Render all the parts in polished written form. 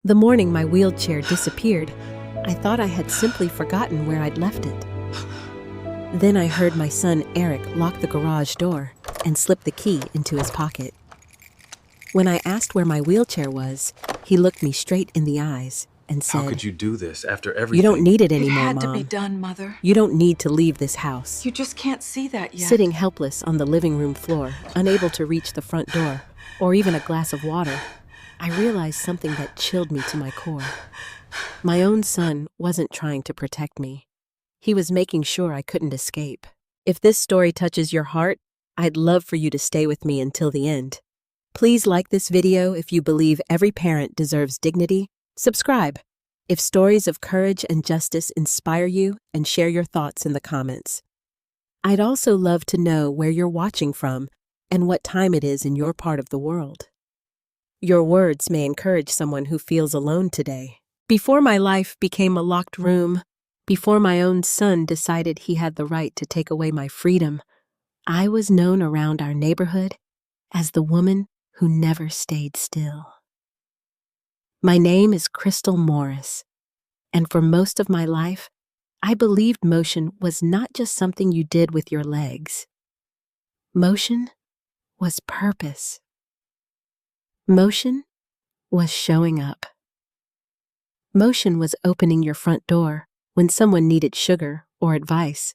The morning my wheelchair disappeared, I thought I had simply forgotten where I'd left it. Then I heard my son Eric lock the garage door and slip the key into his pocket. When I asked where my wheelchair was, he looked me straight in the eyes and said, "How could you do this after everything?" "You don't need it It anymore, had to Mom. be done, Mother. You don't need to leave this house." You just can't see that yet. Sitting helpless on the living room floor, unable to reach the front door or even a glass of water, I realized something that chilled me to my core. My own son wasn't trying to protect me. He was making sure I couldn't escape. If this story touches your heart, I'd love for you to stay with me until the end. Please like this video if you believe every parent deserves dignity. Subscribe if stories of courage and justice inspire you, and share your thoughts in the comments. I'd also love to know where you're watching from and what time it is in your part of the world. Your words may encourage someone who feels alone today. Before my life became a locked room, before my own son decided he had the right to take away my freedom, I was known around our neighborhood as the woman who never stayed still. My name is Crystal Morris, and for most of my life, I believed motion was not just something you did with your legs. Motion was purpose. Motion was showing up. Motion was opening your front door when someone needed sugar or advice,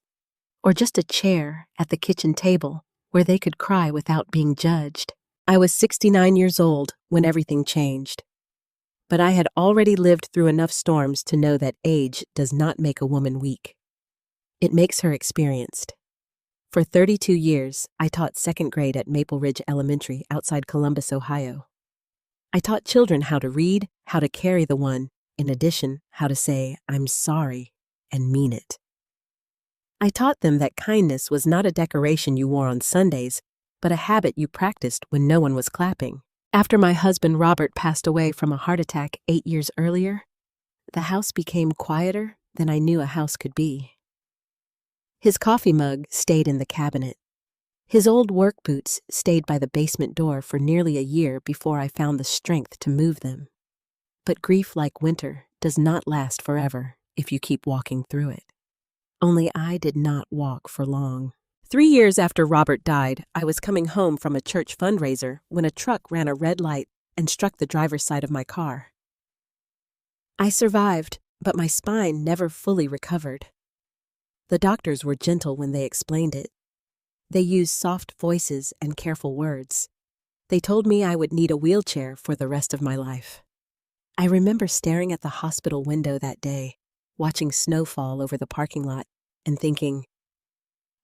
or just a chair at the kitchen table where they could cry without being judged. I was 69 years old when everything changed. But I had already lived through enough storms to know that age does not make a woman weak. It makes her experienced. For 32 years, I taught second grade at Maple Ridge Elementary outside Columbus, Ohio. I taught children how to read, how to carry the one, in addition, how to say, "I'm sorry," and mean it. I taught them that kindness was not a decoration you wore on Sundays, but a habit you practiced when no one was clapping. After my husband Robert passed away from a heart attack 8 years earlier, the house became quieter than I knew a house could be. His coffee mug stayed in the cabinet. His old work boots stayed by the basement door for nearly a year before I found the strength to move them. But grief, like winter, does not last forever if you keep walking through it. Only I did not walk for long. 3 years after Robert died, I was coming home from a church fundraiser when a truck ran a red light and struck the driver's side of my car. I survived, but my spine never fully recovered. The doctors were gentle when they explained it. They used soft voices and careful words. They told me I would need a wheelchair for the rest of my life. I remember staring at the hospital window that day, watching snow fall over the parking lot, and thinking,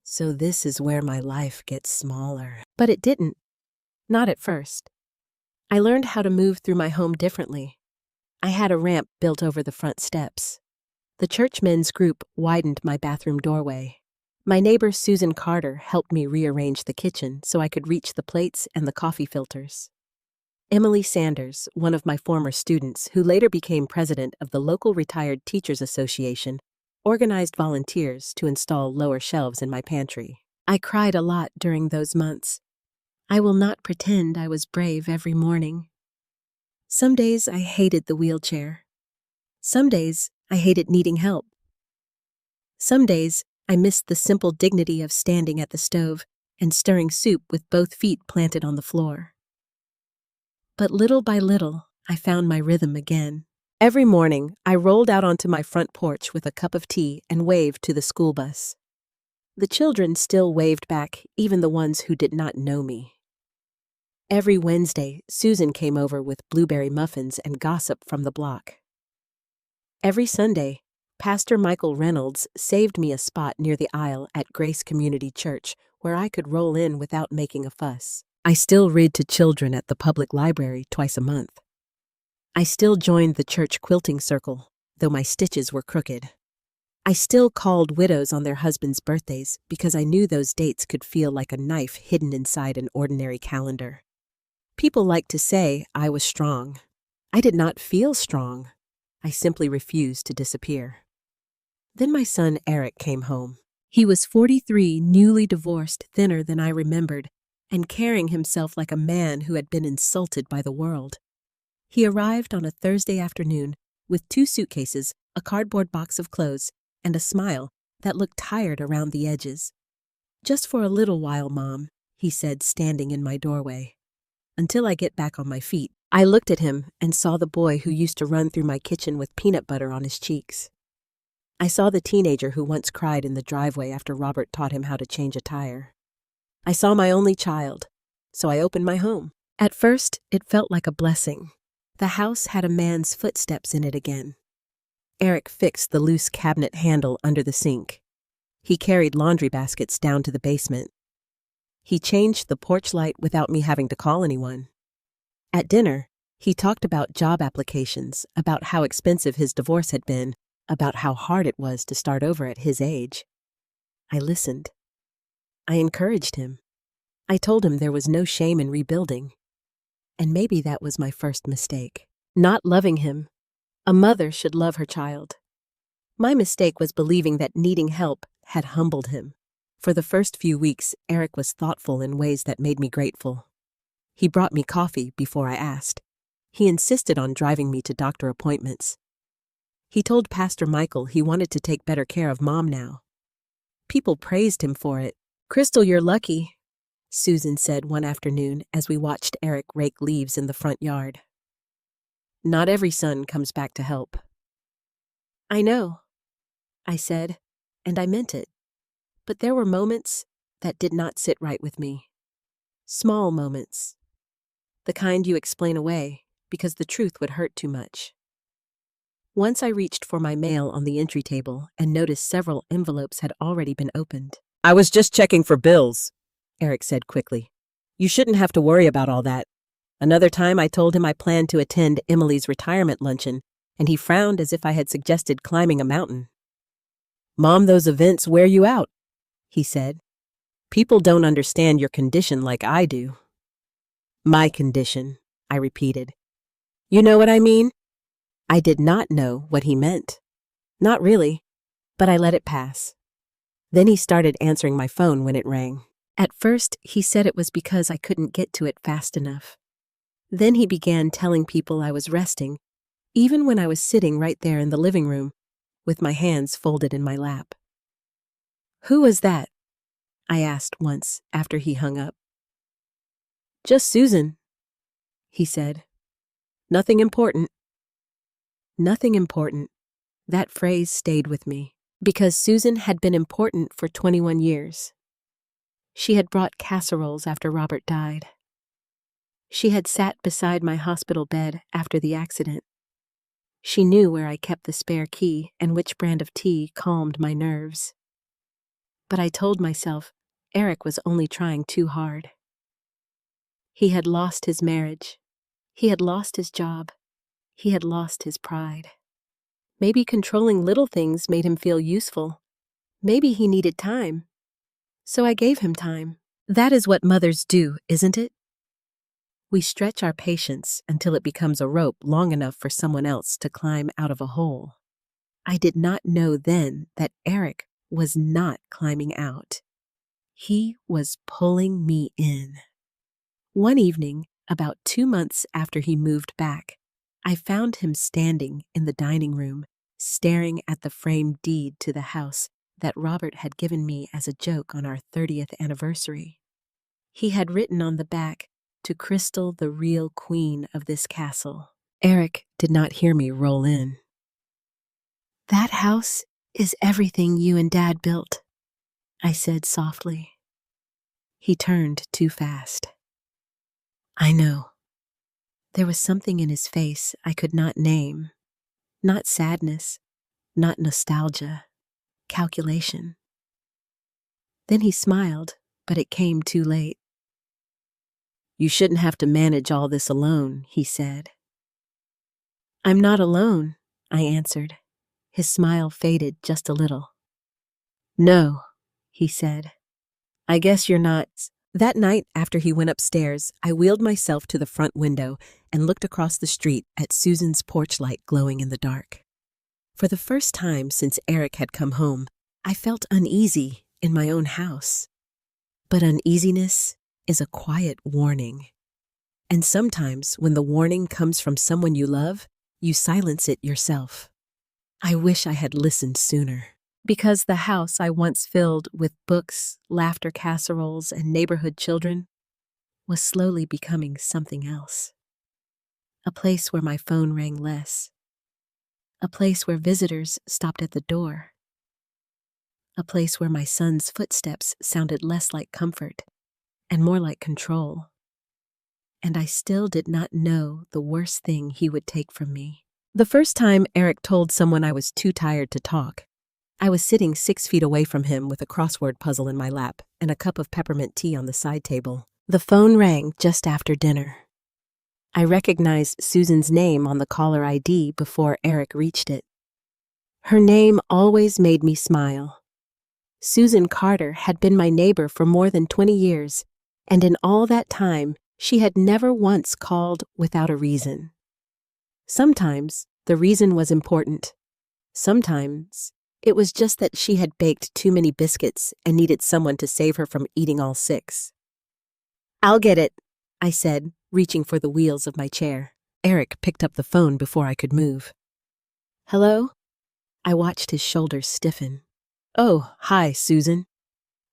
so this is where my life gets smaller. But it didn't. Not at first. I learned how to move through my home differently. I had a ramp built over the front steps. The church men's group widened my bathroom doorway. My neighbor Susan Carter helped me rearrange the kitchen so I could reach the plates and the coffee filters. Emily Sanders, one of my former students who later became president of the local Retired Teachers Association, organized volunteers to install lower shelves in my pantry. I cried a lot during those months. I will not pretend I was brave every morning. Some days I hated the wheelchair. Some days I hated needing help. Some days I missed the simple dignity of standing at the stove and stirring soup with both feet planted on the floor. But little by little, I found my rhythm again. Every morning, I rolled out onto my front porch with a cup of tea and waved to the school bus. The children still waved back, even the ones who did not know me. Every Wednesday, Susan came over with blueberry muffins and gossip from the block. Every Sunday, Pastor Michael Reynolds saved me a spot near the aisle at Grace Community Church where I could roll in without making a fuss. I still read to children at the public library twice a month. I still joined the church quilting circle, though my stitches were crooked. I still called widows on their husbands' birthdays because I knew those dates could feel like a knife hidden inside an ordinary calendar. People like to say I was strong. I did not feel strong. I simply refused to disappear. Then my son Eric came home. He was 43, newly divorced, thinner than I remembered, and carrying himself like a man who had been insulted by the world. He arrived on a Thursday afternoon with 2 suitcases, a cardboard box of clothes, and a smile that looked tired around the edges. "Just for a little while, Mom," he said, standing in my doorway. "Until I get back on my feet." I looked at him and saw the boy who used to run through my kitchen with peanut butter on his cheeks. I saw the teenager who once cried in the driveway after Robert taught him how to change a tire. I saw my only child, so I opened my home. At first, it felt like a blessing. The house had a man's footsteps in it again. Eric fixed the loose cabinet handle under the sink. He carried laundry baskets down to the basement. He changed the porch light without me having to call anyone. At dinner, he talked about job applications, about how expensive his divorce had been, about how hard it was to start over at his age. I listened. I encouraged him. I told him there was no shame in rebuilding. And maybe that was my first mistake. Not loving him. A mother should love her child. My mistake was believing that needing help had humbled him. For the first few weeks, Eric was thoughtful in ways that made me grateful. He brought me coffee before I asked. He insisted on driving me to doctor appointments. He told Pastor Michael he wanted to take better care of Mom now. People praised him for it. "Crystal, you're lucky," Susan said one afternoon as we watched Eric rake leaves in the front yard. "Not every son comes back to help." "I know," I said, and I meant it. But there were moments that did not sit right with me. Small moments. The kind you explain away because the truth would hurt too much. Once I reached for my mail on the entry table and noticed several envelopes had already been opened. "I was just checking for bills," Eric said quickly. "You shouldn't have to worry about all that." Another time I told him I planned to attend Emily's retirement luncheon, and he frowned as if I had suggested climbing a mountain. "Mom, those events wear you out," he said. "People don't understand your condition like I do." "My condition," I repeated. "You know what I mean?" I did not know what he meant. Not really, but I let it pass. Then he started answering my phone when it rang. At first, he said it was because I couldn't get to it fast enough. Then he began telling people I was resting, even when I was sitting right there in the living room, with my hands folded in my lap. "Who was that?" I asked once after he hung up. "Just Susan," he said. "Nothing important." Nothing important. That phrase stayed with me, because Susan had been important for 21 years. She had brought casseroles after Robert died. She had sat beside my hospital bed after the accident. She knew where I kept the spare key and which brand of tea calmed my nerves. But I told myself Eric was only trying too hard. He had lost his marriage. He had lost his job. He had lost his pride. Maybe controlling little things made him feel useful. Maybe he needed time. So I gave him time. That is what mothers do, isn't it? We stretch our patience until it becomes a rope long enough for someone else to climb out of a hole. I did not know then that Eric was not climbing out. He was pulling me in. One evening, about 2 months after he moved back, I found him standing in the dining room, staring at the framed deed to the house that Robert had given me as a joke on our 30th anniversary. He had written on the back, "To Crystal, the real queen of this castle." Eric did not hear me roll in. "That house is everything you and Dad built," I said softly. He turned too fast. I know. There was something in his face I could not name. Not sadness, not nostalgia, calculation. Then he smiled, but it came too late. "You shouldn't have to manage all this alone," he said. "I'm not alone," I answered. His smile faded just a little. "No," he said. "I guess you're not." That night, after he went upstairs, I wheeled myself to the front window and looked across the street at Susan's porch light glowing in the dark. For the first time since Eric had come home, I felt uneasy in my own house. But uneasiness is a quiet warning. And sometimes, when the warning comes from someone you love, you silence it yourself. I wish I had listened sooner. Because the house I once filled with books, laughter casseroles, and neighborhood children was slowly becoming something else. A place where my phone rang less. A place where visitors stopped at the door. A place where my son's footsteps sounded less like comfort and more like control. And I still did not know the worst thing he would take from me. The first time Eric told someone I was too tired to talk, I was sitting 6 feet away from him with a crossword puzzle in my lap and a cup of peppermint tea on the side table. The phone rang just after dinner. I recognized Susan's name on the caller ID before Eric reached it. Her name always made me smile. Susan Carter had been my neighbor for more than 20 years, and in all that time, she had never once called without a reason. Sometimes the reason was important. Sometimes it was just that she had baked too many biscuits and needed someone to save her from eating all 6. "I'll get it," I said, reaching for the wheels of my chair. Eric picked up the phone before I could move. "Hello?" I watched his shoulders stiffen. "Oh, hi, Susan,"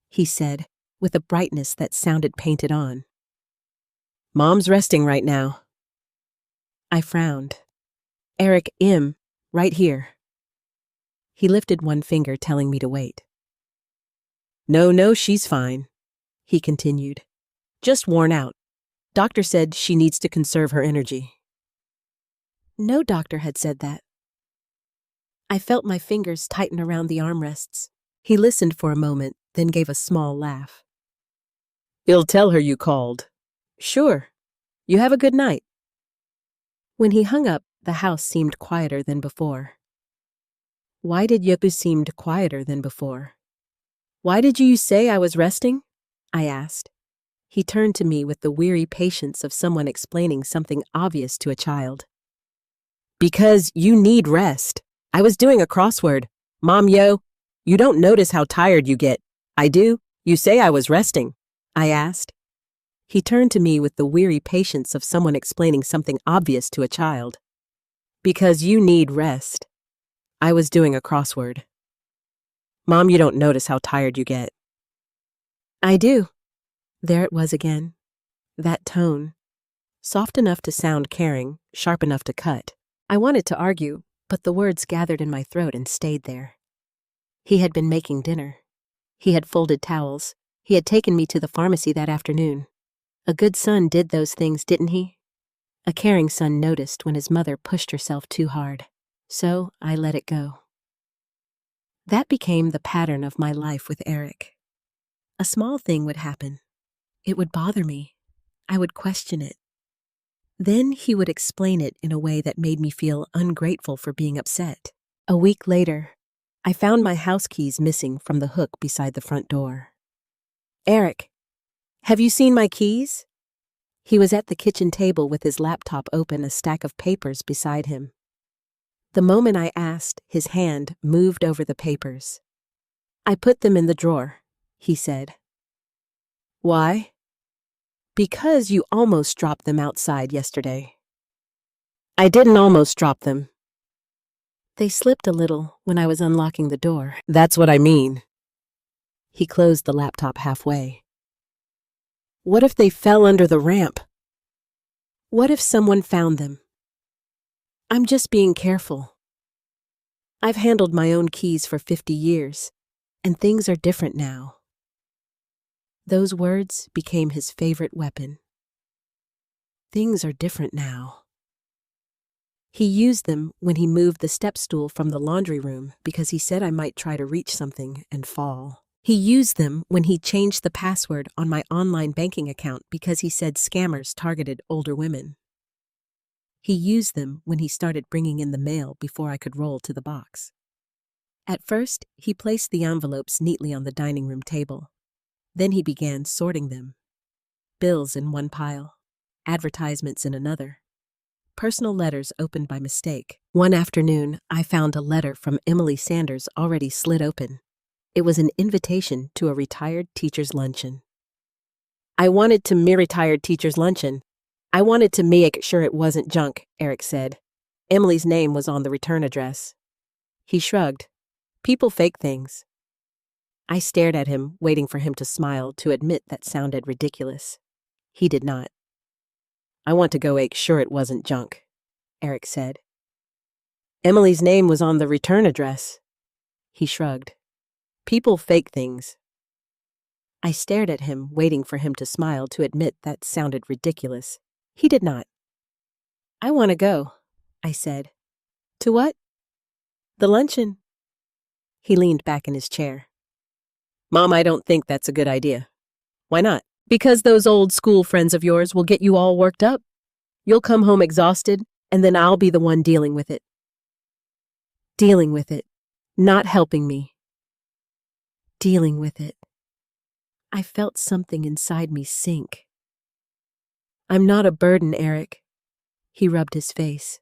he said, with a brightness that sounded painted on. "Mom's resting right now." I frowned. "Eric, right here." He lifted one finger, telling me to wait. No, she's fine," he continued. "Just worn out. Doctor said she needs to conserve her energy." No doctor had said that. I felt my fingers tighten around the armrests. He listened for a moment, then gave a small laugh. "You'll tell her you called." "Sure. You have a good night." When he hung up, the house seemed quieter than before. Why did Yoku seem quieter than before? "Why did you say I was resting?" I asked. He turned to me with the weary patience of someone explaining something obvious to a child. "Because you need rest. I was doing a crossword. Mom, you don't notice how tired you get. I do. You say I was resting," I asked. He turned to me with the weary patience of someone explaining something obvious to a child. "Because you need rest. I was doing a crossword. Mom, you don't notice how tired you get." "I do." There it was again. That tone. Soft enough to sound caring, sharp enough to cut. I wanted to argue, but the words gathered in my throat and stayed there. He had been making dinner. He had folded towels. He had taken me to the pharmacy that afternoon. A good son did those things, didn't he? A caring son noticed when his mother pushed herself too hard. So I let it go. That became the pattern of my life with Eric. A small thing would happen. It would bother me. I would question it. Then he would explain it in a way that made me feel ungrateful for being upset. A week later, I found my house keys missing from the hook beside the front door. "Eric, have you seen my keys?" He was at the kitchen table with his laptop open, a stack of papers beside him. The moment I asked, his hand moved over the papers. "I put them in the drawer," he said. "Why?" "Because you almost dropped them outside yesterday." "I didn't almost drop them." They slipped a little when I was unlocking the door. "That's what I mean." He closed the laptop halfway. "What if they fell under the ramp? What if someone found them? I'm just being careful. I've handled my own keys for 50 years, and things are different now." Those words became his favorite weapon. Things are different now. He used them when he moved the step stool from the laundry room because he said I might try to reach something and fall. He used them when he changed the password on my online banking account because he said scammers targeted older women. He used them when he started bringing in the mail before I could roll to the box. At first, he placed the envelopes neatly on the dining room table. Then he began sorting them. Bills in one pile, advertisements in another, personal letters opened by mistake. One afternoon, I found a letter from Emily Sanders already slid open. It was an invitation to a retired teacher's luncheon. "I wanted to me retired teacher's luncheon. I wanted to make sure it wasn't junk, Eric said. Emily's name was on the return address. He shrugged. People fake things. I stared at him, waiting for him to smile to admit that sounded ridiculous. He did not. I want to go make sure it wasn't junk, Eric said. Emily's name was on the return address. He shrugged. People fake things. I stared at him, waiting for him to smile to admit that sounded ridiculous. He did not. I want to go, I said. To what? The luncheon. He leaned back in his chair. Mom, I don't think that's a good idea. Why not? Because those old school friends of yours will get you all worked up. You'll come home exhausted, and then I'll be the one dealing with it. Dealing with it. Not helping me. Dealing with it. I felt something inside me sink. I'm not a burden, Eric. He rubbed his face.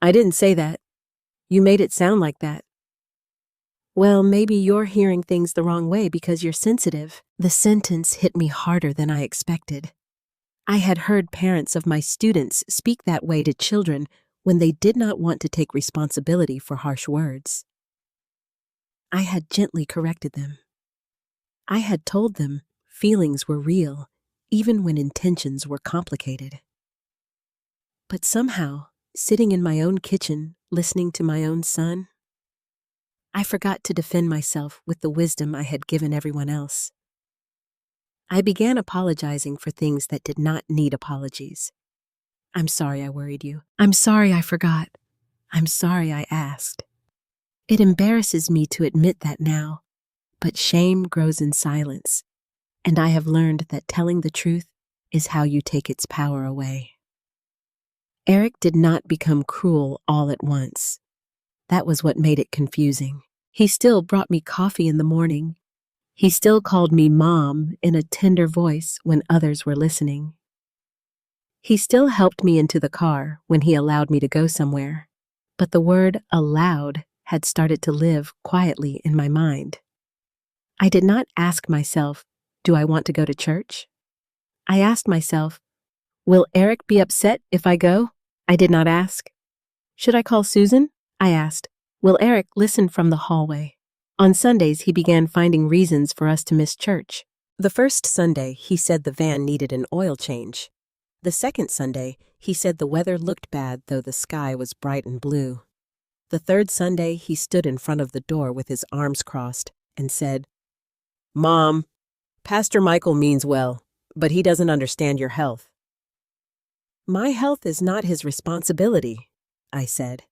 I didn't say that. You made it sound like that. Well, maybe you're hearing things the wrong way because you're sensitive. The sentence hit me harder than I expected. I had heard parents of my students speak that way to children when they did not want to take responsibility for harsh words. I had gently corrected them. I had told them feelings were real, even when intentions were complicated. But somehow, sitting in my own kitchen, listening to my own son, I forgot to defend myself with the wisdom I had given everyone else. I began apologizing for things that did not need apologies. I'm sorry I worried you. I'm sorry I forgot. I'm sorry I asked. It embarrasses me to admit that now, but shame grows in silence, and I have learned that telling the truth is how you take its power away. Eric did not become cruel all at once. That was what made it confusing. He still brought me coffee in the morning. He still called me Mom in a tender voice when others were listening. He still helped me into the car when he allowed me to go somewhere, but the word allowed had started to live quietly in my mind. I did not ask myself, do I want to go to church? I asked myself, will Eric be upset if I go? I did not ask. Should I call Susan? I asked. Will Eric listen from the hallway? On Sundays, he began finding reasons for us to miss church. The first Sunday, he said the van needed an oil change. The second Sunday, he said the weather looked bad though the sky was bright and blue. The third Sunday, he stood in front of the door with his arms crossed and said, Mom, Pastor Michael means well, but he doesn't understand your health. My health is not his responsibility, I said.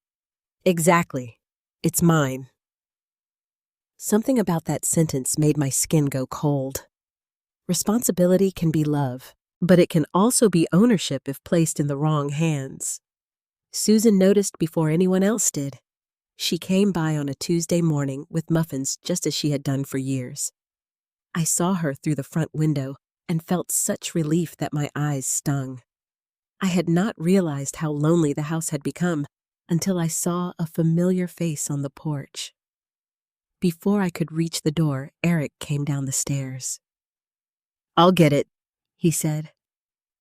Exactly. It's mine. Something about that sentence made my skin go cold. Responsibility can be love, but it can also be ownership if placed in the wrong hands. Susan noticed before anyone else did. She came by on a Tuesday morning with muffins just as she had done for years. I saw her through the front window and felt such relief that my eyes stung. I had not realized how lonely the house had become until I saw a familiar face on the porch. Before I could reach the door, Eric came down the stairs. I'll get it, he said.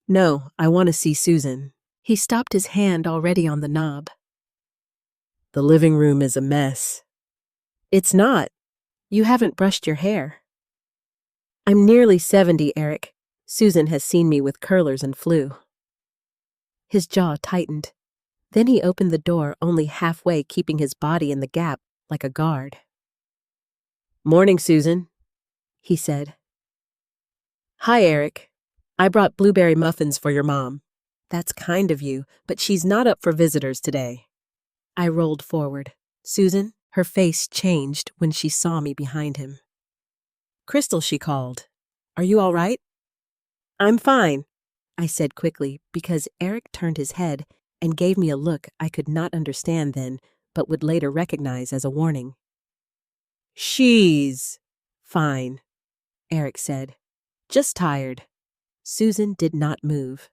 No, I want to see Susan. He stopped his hand already on the knob. The living room is a mess. It's not. You haven't brushed your hair. I'm nearly 70, Eric. Susan has seen me with curlers and flu. His jaw tightened. Then he opened the door only halfway, keeping his body in the gap like a guard. Morning, Susan, he said. Hi, Eric. I brought blueberry muffins for your mom. That's kind of you, but she's not up for visitors today. I rolled forward. Susan, her face changed when she saw me behind him. Crystal, she called. Are you all right? I'm fine, I said quickly because Eric turned his head and gave me a look I could not understand then, but would later recognize as a warning. She's fine, Eric said. Just tired. Susan did not move.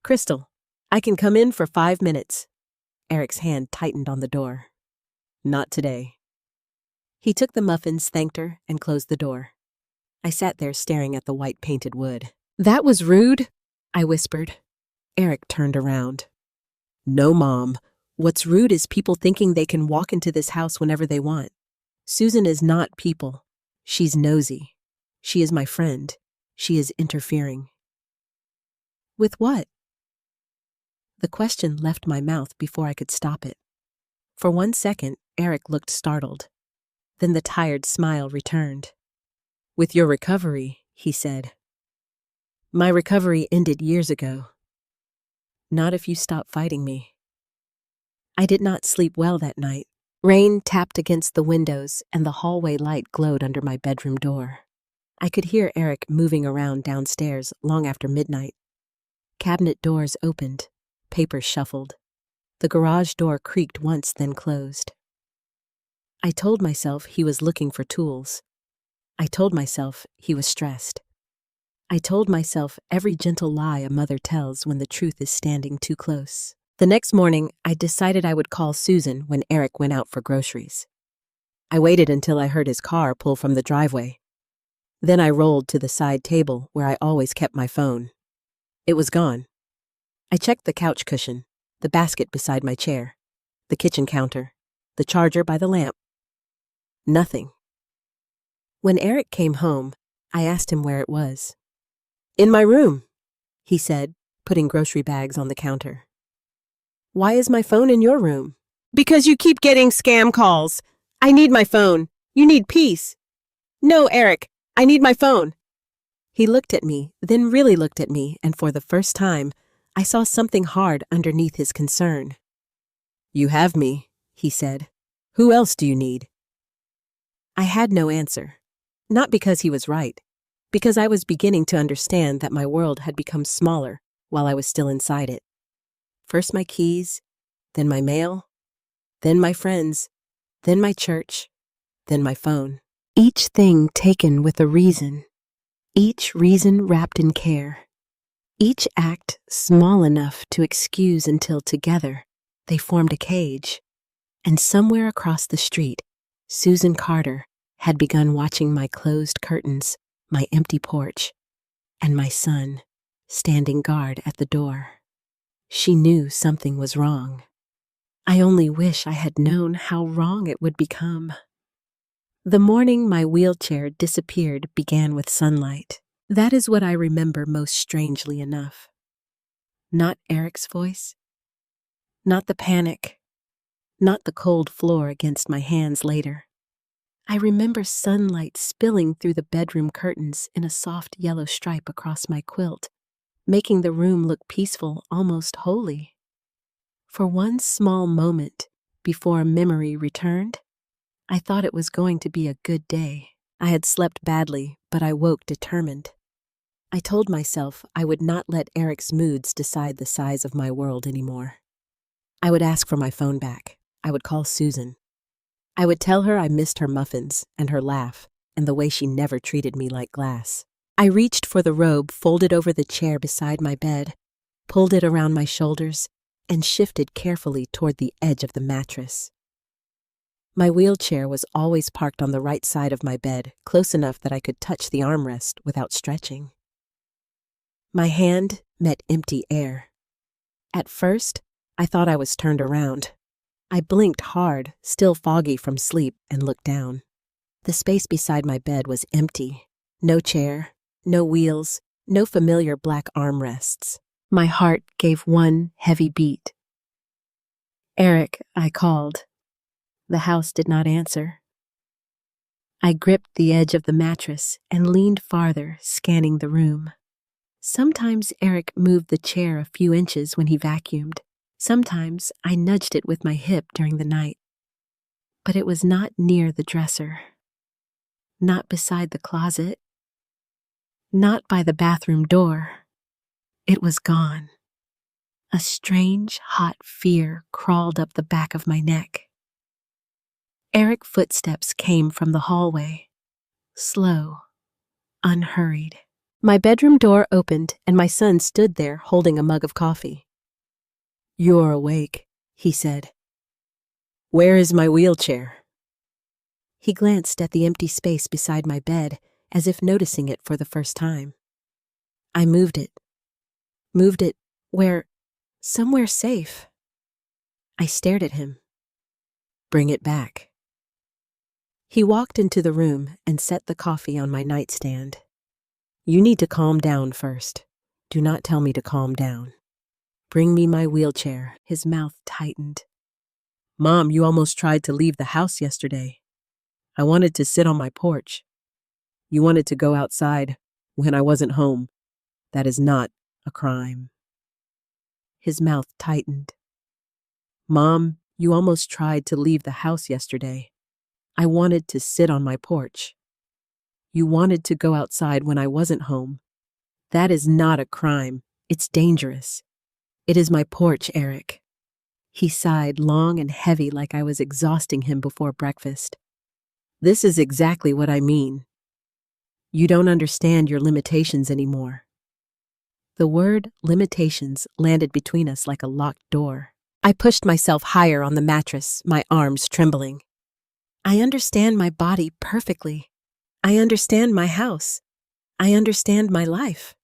Crystal, I can come in for 5 minutes. Eric's hand tightened on the door. Not today. He took the muffins, thanked her, and closed the door. I sat there staring at the white painted wood. That was rude, I whispered. Eric turned around. No, Mom. What's rude is people thinking they can walk into this house whenever they want. Susan is not people. She's nosy. She is my friend. She is interfering. With what? The question left my mouth before I could stop it. For 1 second, Eric looked startled. Then the tired smile returned. With your recovery, he said. My recovery ended years ago. Not if you stop fighting me. I did not sleep well that night. Rain tapped against the windows and the hallway light glowed under my bedroom door. I could hear Eric moving around downstairs long after midnight. Cabinet doors opened, papers shuffled. The garage door creaked once, then closed. I told myself he was looking for tools. I told myself he was stressed. I told myself every gentle lie a mother tells when the truth is standing too close. The next morning, I decided I would call Susan when Eric went out for groceries. I waited until I heard his car pull from the driveway. Then I rolled to the side table where I always kept my phone. It was gone. I checked the couch cushion, the basket beside my chair, the kitchen counter, the charger by the lamp. Nothing. When Eric came home, I asked him where it was. In my room, he said, putting grocery bags on the counter. Why is my phone in your room? Because you keep getting scam calls. I need my phone. You need peace. No, Eric, I need my phone. He looked at me, then really looked at me, and for the first time, I saw something hard underneath his concern. You have me, he said. Who else do you need? I had no answer. Not because he was right, because I was beginning to understand that my world had become smaller while I was still inside it. First my keys, then my mail, then my friends, then my church, then my phone. Each thing taken with a reason, each reason wrapped in care, each act small enough to excuse until together they formed a cage. And somewhere across the street, Susan Carter had begun watching my closed curtains, my empty porch, and my son standing guard at the door. She knew something was wrong. I only wish I had known how wrong it would become. The morning my wheelchair disappeared began with sunlight. That is what I remember most strangely enough. Not Eric's voice, not the panic, not the cold floor against my hands later. I remember sunlight spilling through the bedroom curtains in a soft yellow stripe across my quilt, making the room look peaceful, almost holy. For one small moment, before memory returned, I thought it was going to be a good day. I had slept badly, but I woke determined. I told myself I would not let Eric's moods decide the size of my world anymore. I would ask for my phone back. I would call Susan. I would tell her I missed her muffins and her laugh and the way she never treated me like glass. I reached for the robe folded over the chair beside my bed, pulled it around my shoulders, and shifted carefully toward the edge of the mattress. My wheelchair was always parked on the right side of my bed, close enough that I could touch the armrest without stretching. My hand met empty air. At first, I thought I was turned around. I blinked hard, still foggy from sleep, and looked down. The space beside my bed was empty. No chair, no wheels, no familiar black armrests. My heart gave one heavy beat. Eric, I called. The house did not answer. I gripped the edge of the mattress and leaned farther, scanning the room. Sometimes Eric moved the chair a few inches when he vacuumed. Sometimes I nudged it with my hip during the night. But it was not near the dresser. Not beside the closet. Not by the bathroom door. It was gone. A strange, hot fear crawled up the back of my neck. Eric's footsteps came from the hallway, slow, unhurried. My bedroom door opened and my son stood there holding a mug of coffee. You're awake, he said. Where is my wheelchair? He glanced at the empty space beside my bed, as if noticing it for the first time. I moved it. Moved it where? Somewhere safe. I stared at him. Bring it back. He walked into the room and set the coffee on my nightstand. You need to calm down first. Do not tell me to calm down. Bring me my wheelchair. His mouth tightened. Mom, you almost tried to leave the house yesterday. I wanted to sit on my porch. You wanted to go outside when I wasn't home. That is not a crime. His mouth tightened. Mom, you almost tried to leave the house yesterday. I wanted to sit on my porch. You wanted to go outside when I wasn't home. That is not a crime. It's dangerous. It is my porch, Eric. He sighed long and heavy like I was exhausting him before breakfast. This is exactly what I mean. You don't understand your limitations anymore. The word limitations landed between us like a locked door. I pushed myself higher on the mattress, my arms trembling. I understand my body perfectly. I understand my house. I understand my life.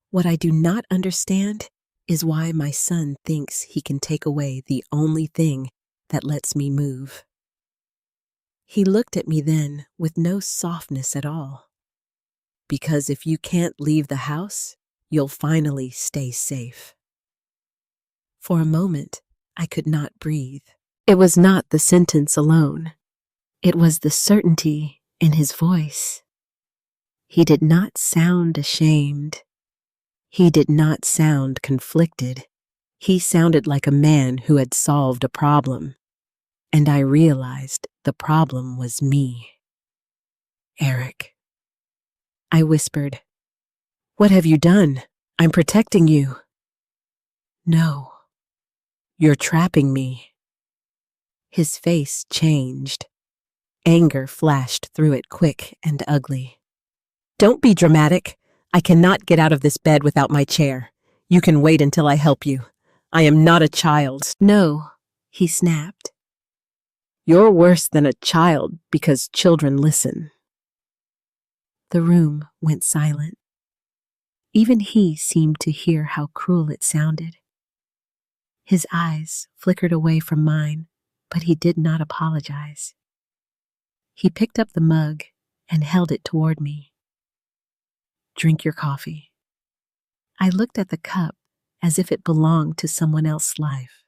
What I do not understand is why my son thinks he can take away the only thing that lets me move. He looked at me then with no softness at all. Because if you can't leave the house, you'll finally stay safe. For a moment, I could not breathe. It was not the sentence alone. It was the certainty in his voice. He did not sound ashamed. He did not sound conflicted. He sounded like a man who had solved a problem. And I realized the problem was me. Eric. I whispered, "What have you done? I'm protecting you." "No. You're trapping me." His face changed. Anger flashed through it quick and ugly. "Don't be dramatic. I cannot get out of this bed without my chair. You can wait until I help you. I am not a child." "No," he snapped. "You're worse than a child because children listen." The room went silent. Even he seemed to hear how cruel it sounded. His eyes flickered away from mine, but he did not apologize. He picked up the mug and held it toward me. "Drink your coffee." I looked at the cup as if it belonged to someone else's life.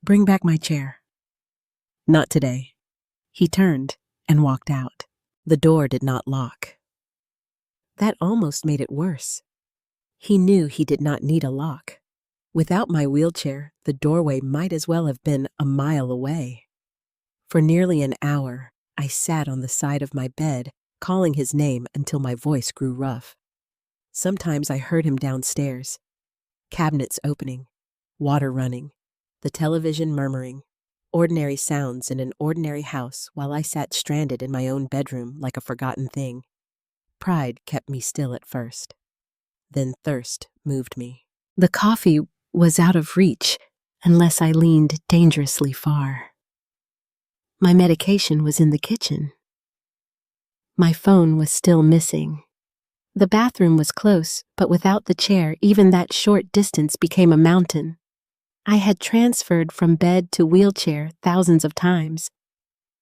"Bring back my chair." "Not today." He turned and walked out. The door did not lock. That almost made it worse. He knew he did not need a lock. Without my wheelchair, the doorway might as well have been a mile away. For nearly an hour, I sat on the side of my bed, calling his name until my voice grew rough. Sometimes I heard him downstairs. Cabinets opening, water running, the television murmuring, ordinary sounds in an ordinary house while I sat stranded in my own bedroom like a forgotten thing. Pride kept me still at first. Then thirst moved me. The coffee was out of reach unless I leaned dangerously far. My medication was in the kitchen. My phone was still missing. The bathroom was close, but without the chair, even that short distance became a mountain. I had transferred from bed to wheelchair thousands of times.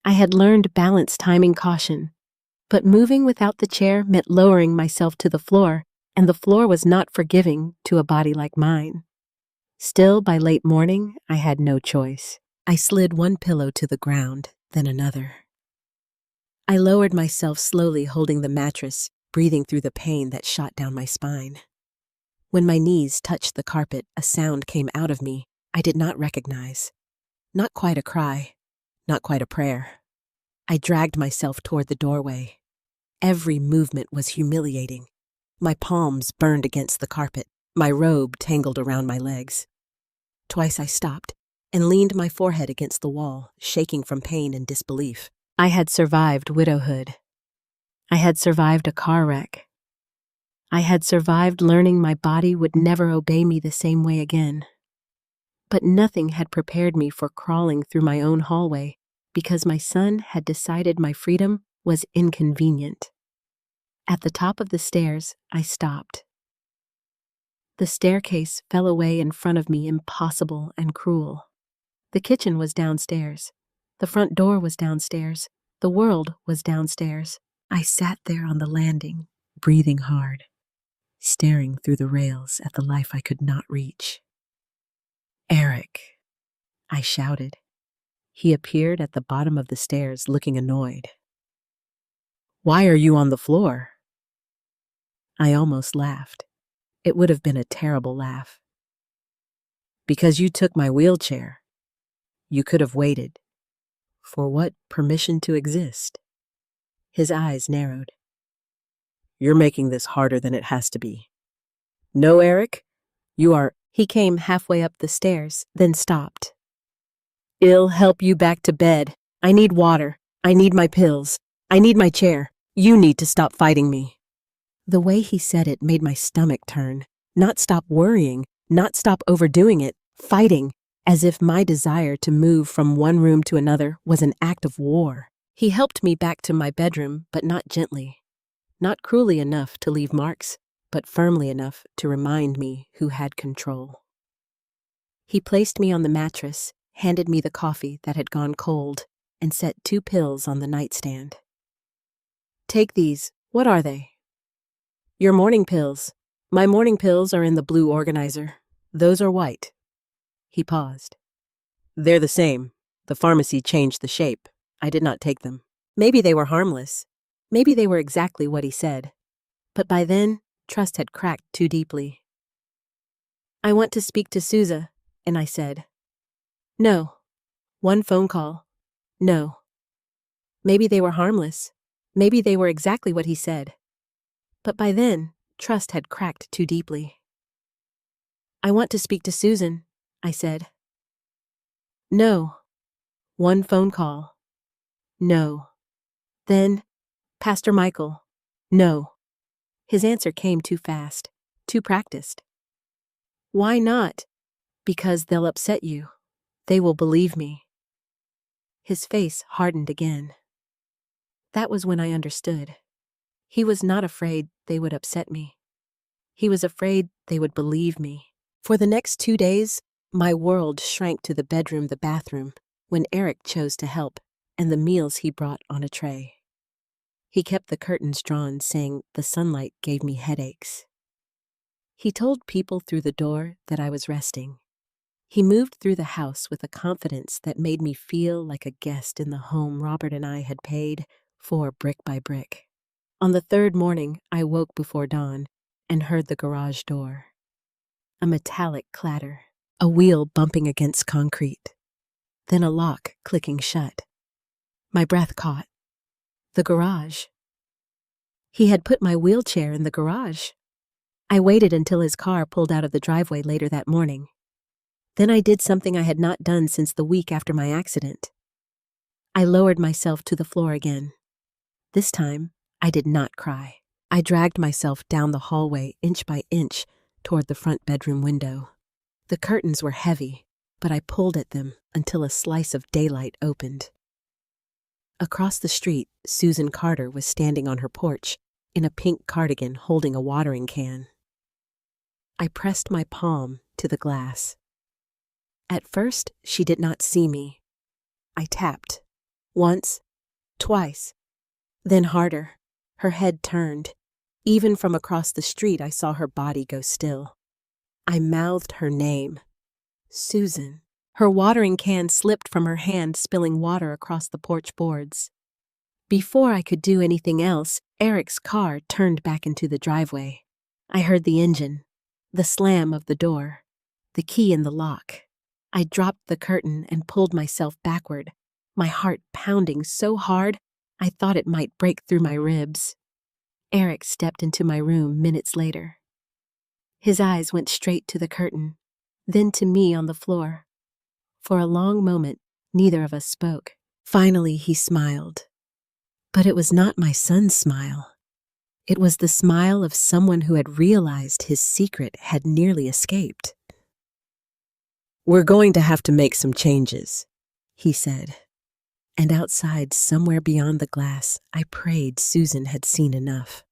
I had learned balance, timing, caution. But moving without the chair meant lowering myself to the floor, and the floor was not forgiving to a body like mine. Still, by late morning, I had no choice. I slid one pillow to the ground, then another. I lowered myself slowly, holding the mattress, breathing through the pain that shot down my spine. When my knees touched the carpet, a sound came out of me I did not recognize. Not quite a cry, not quite a prayer. I dragged myself toward the doorway. Every movement was humiliating. My palms burned against the carpet, my robe tangled around my legs. Twice I stopped and leaned my forehead against the wall, shaking from pain and disbelief. I had survived widowhood. I had survived a car wreck. I had survived learning my body would never obey me the same way again. But nothing had prepared me for crawling through my own hallway because my son had decided my freedom was inconvenient. At the top of the stairs, I stopped. The staircase fell away in front of me, impossible and cruel. The kitchen was downstairs. The front door was downstairs. The world was downstairs. I sat there on the landing, breathing hard, staring through the rails at the life I could not reach. "Eric," I shouted. He appeared at the bottom of the stairs, looking annoyed. "Why are you on the floor?" I almost laughed. It would have been a terrible laugh. "Because you took my wheelchair. You could have waited. For what permission to exist?" His eyes narrowed. "You're making this harder than it has to be. No, Eric, you are—" He came halfway up the stairs, then stopped. "I'll help you back to bed. I need water. I need my pills. I need my chair. You need to stop fighting me." The way he said it made my stomach turn. Not stop worrying, not stop overdoing it, fighting, as if my desire to move from one room to another was an act of war. He helped me back to my bedroom, but not gently. Not cruelly enough to leave marks, but firmly enough to remind me who had control. He placed me on the mattress, handed me the coffee that had gone cold, and set 2 pills on the nightstand. "Take these. What are they?" "Your morning pills. My morning pills are in the blue organizer. Those are white." He paused. "They're the same. The pharmacy changed the shape. I did not take them." Maybe they were harmless. Maybe they were exactly what he said. But by then, trust had cracked too deeply. "I want to speak to Sousa," and I said, "No. One phone call. No." Maybe they were harmless. Maybe they were exactly what he said. But by then, trust had cracked too deeply. "I want to speak to Susan," I said. "No. One phone call. No." Then, "Pastor Michael." "No." His answer came too fast, too practiced. "Why not?" "Because they'll upset you. They will believe me." His face hardened again. That was when I understood. He was not afraid they would upset me. He was afraid they would believe me. For the next 2 days, my world shrank to the bedroom, the bathroom, when Eric chose to help, and the meals he brought on a tray. He kept the curtains drawn, saying the sunlight gave me headaches. He told people through the door that I was resting. He moved through the house with a confidence that made me feel like a guest in the home Robert and I had paid for brick by brick. On the 3rd morning, I woke before dawn and heard the garage door. A metallic clatter, a wheel bumping against concrete, then a lock clicking shut. My breath caught. The garage. He had put my wheelchair in the garage. I waited until his car pulled out of the driveway later that morning. Then I did something I had not done since the week after my accident. I lowered myself to the floor again. This time, I did not cry. I dragged myself down the hallway inch by inch toward the front bedroom window. The curtains were heavy, but I pulled at them until a slice of daylight opened. Across the street, Susan Carter was standing on her porch in a pink cardigan holding a watering can. I pressed my palm to the glass. At first, she did not see me. I tapped. Once, twice, then harder. Her head turned. Even from across the street, I saw her body go still. I mouthed her name. Susan. Her watering can slipped from her hand, spilling water across the porch boards. Before I could do anything else, Eric's car turned back into the driveway. I heard the engine, the slam of the door, the key in the lock. I dropped the curtain and pulled myself backward, my heart pounding so hard I thought it might break through my ribs. Eric stepped into my room minutes later. His eyes went straight to the curtain, then to me on the floor. For a long moment, neither of us spoke. Finally, he smiled. But it was not my son's smile. It was the smile of someone who had realized his secret had nearly escaped. "We're going to have to make some changes," he said. And outside, somewhere beyond the glass, I prayed Susan had seen enough.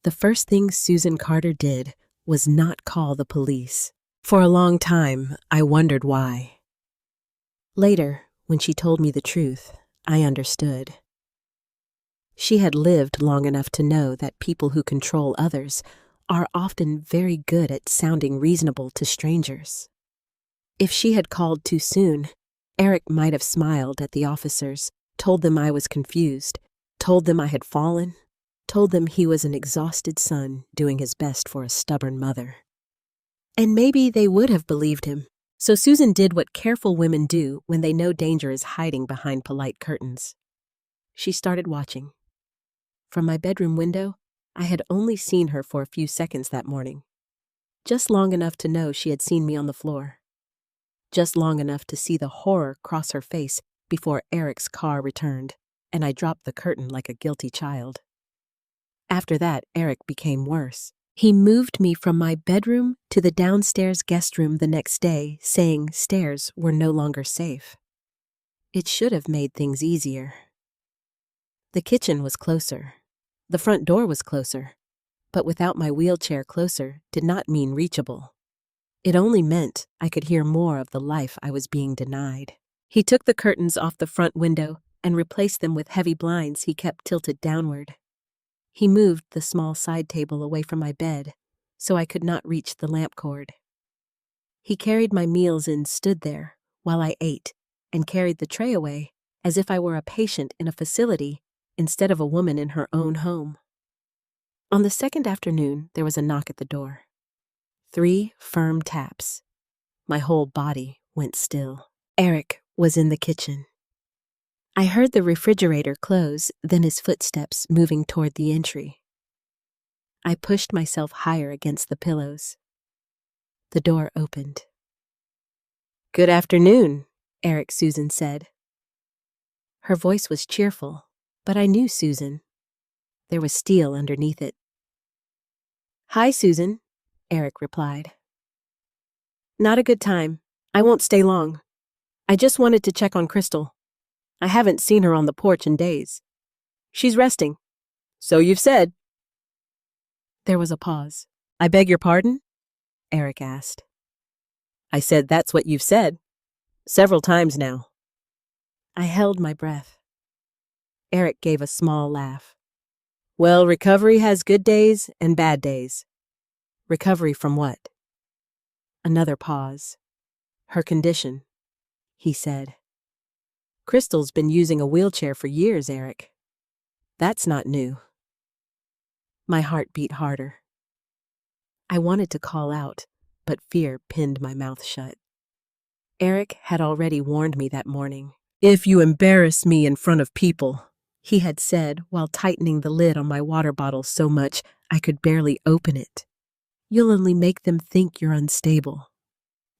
The first thing Susan Carter did was not call the police. For a long time, I wondered why. Later, when she told me the truth, I understood. She had lived long enough to know that people who control others are often very good at sounding reasonable to strangers. If she had called too soon, Eric might have smiled at the officers, told them I was confused, told them I had fallen, told them he was an exhausted son doing his best for a stubborn mother. And maybe they would have believed him. So Susan did what careful women do when they know danger is hiding behind polite curtains. She started watching. From my bedroom window, I had only seen her for a few seconds that morning. Just long enough to know she had seen me on the floor. Just long enough to see the horror cross her face before Eric's car returned, and I dropped the curtain like a guilty child. After that, Eric became worse. He moved me from my bedroom to the downstairs guest room the next day, saying stairs were no longer safe. It should have made things easier. The kitchen was closer. The front door was closer. But without my wheelchair closer did not mean reachable. It only meant I could hear more of the life I was being denied. He took the curtains off the front window and replaced them with heavy blinds he kept tilted downward. He moved the small side table away from my bed so I could not reach the lamp cord. He carried my meals and stood there while I ate and carried the tray away as if I were a patient in a facility instead of a woman in her own home. On the second afternoon, there was a knock at the door. 3 firm taps. My whole body went still. Eric was in the kitchen. I heard the refrigerator close, then his footsteps moving toward the entry. I pushed myself higher against the pillows. The door opened. "Good afternoon," Susan said. Her voice was cheerful, but I knew Susan. There was steel underneath it. "Hi, Susan," Eric replied. "Not a good time. I won't stay long. I just wanted to check on Crystal. I haven't seen her on the porch in days. She's resting." "So you've said." There was a pause. "I beg your pardon?" Eric asked. "I said that's what you've said. Several times now." I held my breath. Eric gave a small laugh. "Well, recovery has good days and bad days." "Recovery from what?" Another pause. "Her condition," he said. "Crystal's been using a wheelchair for years, Eric. That's not new." My heart beat harder. I wanted to call out, but fear pinned my mouth shut. Eric had already warned me that morning. "If you embarrass me in front of people," he had said while tightening the lid on my water bottle so much I could barely open it, "you'll only make them think you're unstable."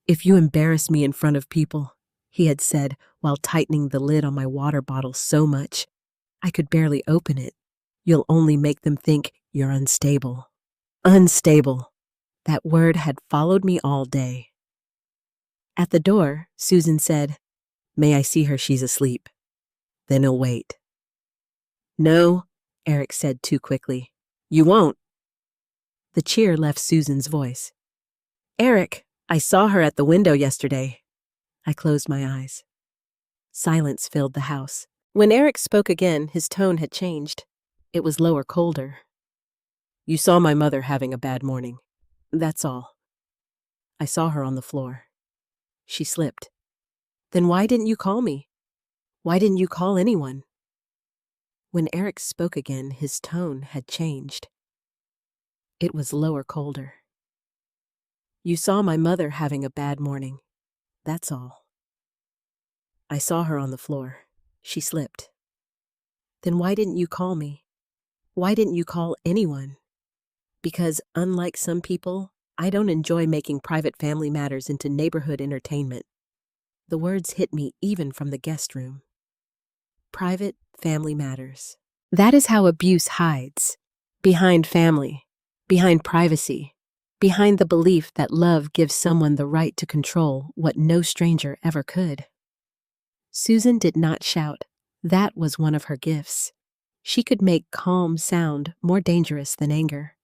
"If you embarrass me in front of people," he had said while tightening the lid on my water bottle so much I could barely open it, "you'll only make them think you're unstable." Unstable. That word had followed me all day. At the door, Susan said, "May I see her? She's asleep." "Then he'll wait." "No," Eric said too quickly. "You won't." The cheer left Susan's voice. "Eric, I saw her at the window yesterday." I closed my eyes. Silence filled the house. When Eric spoke again, his tone had changed. It was lower, colder. "You saw my mother having a bad morning. That's all. I saw her on the floor. She slipped." "Then why didn't you call me? Why didn't you call anyone?" When Eric spoke again, his tone had changed. It was lower, colder. "You saw my mother having a bad morning. That's all. I saw her on the floor. She slipped." "Then why didn't you call me? Why didn't you call anyone?" "Because, unlike some people, I don't enjoy making private family matters into neighborhood entertainment." The words hit me even from the guest room. Private family matters. That is how abuse hides. Behind family, behind privacy, behind the belief that love gives someone the right to control what no stranger ever could. Susan did not shout. That was one of her gifts. She could make calm sound more dangerous than anger.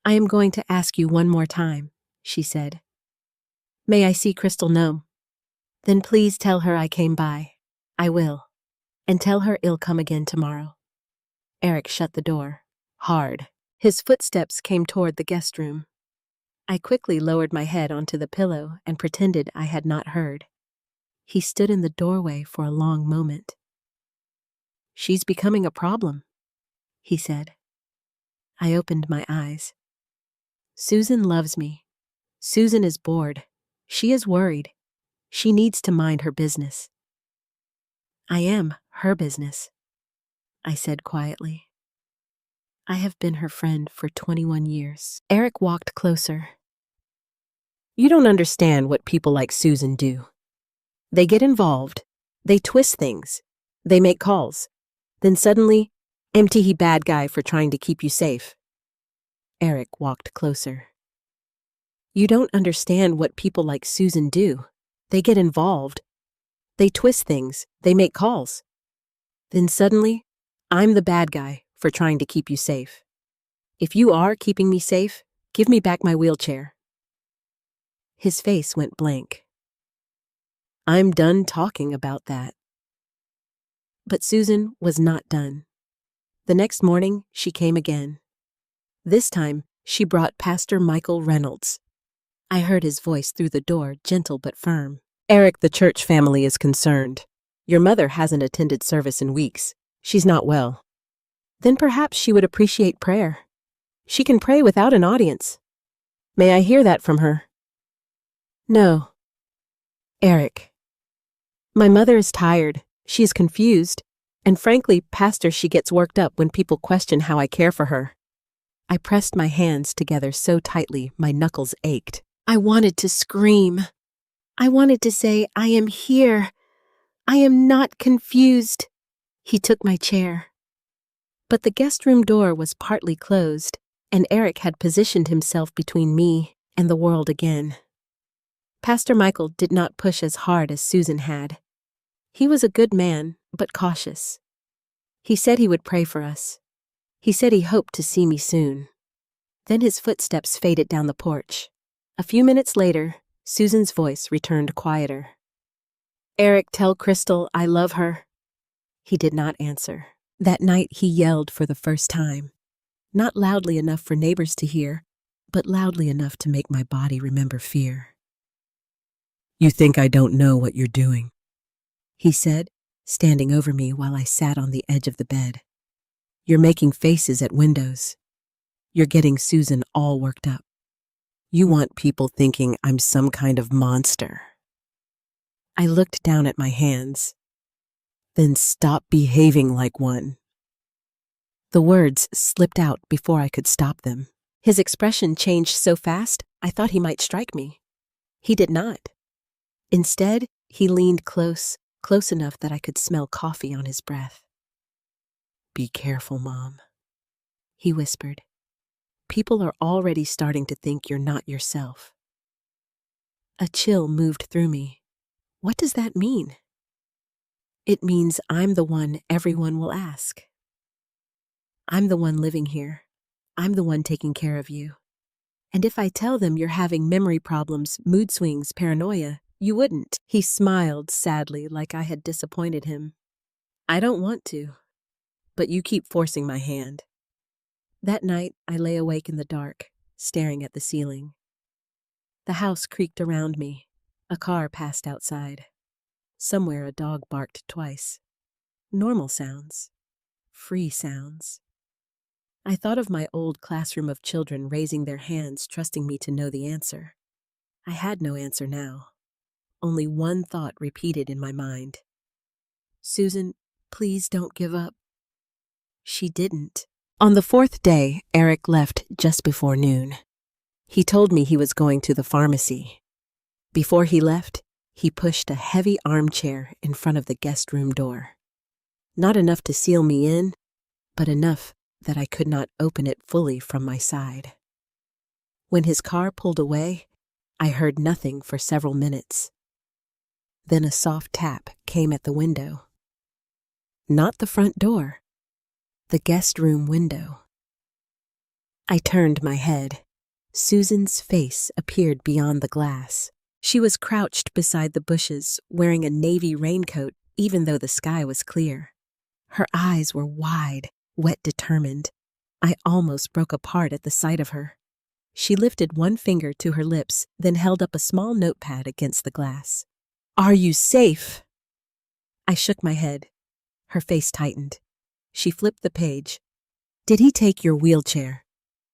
I am going to ask you one more time, she said. May I see Crystal Gnome? Then please tell her I came by. I will. And tell her I'll come again tomorrow. Eric shut the door. Hard. His footsteps came toward the guest room. I quickly lowered my head onto the pillow and pretended I had not heard. He stood in the doorway for a long moment. She's becoming a problem, he said. I opened my eyes. Susan loves me. Susan is bored. She is worried. She needs to mind her business. I am her business, I said quietly. I have been her friend for 21 years. Eric walked closer. You don't understand what people like Susan do. They get involved. They twist things. They make calls. Then suddenly, empty he bad guy for trying to keep you safe. Eric walked closer. You don't understand what people like Susan do. They get involved. They twist things. They make calls. Then suddenly, I'm the bad guy for trying to keep you safe. If you are keeping me safe, give me back my wheelchair. His face went blank. I'm done talking about that. But Susan was not done. The next morning, she came again. This time, she brought Pastor Michael Reynolds. I heard his voice through the door, gentle but firm. Eric, the church family is concerned. Your mother hasn't attended service in weeks. She's not well. Then perhaps she would appreciate prayer. She can pray without an audience. May I hear that from her? No. Eric. My mother is tired. She is confused. And frankly, Pastor, she gets worked up when people question how I care for her. I pressed my hands together so tightly my knuckles ached. I wanted to scream. I wanted to say, I am here. I am not confused. He took my chair. But the guest room door was partly closed, and Eric had positioned himself between me and the world again. Pastor Michael did not push as hard as Susan had. He was a good man, but cautious. He said he would pray for us. He said he hoped to see me soon. Then his footsteps faded down the porch. A few minutes later, Susan's voice returned quieter. Eric, tell Crystal I love her. He did not answer. That night he yelled for the first time. Not loudly enough for neighbors to hear, but loudly enough to make my body remember fear. You think I don't know what you're doing, he said, standing over me while I sat on the edge of the bed. You're making faces at windows. You're getting Susan all worked up. You want people thinking I'm some kind of monster. I looked down at my hands. Then stop behaving like one. The words slipped out before I could stop them. His expression changed so fast, I thought he might strike me. He did not. Instead, he leaned close enough that I could smell coffee on his breath. Be careful, Mom, he whispered. People are already starting to think you're not yourself. A chill moved through me. What does that mean? It means I'm the one everyone will ask. I'm the one living here. I'm the one taking care of you. And if I tell them you're having memory problems, mood swings, paranoia, you wouldn't. He smiled sadly like I had disappointed him. I don't want to, but you keep forcing my hand. That night, I lay awake in the dark, staring at the ceiling. The house creaked around me. A car passed outside. Somewhere a dog barked twice. Normal sounds. Free sounds. I thought of my old classroom of children raising their hands, trusting me to know the answer. I had no answer now. Only one thought repeated in my mind. Susan, please don't give up. She didn't. On the fourth day, Eric left just before noon. He told me he was going to the pharmacy. Before he left, he pushed a heavy armchair in front of the guest room door. Not enough to seal me in, but enough that I could not open it fully from my side. When his car pulled away, I heard nothing for several minutes. Then a soft tap came at the window. Not the front door, the guest room window. I turned my head. Susan's face appeared beyond the glass. She was crouched beside the bushes, wearing a navy raincoat, even though the sky was clear. Her eyes were wide, wet, determined. I almost broke apart at the sight of her. She lifted one finger to her lips, then held up a small notepad against the glass. "Are you safe?" I shook my head. Her face tightened. She flipped the page. "Did he take your wheelchair?"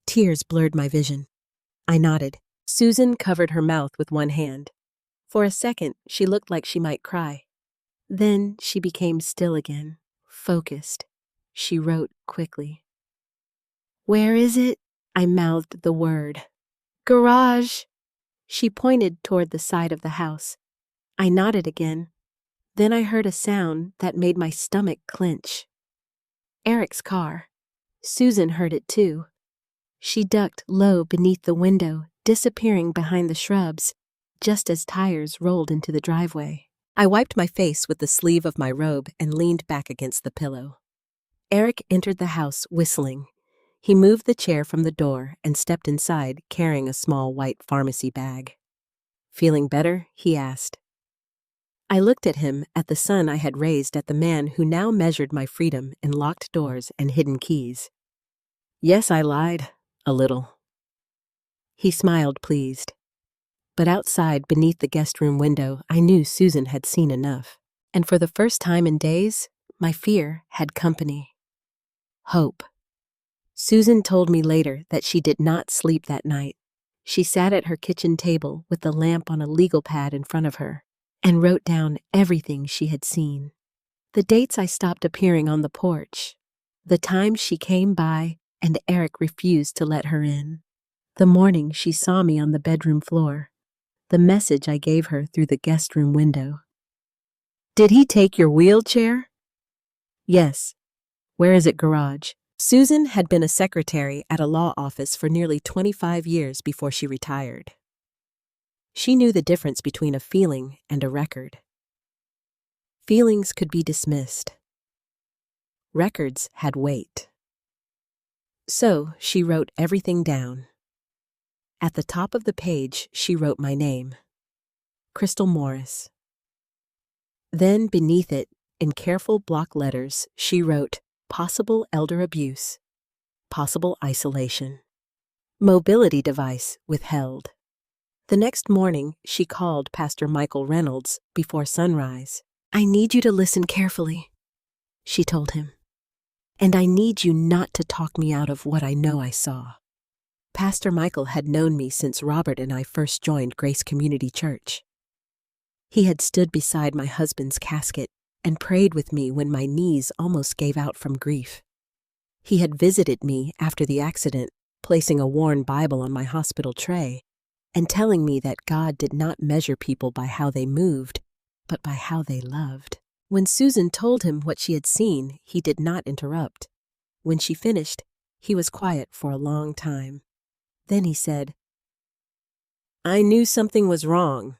Tears blurred my vision. I nodded. Susan covered her mouth with one hand. For a second, she looked like she might cry. Then she became still again, focused. She wrote quickly. "Where is it?" I mouthed the word. "Garage." She pointed toward the side of the house. I nodded again. Then I heard a sound that made my stomach clench. Eric's car. Susan heard it too. She ducked low beneath the window, disappearing behind the shrubs, just as tires rolled into the driveway. I wiped my face with the sleeve of my robe and leaned back against the pillow. Eric entered the house whistling. He moved the chair from the door and stepped inside, carrying a small white pharmacy bag. "Feeling better?" he asked. I looked at him, at the son I had raised, at the man who now measured my freedom in locked doors and hidden keys. "Yes, I lied. A little." He smiled, pleased. But outside, beneath the guest room window, I knew Susan had seen enough. And for the first time in days, my fear had company. Hope. Susan told me later that she did not sleep that night. She sat at her kitchen table with the lamp on a legal pad in front of her and wrote down everything she had seen. The dates I stopped appearing on the porch, the times she came by and Eric refused to let her in, the morning she saw me on the bedroom floor, the message I gave her through the guest room window. "Did he take your wheelchair?" "Yes." "Where is it, garage?" Susan had been a secretary at a law office for nearly 25 years before she retired. She knew the difference between a feeling and a record. Feelings could be dismissed. Records had weight. So she wrote everything down. At the top of the page, she wrote my name, Crystal Morris. Then beneath it, in careful block letters, she wrote, possible elder abuse, possible isolation, mobility device withheld. The next morning, she called Pastor Michael Reynolds before sunrise. "I need you to listen carefully," she told him. "And I need you not to talk me out of what I know I saw." Pastor Michael had known me since Robert and I first joined Grace Community Church. He had stood beside my husband's casket and prayed with me when my knees almost gave out from grief. He had visited me after the accident, placing a worn Bible on my hospital tray and telling me that God did not measure people by how they moved, but by how they loved. When Susan told him what she had seen, he did not interrupt. When she finished, he was quiet for a long time. Then he said, "I knew something was wrong."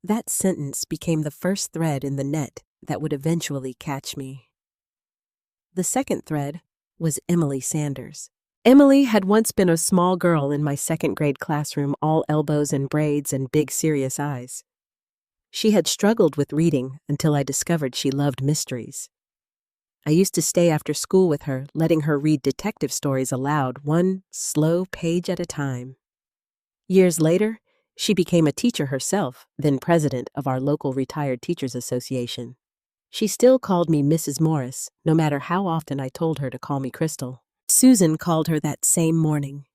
That sentence became the first thread in the net that would eventually catch me. The second thread was Emily Sanders. Emily had once been a small girl in my second grade classroom, all elbows and braids and big serious eyes. She had struggled with reading until I discovered she loved mysteries. I used to stay after school with her, letting her read detective stories aloud, one slow page at a time. Years later, she became a teacher herself, then president of our local Retired Teachers Association. She still called me Mrs. Morris, no matter how often I told her to call me Crystal. Susan called her that same morning.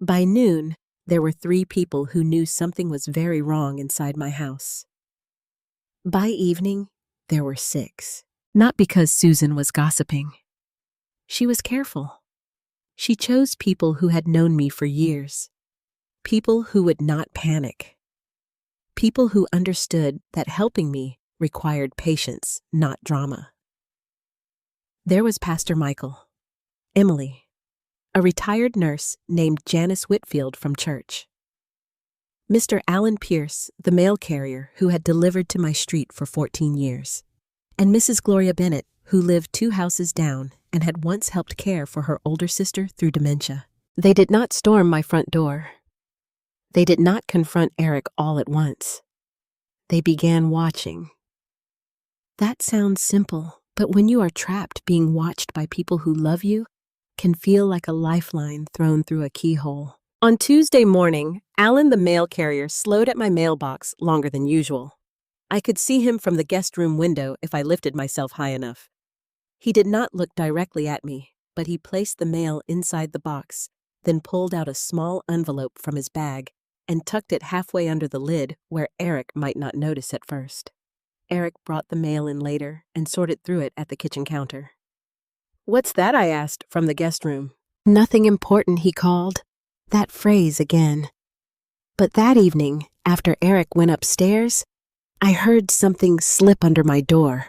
By noon, there were 3 people who knew something was very wrong inside my house. By evening, there were 6. Not because Susan was gossiping. She was careful. She chose people who had known me for years. People who would not panic. People who understood that helping me required patience, not drama. There was Pastor Michael, Emily, a retired nurse named Janice Whitfield from church, Mr. Alan Pierce, the mail carrier who had delivered to my street for 14 years, and Mrs. Gloria Bennett, who lived 2 houses down and had once helped care for her older sister through dementia. They did not storm my front door. They did not confront Eric all at once. They began watching. That sounds simple, but when you are trapped, being watched by people who love you can feel like a lifeline thrown through a keyhole. On Tuesday morning, Alan the mail carrier slowed at my mailbox longer than usual. I could see him from the guest room window if I lifted myself high enough. He did not look directly at me, but he placed the mail inside the box, then pulled out a small envelope from his bag and tucked it halfway under the lid where Eric might not notice at first. Eric brought the mail in later and sorted through it at the kitchen counter. "What's that?" I asked from the guest room. "Nothing important," he called. That phrase again. But that evening, after Eric went upstairs, I heard something slip under my door.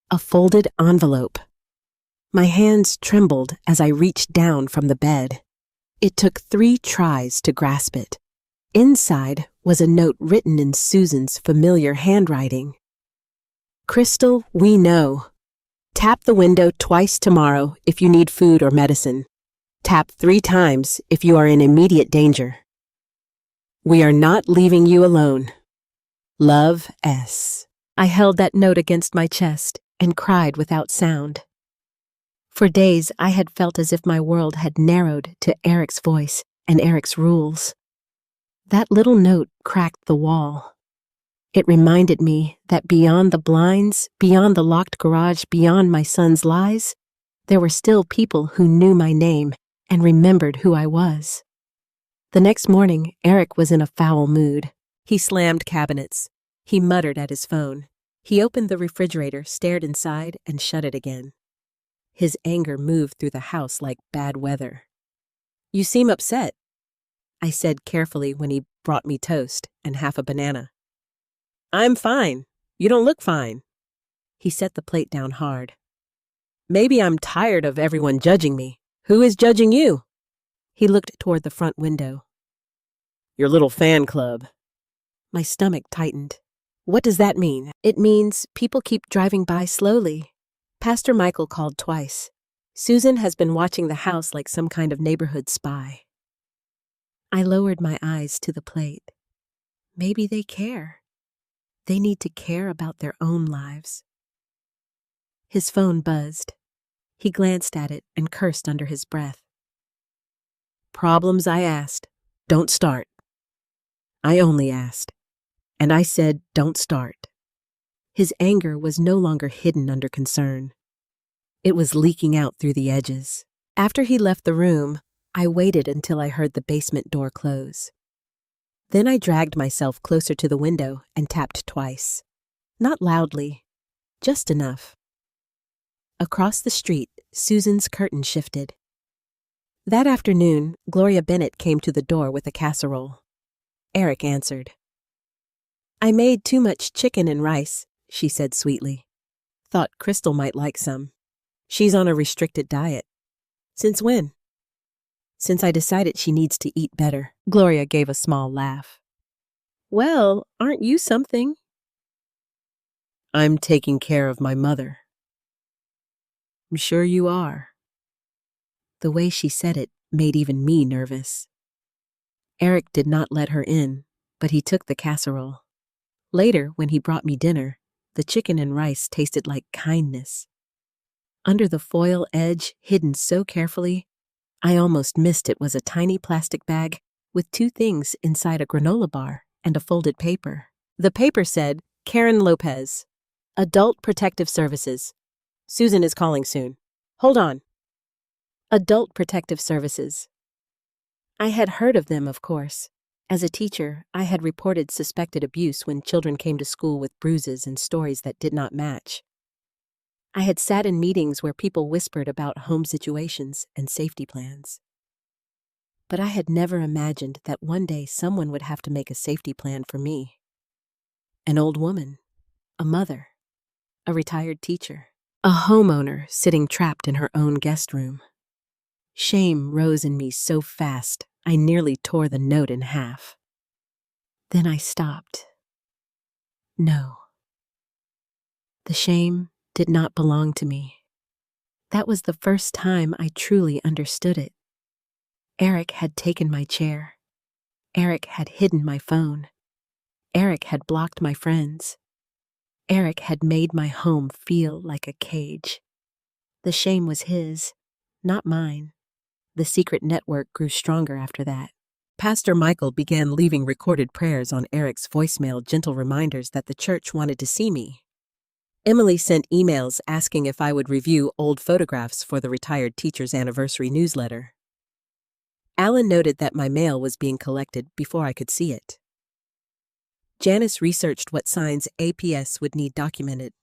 A folded envelope. My hands trembled as I reached down from the bed. It took 3 tries to grasp it. Inside was a note written in Susan's familiar handwriting. "Crystal, we know. Tap the window twice tomorrow if you need food or medicine. Tap 3 times if you are in immediate danger. We are not leaving you alone. Love, S." I held that note against my chest and cried without sound. For days, I had felt as if my world had narrowed to Eric's voice and Eric's rules. That little note cracked the wall. It reminded me that beyond the blinds, beyond the locked garage, beyond my son's lies, there were still people who knew my name and remembered who I was. The next morning, Eric was in a foul mood. He slammed cabinets. He muttered at his phone. He opened the refrigerator, stared inside, and shut it again. His anger moved through the house like bad weather. "You seem upset," I said carefully when he brought me toast and half a banana. "I'm fine. You don't look fine." He set the plate down hard. "Maybe I'm tired of everyone judging me. Who is judging you?" He looked toward the front window. "Your little fan club." My stomach tightened. "What does that mean?" "It means people keep driving by slowly. Pastor Michael called twice. Susan has been watching the house like some kind of neighborhood spy." I lowered my eyes to the plate. Maybe they care. They need to care about their own lives. His phone buzzed. He glanced at it and cursed under his breath. "Problems, I asked. Don't start." I only asked. And I said, "Don't start." His anger was no longer hidden under concern. It was leaking out through the edges. After he left the room, I waited until I heard the basement door close. Then I dragged myself closer to the window and tapped twice. Not loudly, just enough. Across the street, Susan's curtain shifted. That afternoon, Gloria Bennett came to the door with a casserole. Eric answered. "I made too much chicken and rice," she said sweetly. "Thought Crystal might like some. She's on a restricted diet." "Since when?" "Since I decided she needs to eat better." Gloria gave a small laugh. "Well, aren't you something?" "I'm taking care of my mother." "I'm sure you are." The way she said it made even me nervous. Eric did not let her in, but he took the casserole. Later, when he brought me dinner, the chicken and rice tasted like kindness. Under the foil edge, hidden so carefully, I almost missed it was a tiny plastic bag with 2 things inside a granola bar and a folded paper. The paper said, "Karen Lopez, Adult Protective Services. Susan is calling soon. Hold on." Adult Protective Services. I had heard of them, of course. As a teacher, I had reported suspected abuse when children came to school with bruises and stories that did not match. I had sat in meetings where people whispered about home situations and safety plans. But I had never imagined that one day someone would have to make a safety plan for me. An old woman, a mother, a retired teacher, a homeowner sitting trapped in her own guest room. Shame rose in me so fast, I nearly tore the note in half. Then I stopped. No. The shame did not belong to me. That was the first time I truly understood it. Eric had taken my chair. Eric had hidden my phone. Eric had blocked my friends. Eric had made my home feel like a cage. The shame was his, not mine. The secret network grew stronger after that. Pastor Michael began leaving recorded prayers on Eric's voicemail, gentle reminders that the church wanted to see me. Emily sent emails asking if I would review old photographs for the retired teacher's anniversary newsletter. Alan noted that my mail was being collected before I could see it. Janice researched what signs APS would need documented.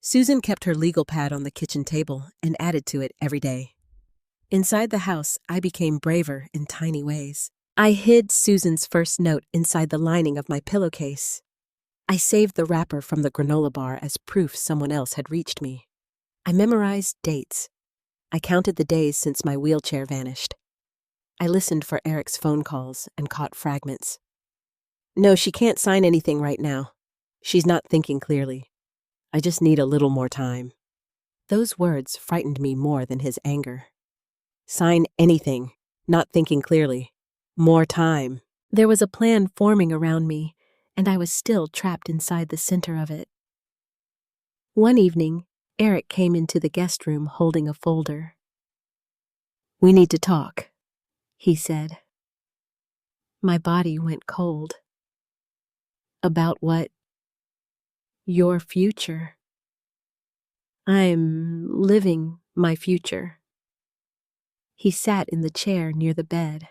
Susan kept her legal pad on the kitchen table and added to it every day. Inside the house, I became braver in tiny ways. I hid Susan's first note inside the lining of my pillowcase. I saved the wrapper from the granola bar as proof someone else had reached me. I memorized dates. I counted the days since my wheelchair vanished. I listened for Eric's phone calls and caught fragments. No, she can't sign anything right now. She's not thinking clearly. I just need a little more time. Those words frightened me more than his anger. Sign anything, not thinking clearly. More time. There was a plan forming around me, and I was still trapped inside the center of it. One evening, Eric came into the guest room holding a folder. "We need to talk," he said. My body went cold. "About what?" "Your future." "I'm living my future." He sat in the chair near the bed.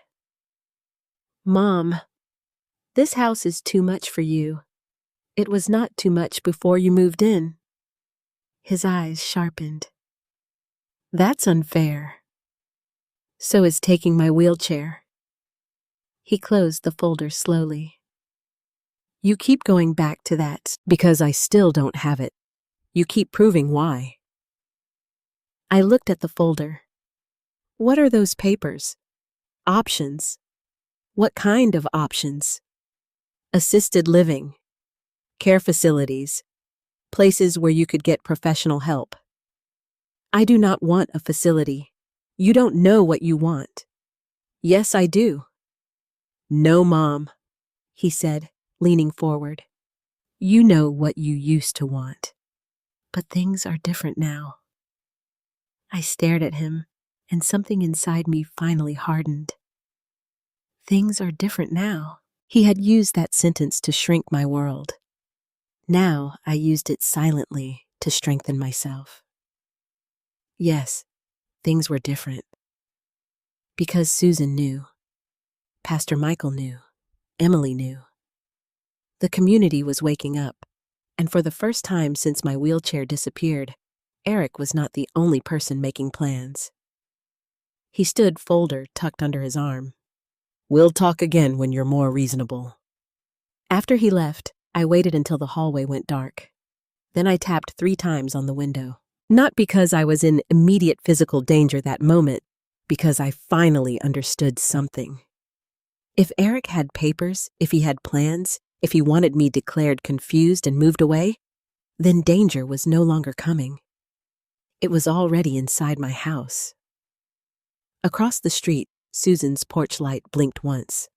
"Mom, this house is too much for you. It was not too much before you moved in." His eyes sharpened. "That's unfair." "So is taking my wheelchair." He closed the folder slowly. "You keep going back to that because I still don't have it. You keep proving why." I looked at the folder. "What are those papers?" "Options." "What kind of options?" "Assisted living, care facilities, places where you could get professional help." "I do not want a facility. You don't know what you want." "Yes, I do." "No, Mom," he said, leaning forward. "You know what you used to want. But things are different now." I stared at him, and something inside me finally hardened. Things are different now. He had used that sentence to shrink my world. Now I used it silently to strengthen myself. Yes, things were different. Because Susan knew. Pastor Michael knew. Emily knew. The community was waking up, and for the first time since my wheelchair disappeared, Eric was not the only person making plans. He stood, folder tucked under his arm. "We'll talk again when you're more reasonable." After he left, I waited until the hallway went dark. Then I tapped 3 times on the window. Not because I was in immediate physical danger that moment, because I finally understood something. If Eric had papers, if he had plans, if he wanted me declared confused and moved away, then danger was no longer coming. It was already inside my house. Across the street, Susan's porch light blinked once,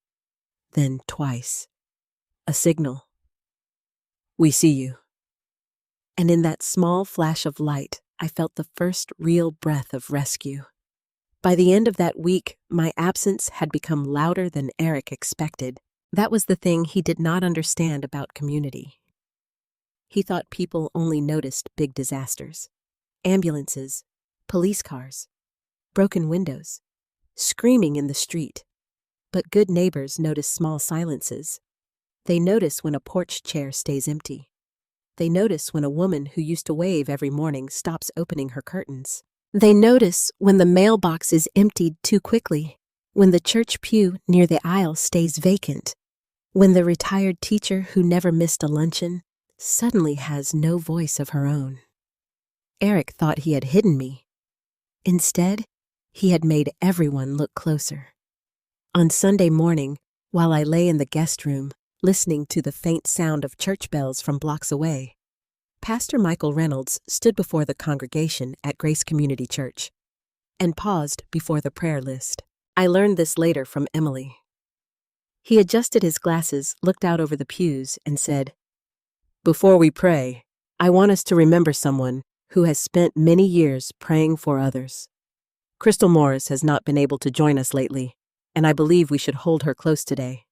then twice. A signal. "We see you." And in that small flash of light, I felt the first real breath of rescue. By the end of that week, my absence had become louder than Eric expected. That was the thing he did not understand about community. He thought people only noticed big disasters. Ambulances, police cars, broken windows, screaming in the street. But good neighbors notice small silences. They notice when a porch chair stays empty. They notice when a woman who used to wave every morning stops opening her curtains. They notice when the mailbox is emptied too quickly, when the church pew near the aisle stays vacant, when the retired teacher who never missed a luncheon suddenly has no voice of her own. Eric thought he had hidden me. Instead, he had made everyone look closer. On Sunday morning, while I lay in the guest room, listening to the faint sound of church bells from blocks away, Pastor Michael Reynolds stood before the congregation at Grace Community Church and paused before the prayer list. I learned this later from Emily. He adjusted his glasses, looked out over the pews, and said, "Before we pray, I want us to remember someone who has spent many years praying for others. Crystal Morris has not been able to join us lately, and I believe we should hold her close today."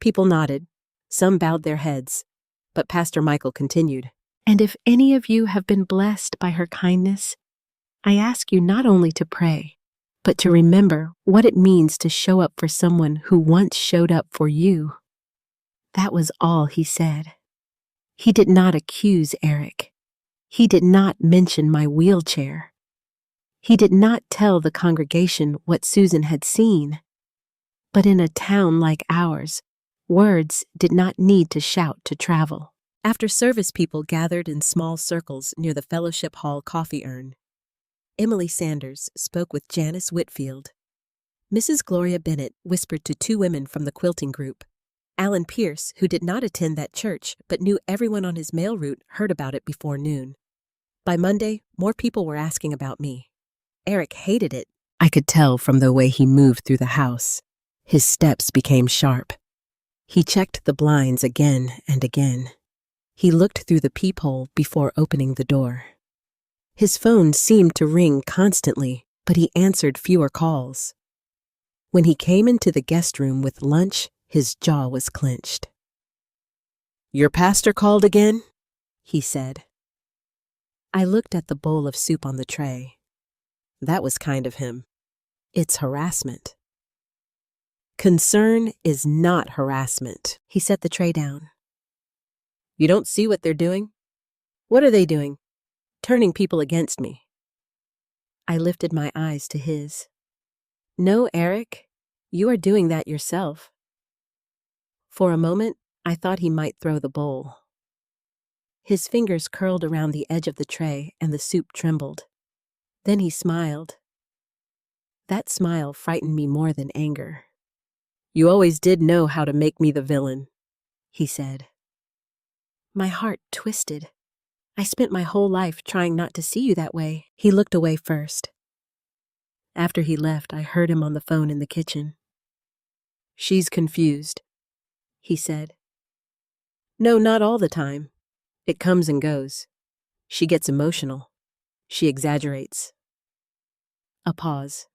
People nodded, some bowed their heads, but Pastor Michael continued, And if any of you have been blessed by her kindness, I ask you not only to pray, but to remember what it means to show up for someone who once showed up for you. That was all he said. He did not accuse Eric. He did not mention my wheelchair. He did not tell the congregation what Susan had seen. But in a town like ours, words did not need to shout to travel. After service, people gathered in small circles near the Fellowship Hall coffee urn. Emily Sanders spoke with Janice Whitfield. Mrs. Gloria Bennett whispered to two women from the quilting group. Alan Pierce, who did not attend that church but knew everyone on his mail route, heard about it before noon. By Monday, more people were asking about me. Eric hated it. I could tell from the way he moved through the house. His steps became sharp. He checked the blinds again and again. He looked through the peephole before opening the door. His phone seemed to ring constantly, but he answered fewer calls. When he came into the guest room with lunch, his jaw was clenched. "Your pastor called again?" he said. I looked at the bowl of soup on the tray. That was kind of him. It's harassment. "Concern is not harassment." He set the tray down. "You don't see what they're doing?" "What are they doing?" "Turning people against me." I lifted my eyes to his. "No, Eric, you are doing that yourself." For a moment, I thought he might throw the bowl. His fingers curled around the edge of the tray and the soup trembled. Then he smiled. That smile frightened me more than anger. "You always did know how to make me the villain," he said. My heart twisted. "I spent my whole life trying not to see you that way." He looked away first. After he left, I heard him on the phone in the kitchen. "She's confused," he said. "No, not all the time. It comes and goes. She gets emotional. She exaggerates." A pause.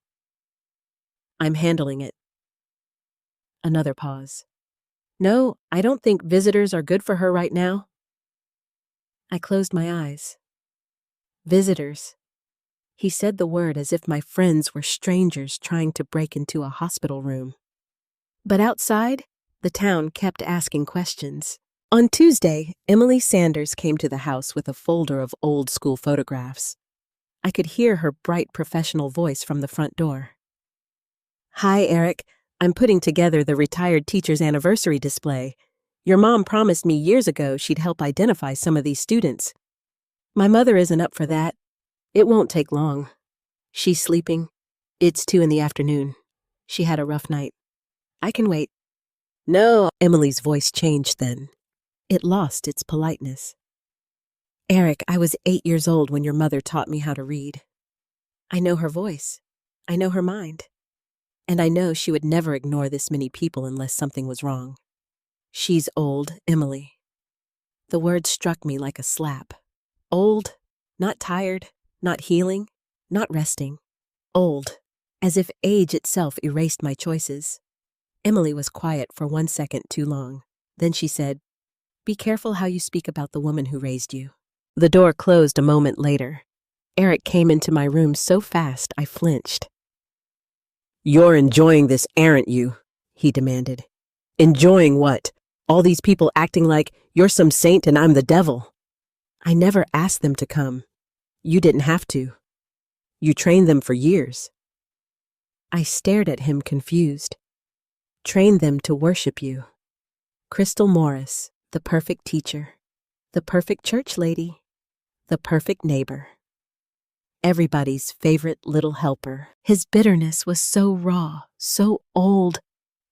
"I'm handling it." Another pause. "No, I don't think visitors are good for her right now." I closed my eyes. Visitors. He said the word as if my friends were strangers trying to break into a hospital room. But outside, the town kept asking questions. On Tuesday, Emily Sanders came to the house with a folder of old school photographs. I could hear her bright professional voice from the front door. "Hi, Eric. I'm putting together the retired teacher's anniversary display. Your mom promised me years ago she'd help identify some of these students. My mother isn't up for that. It won't take long. She's sleeping. It's 2 p.m. She had a rough night. I can wait." "No," Emily's voice changed then. It lost its politeness. "Eric, I was 8 years old when your mother taught me how to read. I know her voice. I know her mind. And I know she would never ignore this many people unless something was wrong. She's old, Emily." The word struck me like a slap. Old, not tired, not healing, not resting. Old, as if age itself erased my choices. Emily was quiet for 1 second too long. Then she said, "Be careful how you speak about the woman who raised you." The door closed a moment later. Eric came into my room so fast I flinched. "You're enjoying this, aren't you?" he demanded. "Enjoying what? All these people acting like you're some saint and I'm the devil." "I never asked them to come. You didn't have to. You trained them for years." I stared at him confused. "Trained them to worship you. Crystal Morris, the perfect teacher, the perfect church lady, the perfect neighbor. Everybody's favorite little helper." His bitterness was so raw, so old,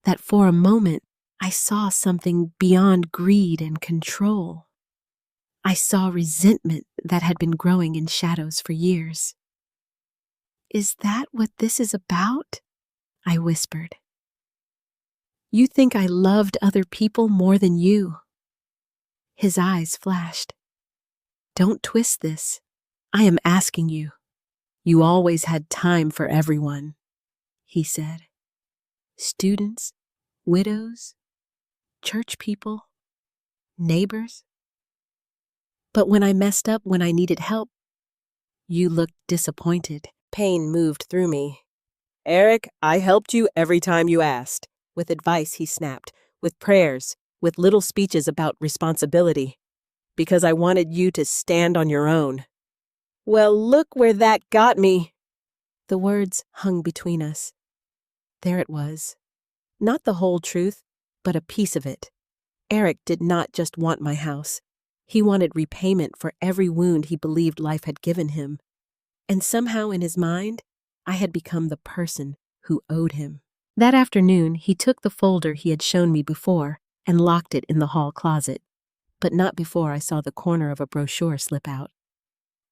that for a moment I saw something beyond greed and control. I saw resentment that had been growing in shadows for years. "Is that what this is about?" I whispered. "You think I loved other people more than you?" His eyes flashed. "Don't twist this. I am asking you. You always had time for everyone," he said. "Students, widows, church people, neighbors. But when I messed up, when I needed help, you looked disappointed." Pain moved through me. "Eric, I helped you every time you asked." With advice, he snapped. With prayers, with little speeches about responsibility. Because I wanted you to stand on your own. Well, look where that got me. The words hung between us. There it was. Not the whole truth, but a piece of it. Eric did not just want my house. He wanted repayment for every wound he believed life had given him. And somehow in his mind, I had become the person who owed him. That afternoon, he took the folder he had shown me before and locked it in the hall closet, but not before I saw the corner of a brochure slip out.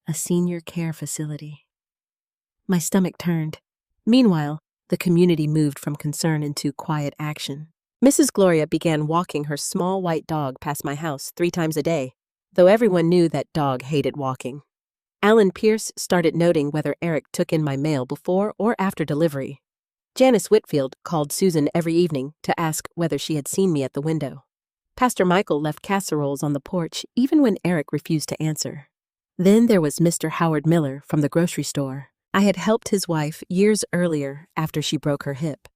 A senior care facility. My stomach turned. Meanwhile, the community moved from concern into quiet action. Mrs. Gloria began walking her small white dog past my house 3 times a day, though everyone knew that dog hated walking. Alan Pierce started noting whether Eric took in my mail before or after delivery. Janice Whitfield called Susan every evening to ask whether she had seen me at the window. Pastor Michael left casseroles on the porch even when Eric refused to answer. Then there was Mr. Howard Miller from the grocery store. I had helped his wife years earlier after she broke her hip.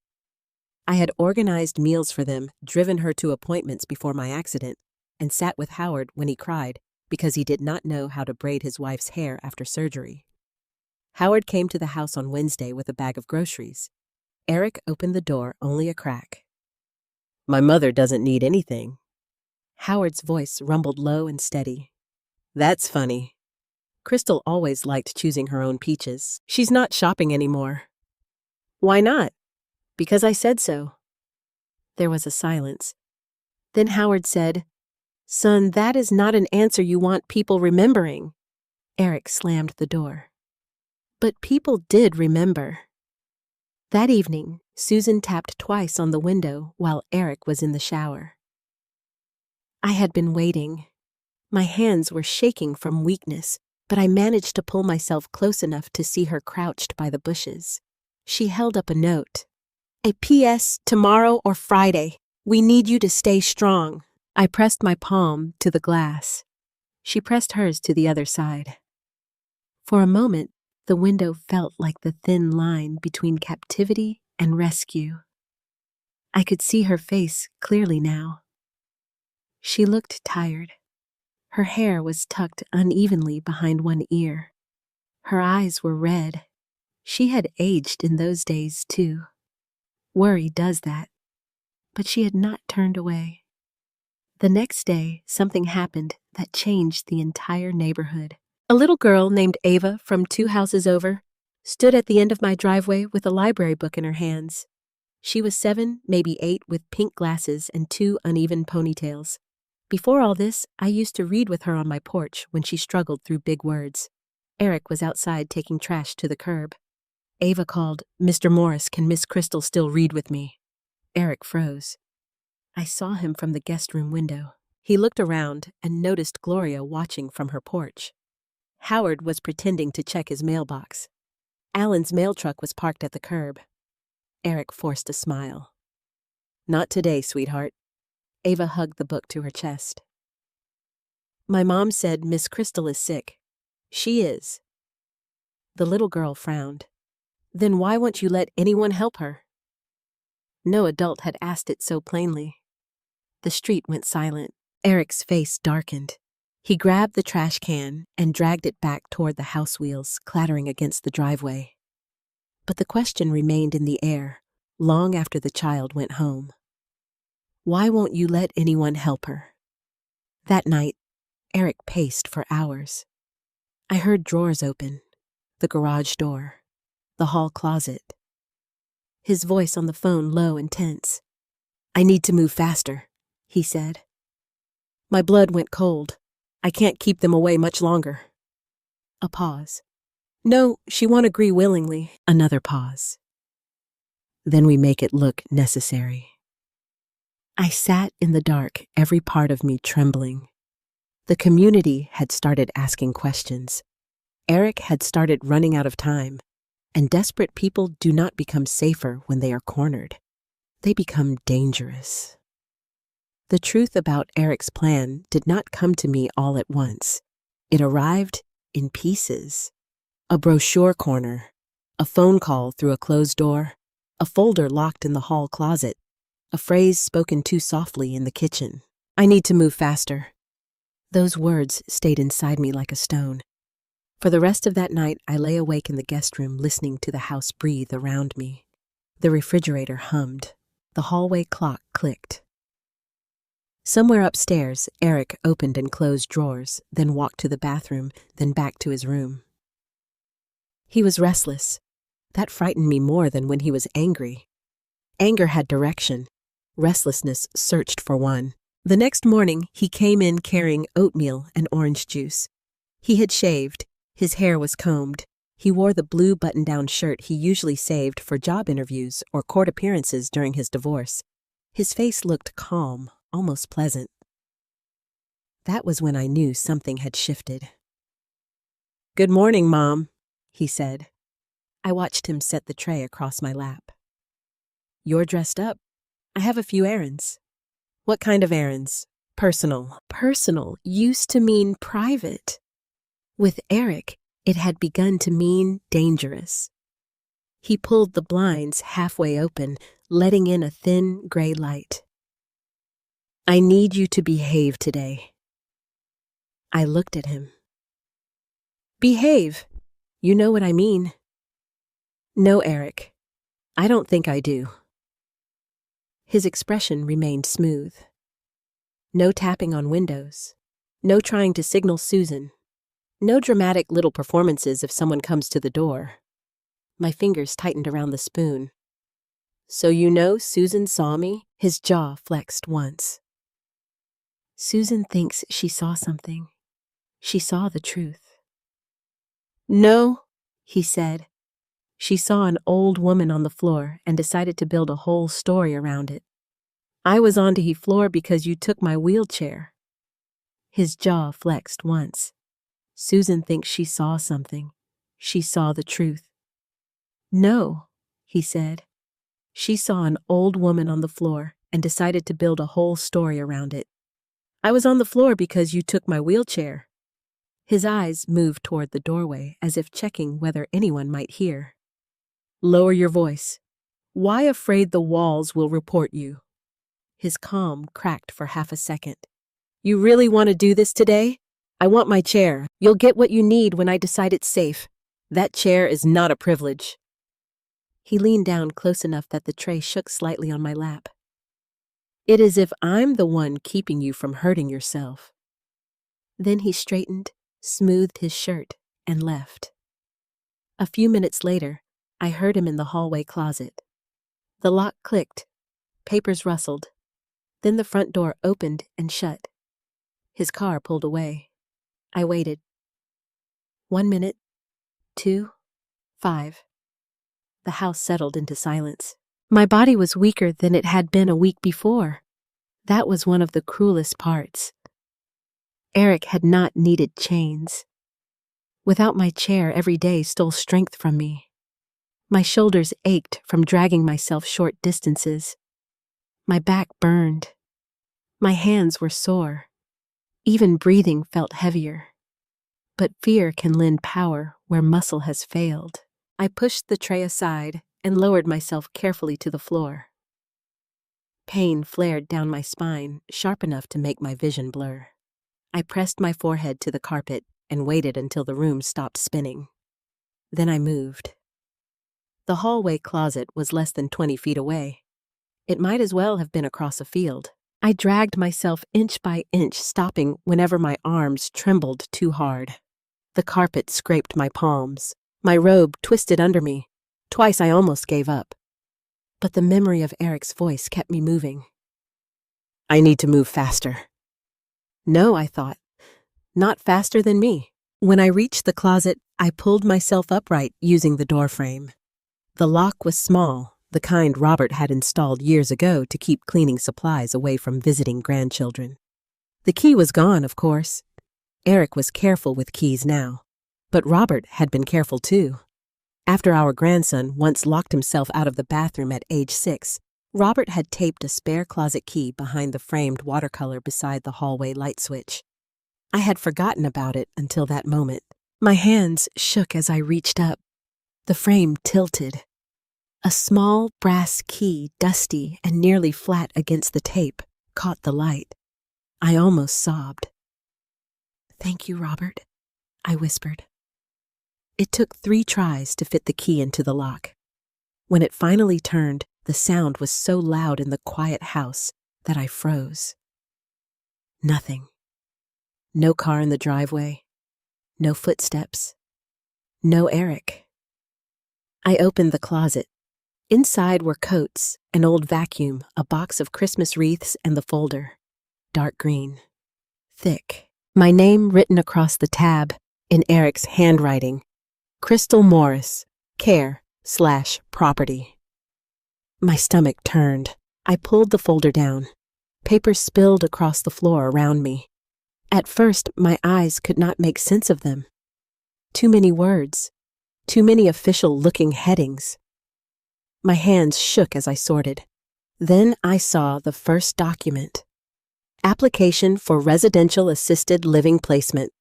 I had organized meals for them, driven her to appointments before my accident, and sat with Howard when he cried because he did not know how to braid his wife's hair after surgery. Howard came to the house on Wednesday with a bag of groceries. Eric opened the door only a crack. "My mother doesn't need anything." Howard's voice rumbled low and steady. "That's funny. Crystal always liked choosing her own peaches. She's not shopping anymore." "Why not?" "Because I said so." There was a silence. Then Howard said, "Son, that is not an answer you want people remembering." Eric slammed the door. But people did remember. That evening, Susan tapped twice on the window while Eric was in the shower. I had been waiting. My hands were shaking from weakness, but I managed to pull myself close enough to see her crouched by the bushes. She held up a note. "A P.S. tomorrow or Friday. We need you to stay strong." I pressed my palm to the glass. She pressed hers to the other side. For a moment, the window felt like the thin line between captivity and rescue. I could see her face clearly now. She looked tired. Her hair was tucked unevenly behind one ear. Her eyes were red. She had aged in those days, too. Worry does that. But she had not turned away. The next day, something happened that changed the entire neighborhood. A little girl named Ava from 2 houses over stood at the end of my driveway with a library book in her hands. She was 7, maybe 8, with pink glasses and 2 uneven ponytails. Before all this, I used to read with her on my porch when she struggled through big words. Eric was outside taking trash to the curb. Ava called, "Mr. Morris, can Miss Crystal still read with me?" Eric froze. I saw him from the guest room window. He looked around and noticed Gloria watching from her porch. Howard was pretending to check his mailbox. Alan's mail truck was parked at the curb. Eric forced a smile. "Not today, sweetheart." Ava hugged the book to her chest. "My mom said Miss Crystal is sick." "She is." The little girl frowned. "Then why won't you let anyone help her?" No adult had asked it so plainly. The street went silent. Eric's face darkened. He grabbed the trash can and dragged it back toward the house wheels clattering against the driveway. But the question remained in the air, long after the child went home. Why won't you let anyone help her? That night, Eric paced for hours. I heard drawers open, the garage door, the hall closet. His voice on the phone low and tense. "I need to move faster," he said. My blood went cold. I can't keep them away much longer. A pause. No, she won't agree willingly. Another pause. Then we make it look necessary. I sat in the dark, every part of me trembling. The community had started asking questions. Eric had started running out of time, and desperate people do not become safer when they are cornered. They become dangerous. The truth about Eric's plan did not come to me all at once. It arrived in pieces. A brochure corner, a phone call through a closed door, a folder locked in the hall closet, a phrase spoken too softly in the kitchen. I need to move faster. Those words stayed inside me like a stone. For the rest of that night, I lay awake in the guest room listening to the house breathe around me. The refrigerator hummed. The hallway clock clicked. Somewhere upstairs, Eric opened and closed drawers, then walked to the bathroom, then back to his room. He was restless. That frightened me more than when he was angry. Anger had direction. Restlessness searched for one. The next morning, he came in carrying oatmeal and orange juice. He had shaved. His hair was combed. He wore the blue button-down shirt he usually saved for job interviews or court appearances during his divorce. His face looked calm, almost pleasant. That was when I knew something had shifted. "Good morning, Mom," he said. I watched him set the tray across my lap. "You're dressed up. I have a few errands." "What kind of errands?" "Personal." Personal used to mean private. With Eric, it had begun to mean dangerous. He pulled the blinds halfway open, letting in a thin gray light. "I need you to behave today." I looked at him. "Behave? You know what I mean." "No, Eric. I don't think I do." His expression remained smooth. No tapping on windows. No trying to signal Susan. No dramatic little performances if someone comes to the door. My fingers tightened around the spoon. "So you know Susan saw me?" His jaw flexed once. "Susan thinks she saw something. She saw the truth." "No," he said. "She saw an old woman on the floor and decided to build a whole story around it. I was on the floor because you took my wheelchair." His jaw flexed once. "Susan thinks she saw something. She saw the truth." "No," he said. "She saw an old woman on the floor and decided to build a whole story around it. I was on the floor because you took my wheelchair." His eyes moved toward the doorway as if checking whether anyone might hear. "Lower your voice. Why afraid the walls will report you?" His calm cracked for half a second. "You really want to do this today? I want my chair. You'll get what you need when I decide it's safe. That chair is not a privilege." He leaned down close enough that the tray shook slightly on my lap. "It is if I'm the one keeping you from hurting yourself." Then he straightened, smoothed his shirt, and left. A few minutes later, I heard him in the hallway closet. The lock clicked. Papers rustled. Then the front door opened and shut. His car pulled away. I waited. 1 minute, 2, 5. The house settled into silence. My body was weaker than it had been a week before. That was one of the cruelest parts. Eric had not needed chains. Without my chair, every day stole strength from me. My shoulders ached from dragging myself short distances. My back burned. My hands were sore. Even breathing felt heavier. But fear can lend power where muscle has failed. I pushed the tray aside and lowered myself carefully to the floor. Pain flared down my spine, sharp enough to make my vision blur. I pressed my forehead to the carpet and waited until the room stopped spinning. Then I moved. The hallway closet was less than 20 feet away. It might as well have been across a field. I dragged myself inch by inch, stopping whenever my arms trembled too hard. The carpet scraped my palms. My robe twisted under me. Twice I almost gave up. But the memory of Eric's voice kept me moving. "I need to move faster." No, I thought. not faster than me. When I reached the closet, I pulled myself upright using the doorframe. The lock was small, the kind Robert had installed years ago to keep cleaning supplies away from visiting grandchildren. The key was gone, of course. Eric was careful with keys now, but Robert had been careful too. After our grandson once locked himself out of the bathroom at age 6, Robert had taped a spare closet key behind the framed watercolor beside the hallway light switch. I had forgotten about it until that moment. My hands shook as I reached up. The frame tilted. A small brass key, dusty and nearly flat against the tape, caught the light. I almost sobbed. "Thank you, Robert," I whispered. It took 3 tries to fit the key into the lock. When it finally turned, the sound was so loud in the quiet house that I froze. Nothing. No car in the driveway. No footsteps. No Eric. I opened the closet. Inside were coats, an old vacuum, a box of Christmas wreaths, and the folder. Dark green. Thick. My name written across the tab, in Eric's handwriting. Crystal Morris, care/property. My stomach turned. I pulled the folder down. Paper spilled across the floor around me. At first, my eyes could not make sense of them. Too many words. Too many official-looking headings. My hands shook as I sorted. Then I saw the first document. Application for Residential Assisted Living Placement.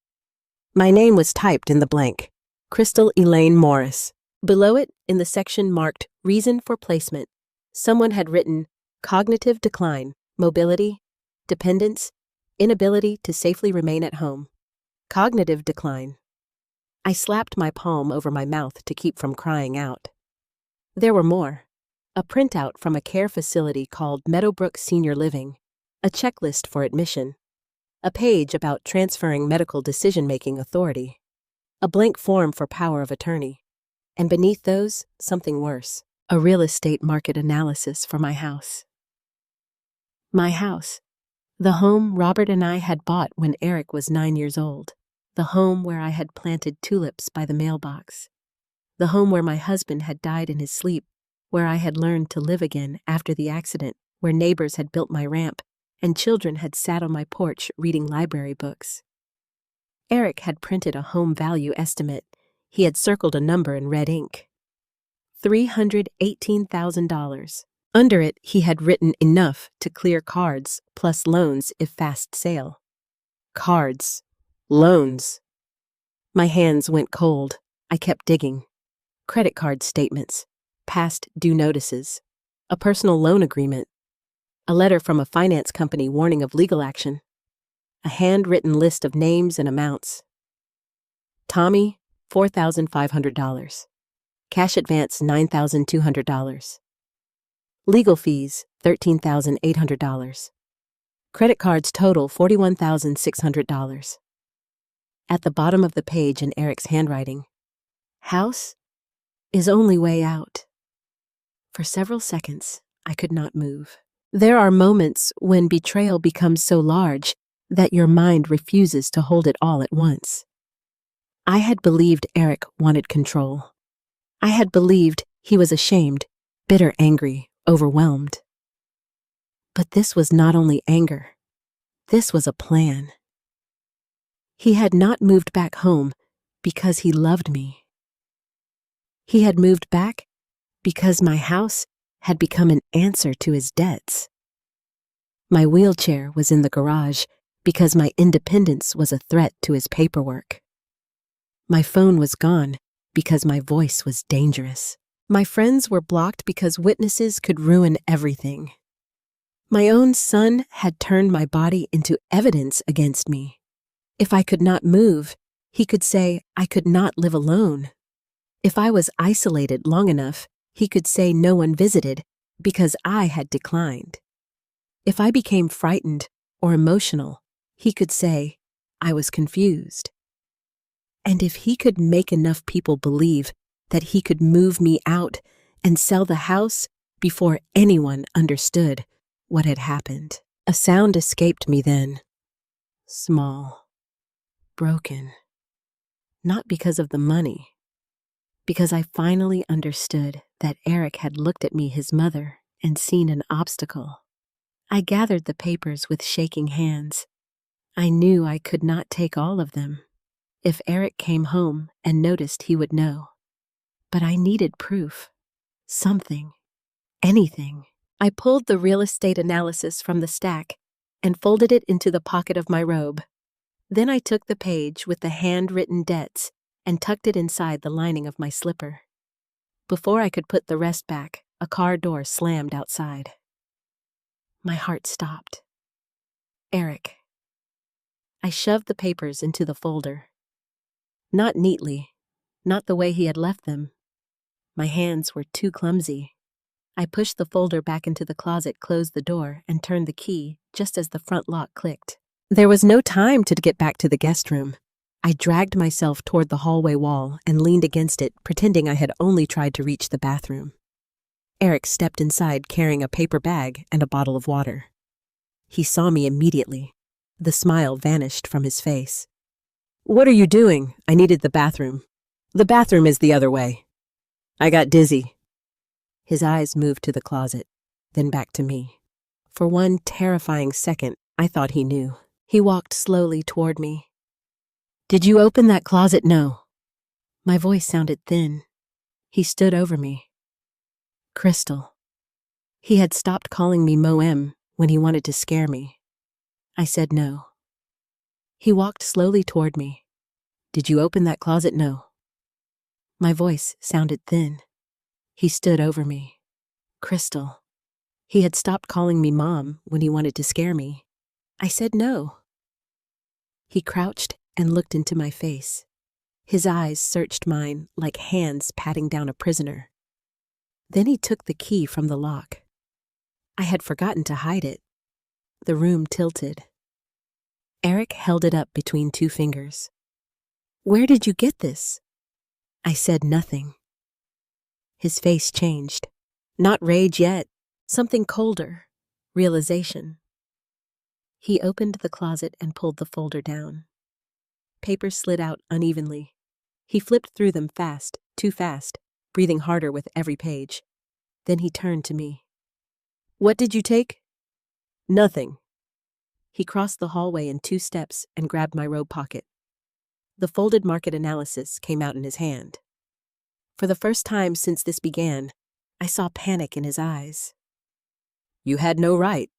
My name was typed in the blank. Crystal Elaine Morris. Below it, in the section marked Reason for Placement, someone had written cognitive decline, mobility, dependence, inability to safely remain at home. Cognitive decline. I slapped my palm over my mouth to keep from crying out. There were more. A printout from a care facility called Meadowbrook Senior Living, a checklist for admission, a page about transferring medical decision-making authority, a blank form for power of attorney, and beneath those, something worse, a real estate market analysis for my house. My house. The home Robert and I had bought when Eric was 9 years old. The home where I had planted tulips by the mailbox. The home where my husband had died in his sleep, where I had learned to live again after the accident, where neighbors had built my ramp, and children had sat on my porch reading library books. Eric had printed a home value estimate. He had circled a number in red ink. $318,000. Under it, he had written enough to clear cards plus loans if fast sale. Cards. Loans. My hands went cold. I kept digging. Credit card statements. Past due notices. A personal loan agreement. A letter from a finance company warning of legal action. A handwritten list of names and amounts. Tommy, $4,500. Cash advance, $9,200. Legal fees, $13,800. Credit cards total, $41,600. At the bottom of the page in Eric's handwriting, house is only way out. For several seconds, I could not move. There are moments when betrayal becomes so large that your mind refuses to hold it all at once. I had believed Eric wanted control. I had believed he was ashamed, bitter, angry, overwhelmed. But this was not only anger. This was a plan. He had not moved back home because he loved me. He had moved back because my house had become an answer to his debts. My wheelchair was in the garage because my independence was a threat to his paperwork. My phone was gone because my voice was dangerous. My friends were blocked because witnesses could ruin everything. My own son had turned my body into evidence against me. If I could not move, he could say I could not live alone. If I was isolated long enough, he could say no one visited because I had declined. If I became frightened or emotional, he could say I was confused. And if he could make enough people believe that he could move me out and sell the house before anyone understood what had happened. A sound escaped me then. Small. broken. Not because of the money, because I finally understood that Eric had looked at me, his mother, and seen an obstacle. I gathered the papers with shaking hands. I knew I could not take all of them. If Eric came home and noticed, he would know. But I needed proof. Something. Anything. I pulled the real estate analysis from the stack and folded it into the pocket of my robe. Then I took the page with the handwritten debts and tucked it inside the lining of my slipper. Before I could put the rest back, a car door slammed outside. My heart stopped. Eric. I shoved the papers into the folder. Not neatly, not the way he had left them. My hands were too clumsy. I pushed the folder back into the closet, closed the door, and turned the key just as the front lock clicked. There was no time to get back to the guest room. I dragged myself toward the hallway wall and leaned against it, pretending I had only tried to reach the bathroom. Eric stepped inside carrying a paper bag and a bottle of water. He saw me immediately. The smile vanished from his face. "What are you doing?" "I needed the bathroom." "The bathroom is the other way." "I got dizzy." His eyes moved to the closet, then back to me. For one terrifying second, I thought he knew. He walked slowly toward me. "Did you open that closet?" "No." My voice sounded thin. He stood over me. "Crystal." He had stopped calling me Moem when he wanted to scare me. I said no. He walked slowly toward me. "Did you open that closet?" "No." My voice sounded thin. He stood over me. "Crystal." He had stopped calling me Mom when he wanted to scare me. I said no. He crouched and looked into my face. His eyes searched mine like hands patting down a prisoner. Then he took the key from the lock. I had forgotten to hide it. The room tilted. Eric held it up between two fingers. "Where did you get this?" I said nothing. His face changed. Not rage yet, something colder. Realization. He opened the closet and pulled the folder down. Papers slid out unevenly. He flipped through them fast, too fast, breathing harder with every page. Then he turned to me. "What did you take?" "Nothing." He crossed the hallway in 2 steps and grabbed my robe pocket. The folded market analysis came out in his hand. For the first time since this began, I saw panic in his eyes. "You had no right,"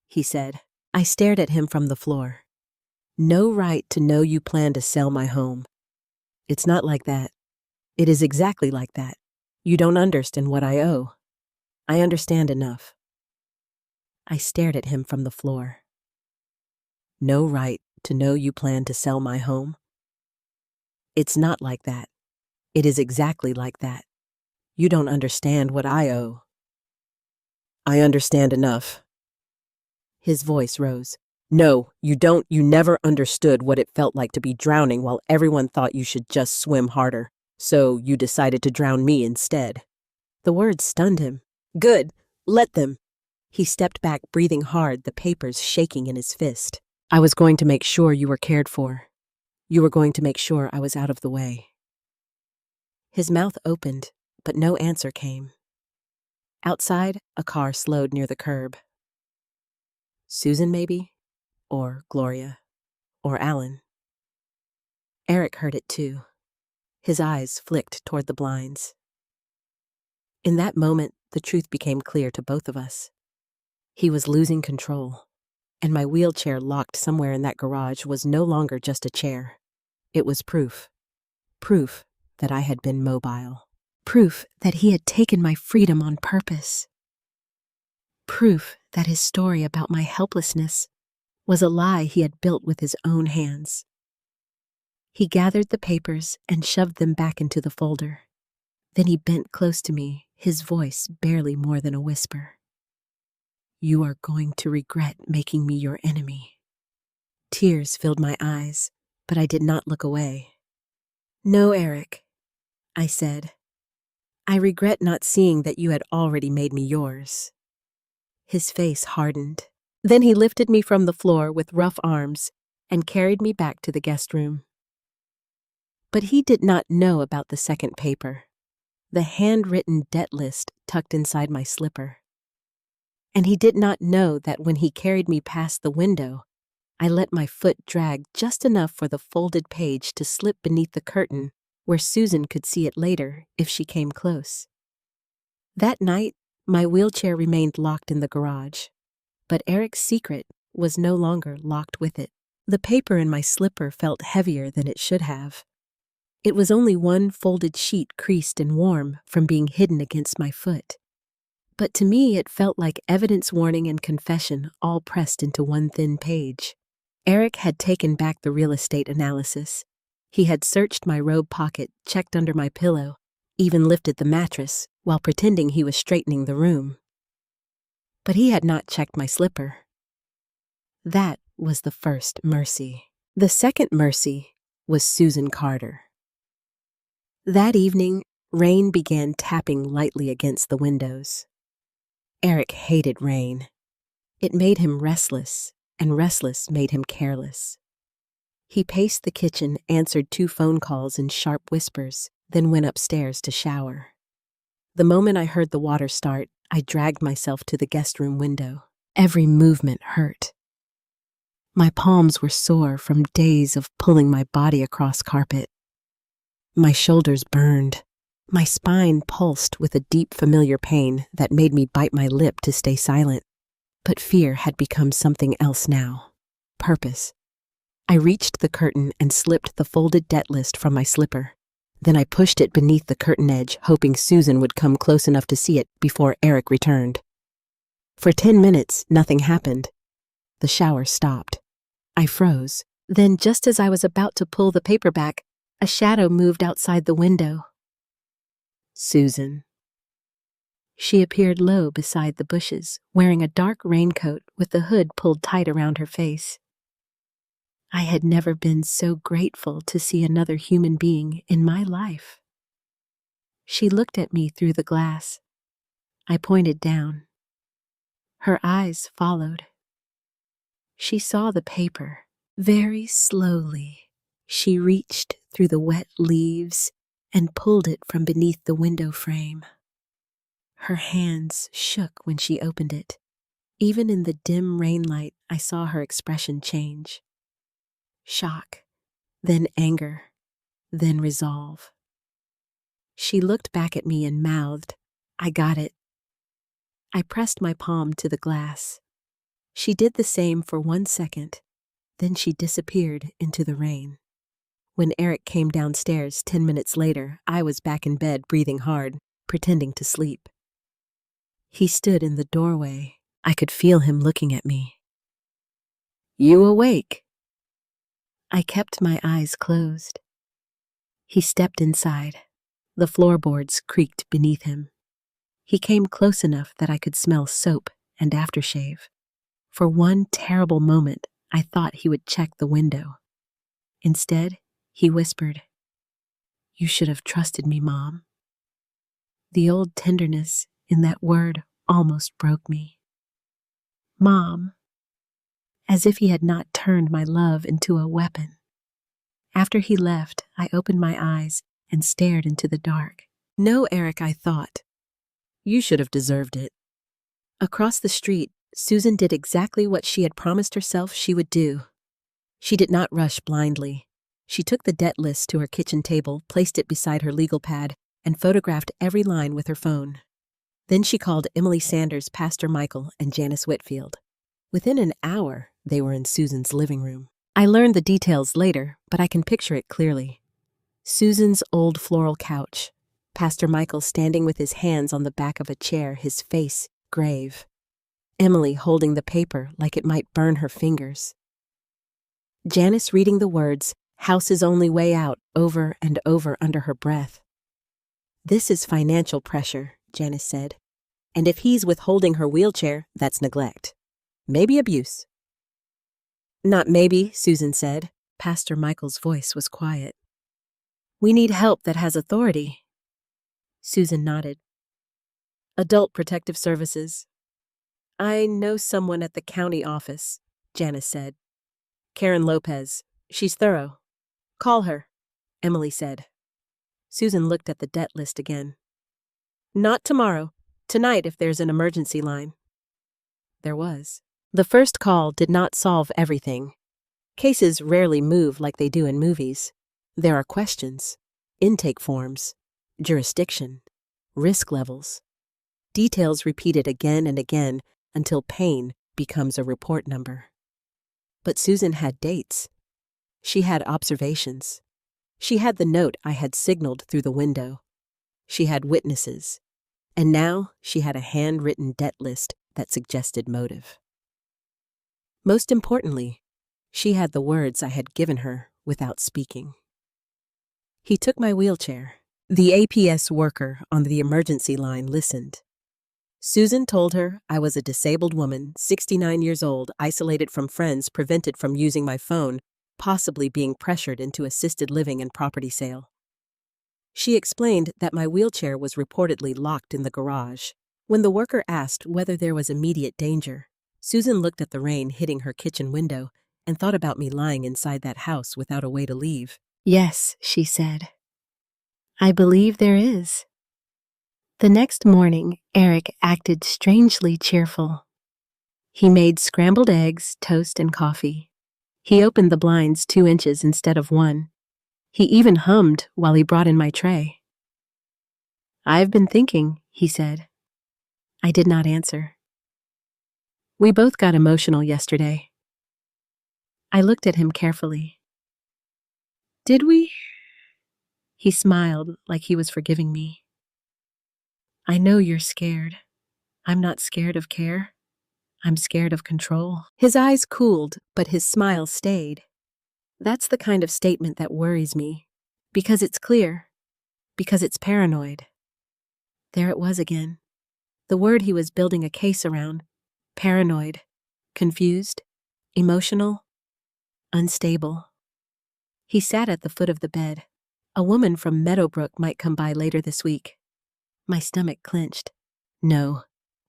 he said. I stared at him from the floor. "No right to know you plan to sell my home. It's not like that. It is exactly like that. You don't understand what I owe. I understand enough." I stared at him from the floor. "No right to know you plan to sell my home? It's not like that. It is exactly like that. You don't understand what I owe." "I understand enough." His voice rose. "No, you don't. You never understood what it felt like to be drowning while everyone thought you should just swim harder. So you decided to drown me instead." The words stunned him. "Good. Let them." He stepped back, breathing hard, the papers shaking in his fist. "I was going to make sure you were cared for. You were going to make sure I was out of the way." His mouth opened, but no answer came. Outside, a car slowed near the curb. Susan, maybe? Or Gloria? Or Alan? Eric heard it too. His eyes flicked toward the blinds. In that moment, the truth became clear to both of us. He was losing control, and my wheelchair locked somewhere in that garage was no longer just a chair. It was proof. Proof that I had been mobile. Proof that he had taken my freedom on purpose. Proof that his story about my helplessness was a lie he had built with his own hands. He gathered the papers and shoved them back into the folder. Then he bent close to me, his voice barely more than a whisper. "You are going to regret making me your enemy." Tears filled my eyes, but I did not look away. "No, Eric," I said. "I regret not seeing that you had already made me yours." His face hardened. Then he lifted me from the floor with rough arms and carried me back to the guest room. But he did not know about the second paper, the handwritten debt list tucked inside my slipper. And he did not know that when he carried me past the window, I let my foot drag just enough for the folded page to slip beneath the curtain where Susan could see it later if she came close. That night, my wheelchair remained locked in the garage, but Eric's secret was no longer locked with it. The paper in my slipper felt heavier than it should have. It was only one folded sheet creased and warm from being hidden against my foot. But to me, it felt like evidence, warning, and confession all pressed into one thin page. Eric had taken back the real estate analysis. He had searched my robe pocket, checked under my pillow, even lifted the mattress while pretending he was straightening the room. But he had not checked my slipper. That was the first mercy. The second mercy was Susan Carter. That evening, rain began tapping lightly against the windows. Eric hated rain. It made him restless, and restless made him careless. He paced the kitchen, answered 2 phone calls in sharp whispers, then went upstairs to shower. The moment I heard the water start, I dragged myself to the guest room window. Every movement hurt. My palms were sore from days of pulling my body across carpet. My shoulders burned. My spine pulsed with a deep, familiar pain that made me bite my lip to stay silent. But fear had become something else now. Purpose. I reached the curtain and slipped the folded debt list from my slipper. Then I pushed it beneath the curtain edge, hoping Susan would come close enough to see it before Eric returned. For 10 minutes, nothing happened. The shower stopped. I froze. Then, just as I was about to pull the paper back, a shadow moved outside the window. Susan. She appeared low beside the bushes, wearing a dark raincoat with the hood pulled tight around her face. I had never been so grateful to see another human being in my life. She looked at me through the glass. I pointed down. Her eyes followed. She saw the paper. Very slowly, she reached through the wet leaves and pulled it from beneath the window frame. Her hands shook when she opened it. Even in the dim rainlight, I saw her expression change. Shock, then anger, then resolve. She looked back at me and mouthed, "I got it." I pressed my palm to the glass. She did the same for 1 second, then she disappeared into the rain. When Eric came downstairs 10 minutes later, I was back in bed breathing hard, pretending to sleep. He stood in the doorway. I could feel him looking at me. "You awake?" I kept my eyes closed. He stepped inside. The floorboards creaked beneath him. He came close enough that I could smell soap and aftershave. For one terrible moment, I thought he would check the window. Instead, he whispered, "You should have trusted me, Mom." The old tenderness in that word almost broke me. Mom. As if he had not turned my love into a weapon. After he left, I opened my eyes and stared into the dark. "No, Eric," I thought. "You should have deserved it." Across the street, Susan did exactly what she had promised herself she would do. She did not rush blindly. She took the debt list to her kitchen table, placed it beside her legal pad, and photographed every line with her phone. Then she called Emily Sanders, Pastor Michael, and Janice Whitfield. Within an hour, they were in Susan's living room. I learned the details later, but I can picture it clearly. Susan's old floral couch, Pastor Michael standing with his hands on the back of a chair, his face grave. Emily holding the paper like it might burn her fingers. Janice reading the words, "House's only way out," over and over under her breath. "This is financial pressure," Janice said. "And if he's withholding her wheelchair, that's neglect. Maybe abuse." "Not maybe," Susan said. Pastor Michael's voice was quiet. "We need help that has authority." Susan nodded. "Adult Protective Services." "I know someone at the county office," Janice said. Karen Lopez. She's thorough. Call her, Emily said. Susan looked at the debt list again. Not tomorrow. Tonight if there's an emergency line. There was. The first call did not solve everything. Cases rarely move like they do in movies. There are questions, intake forms, jurisdiction, risk levels. Details repeated again and again until pain becomes a report number. But Susan had dates. She had observations. She had the note I had signaled through the window. She had witnesses. And now she had a handwritten debt list that suggested motive. Most importantly, she had the words I had given her without speaking. He took my wheelchair. The APS worker on the emergency line listened. Susan told her I was a disabled woman, 69 years old, isolated from friends, prevented from using my phone, possibly being pressured into assisted living and property sale. She explained that my wheelchair was reportedly locked in the garage. When the worker asked whether there was immediate danger, Susan looked at the rain hitting her kitchen window and thought about me lying inside that house without a way to leave. Yes, she said. I believe there is. The next morning, Eric acted strangely cheerful. He made scrambled eggs, toast, and coffee. He opened the blinds 2 inches instead of 1. He even hummed while he brought in my tray. I've been thinking, he said. I did not answer. We both got emotional yesterday. I looked at him carefully. Did we? He smiled like he was forgiving me. I know you're scared. I'm not scared of care. I'm scared of control. His eyes cooled, but his smile stayed. That's the kind of statement that worries me. Because it's clear. Because it's paranoid. There it was again. The word he was building a case around. Paranoid. Confused. Emotional. Unstable. He sat at the foot of the bed. A woman from Meadowbrook might come by later this week. My stomach clenched. No.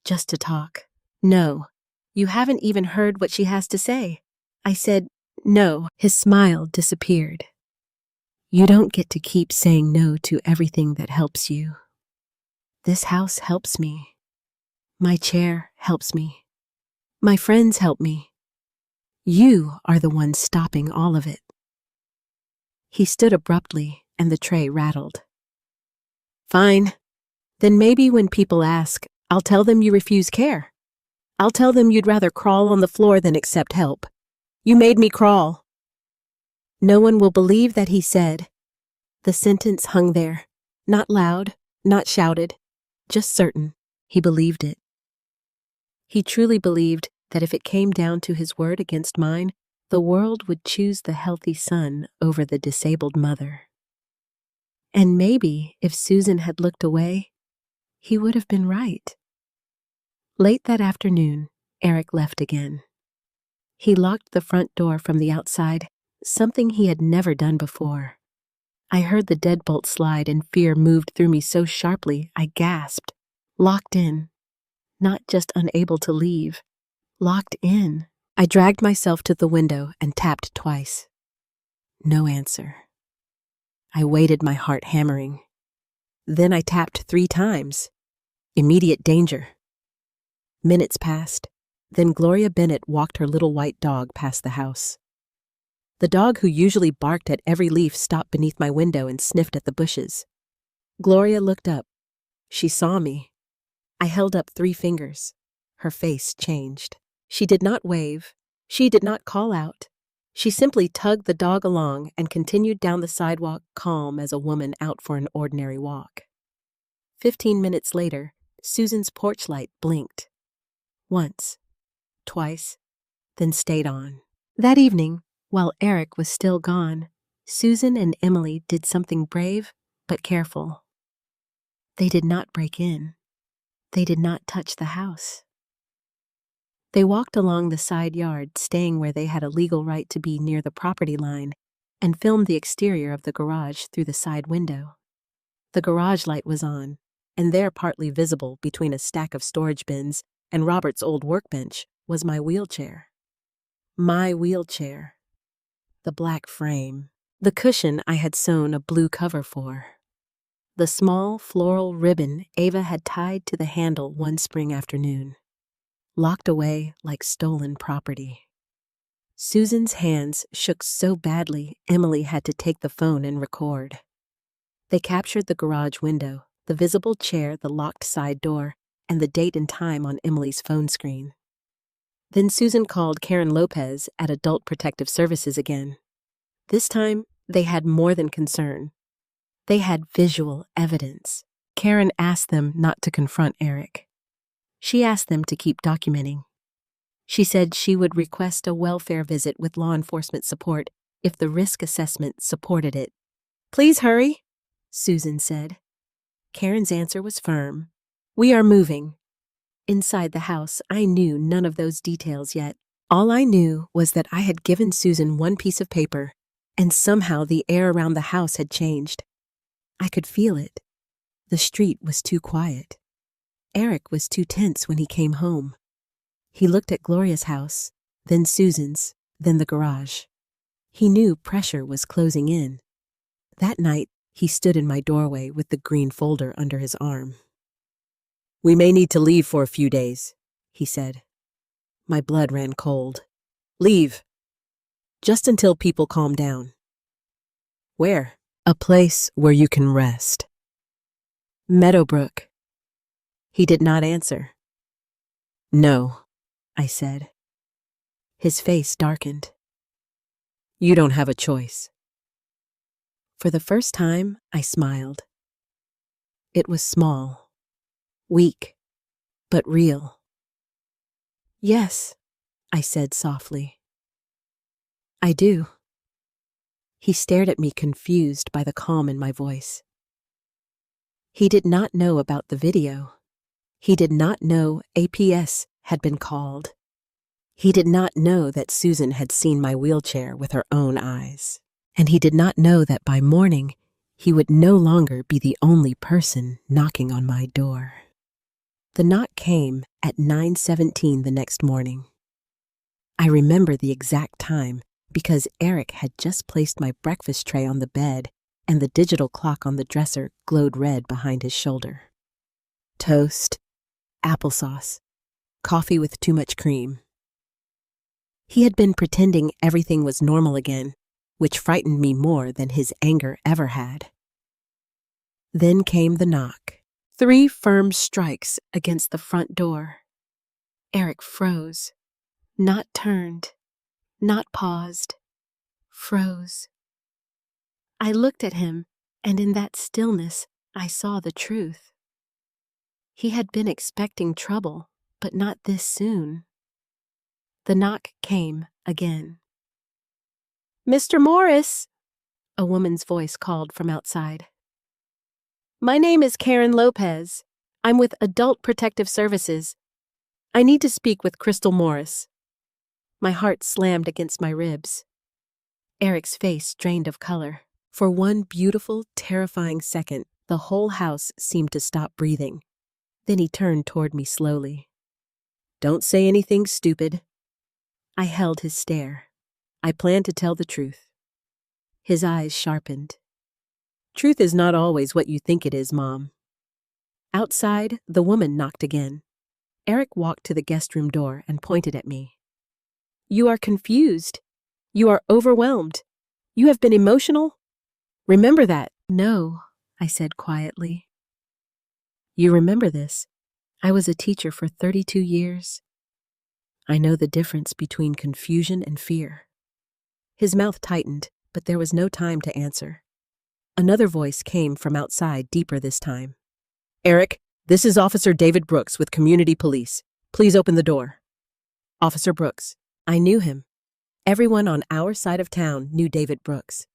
Just to talk. No. You haven't even heard what she has to say. I said, no. His smile disappeared. You don't get to keep saying no to everything that helps you. This house helps me. My chair helps me. My friends help me. You are the one stopping all of it. He stood abruptly, and the tray rattled. Fine. Then maybe when people ask, I'll tell them you refuse care. I'll tell them you'd rather crawl on the floor than accept help. You made me crawl. No one will believe that he said. The sentence hung there, not loud, not shouted, just certain. He believed it. He truly believed that if it came down to his word against mine, the world would choose the healthy son over the disabled mother. And maybe if Susan had looked away, he would have been right. Late that afternoon, Eric left again. He locked the front door from the outside, something he had never done before. I heard the deadbolt slide and fear moved through me so sharply I gasped. Locked in. Not just unable to leave. Locked in. I dragged myself to the window and tapped twice. No answer. I waited, my heart hammering. Then I tapped 3 times. Immediate danger. Minutes passed. Then Gloria Bennett walked her little white dog past the house. The dog who usually barked at every leaf stopped beneath my window and sniffed at the bushes. Gloria looked up. She saw me. I held up 3 fingers. Her face changed. She did not wave. She did not call out. She simply tugged the dog along and continued down the sidewalk, calm as a woman out for an ordinary walk. 15 minutes later, Susan's porch light blinked. Once, twice, then stayed on. That evening, while Eric was still gone, Susan and Emily did something brave but careful. They did not break in. They did not touch the house. They walked along the side yard, staying where they had a legal right to be near the property line, and filmed the exterior of the garage through the side window. The garage light was on, and there, partly visible between a stack of storage bins and Robert's old workbench, was my wheelchair. My wheelchair. the black frame, the cushion I had sewn a blue cover for, the small floral ribbon Ava had tied to the handle one spring afternoon, locked away like stolen property. Susan's hands shook so badly Emily had to take the phone and record. They captured the garage window, the visible chair, the locked side door, and the date and time on Emily's phone screen. Then Susan called Karen Lopez at Adult Protective Services again. This time, they had more than concern. They had visual evidence. Karen asked them not to confront Eric. She asked them to keep documenting. She said she would request a welfare visit with law enforcement support if the risk assessment supported it. "Please hurry," Susan said. Karen's answer was firm. "We are moving." Inside the house, I knew none of those details yet. All I knew was that I had given Susan one piece of paper, and somehow the air around the house had changed. I could feel it. The street was too quiet. Eric was too tense when he came home. He looked at Gloria's house, then Susan's, then the garage. He knew pressure was closing in. That night, he stood in my doorway with the green folder under his arm. "We may need to leave for a few days," he said. My blood ran cold. "Leave. Just until people calm down." "Where?" "A place where you can rest." "Meadowbrook." He did not answer. "No," I said. His face darkened. "You don't have a choice." For the first time, I smiled. It was small, weak, but real. "Yes," I said softly. "I do." He stared at me, confused by the calm in my voice. He did not know about the video. He did not know APS had been called. He did not know that Susan had seen my wheelchair with her own eyes. And he did not know that by morning, he would no longer be the only person knocking on my door. The knock came at 9:17 the next morning. I remember the exact time because Eric had just placed my breakfast tray on the bed and the digital clock on the dresser glowed red behind his shoulder. Toast, applesauce, coffee with too much cream. He had been pretending everything was normal again, which frightened me more than his anger ever had. Then came the knock. 3 firm strikes against the front door. Eric froze, not turned, not paused, froze. I looked at him, and in that stillness, I saw the truth. He had been expecting trouble, but not this soon. The knock came again. "Mr. Morris," a woman's voice called from outside. "My name is Karen Lopez. I'm with Adult Protective Services. I need to speak with Crystal Morris." My heart slammed against my ribs. Eric's face drained of color. For one beautiful, terrifying second, the whole house seemed to stop breathing. Then he turned toward me slowly. "Don't say anything stupid." I held his stare. I planned to tell the truth. His eyes sharpened. "Truth is not always what you think it is, Mom." Outside, the woman knocked again. Eric walked to the guest room door and pointed at me. "You are confused. You are overwhelmed. You have been emotional. Remember that." "No," I said quietly. "You remember this. I was a teacher for 32 years. I know the difference between confusion and fear." His mouth tightened, but there was no time to answer. Another voice came from outside, deeper this time. "Eric, this is Officer David Brooks with Community Police. Please open the door." Officer Brooks. I knew him. Everyone on our side of town knew David Brooks.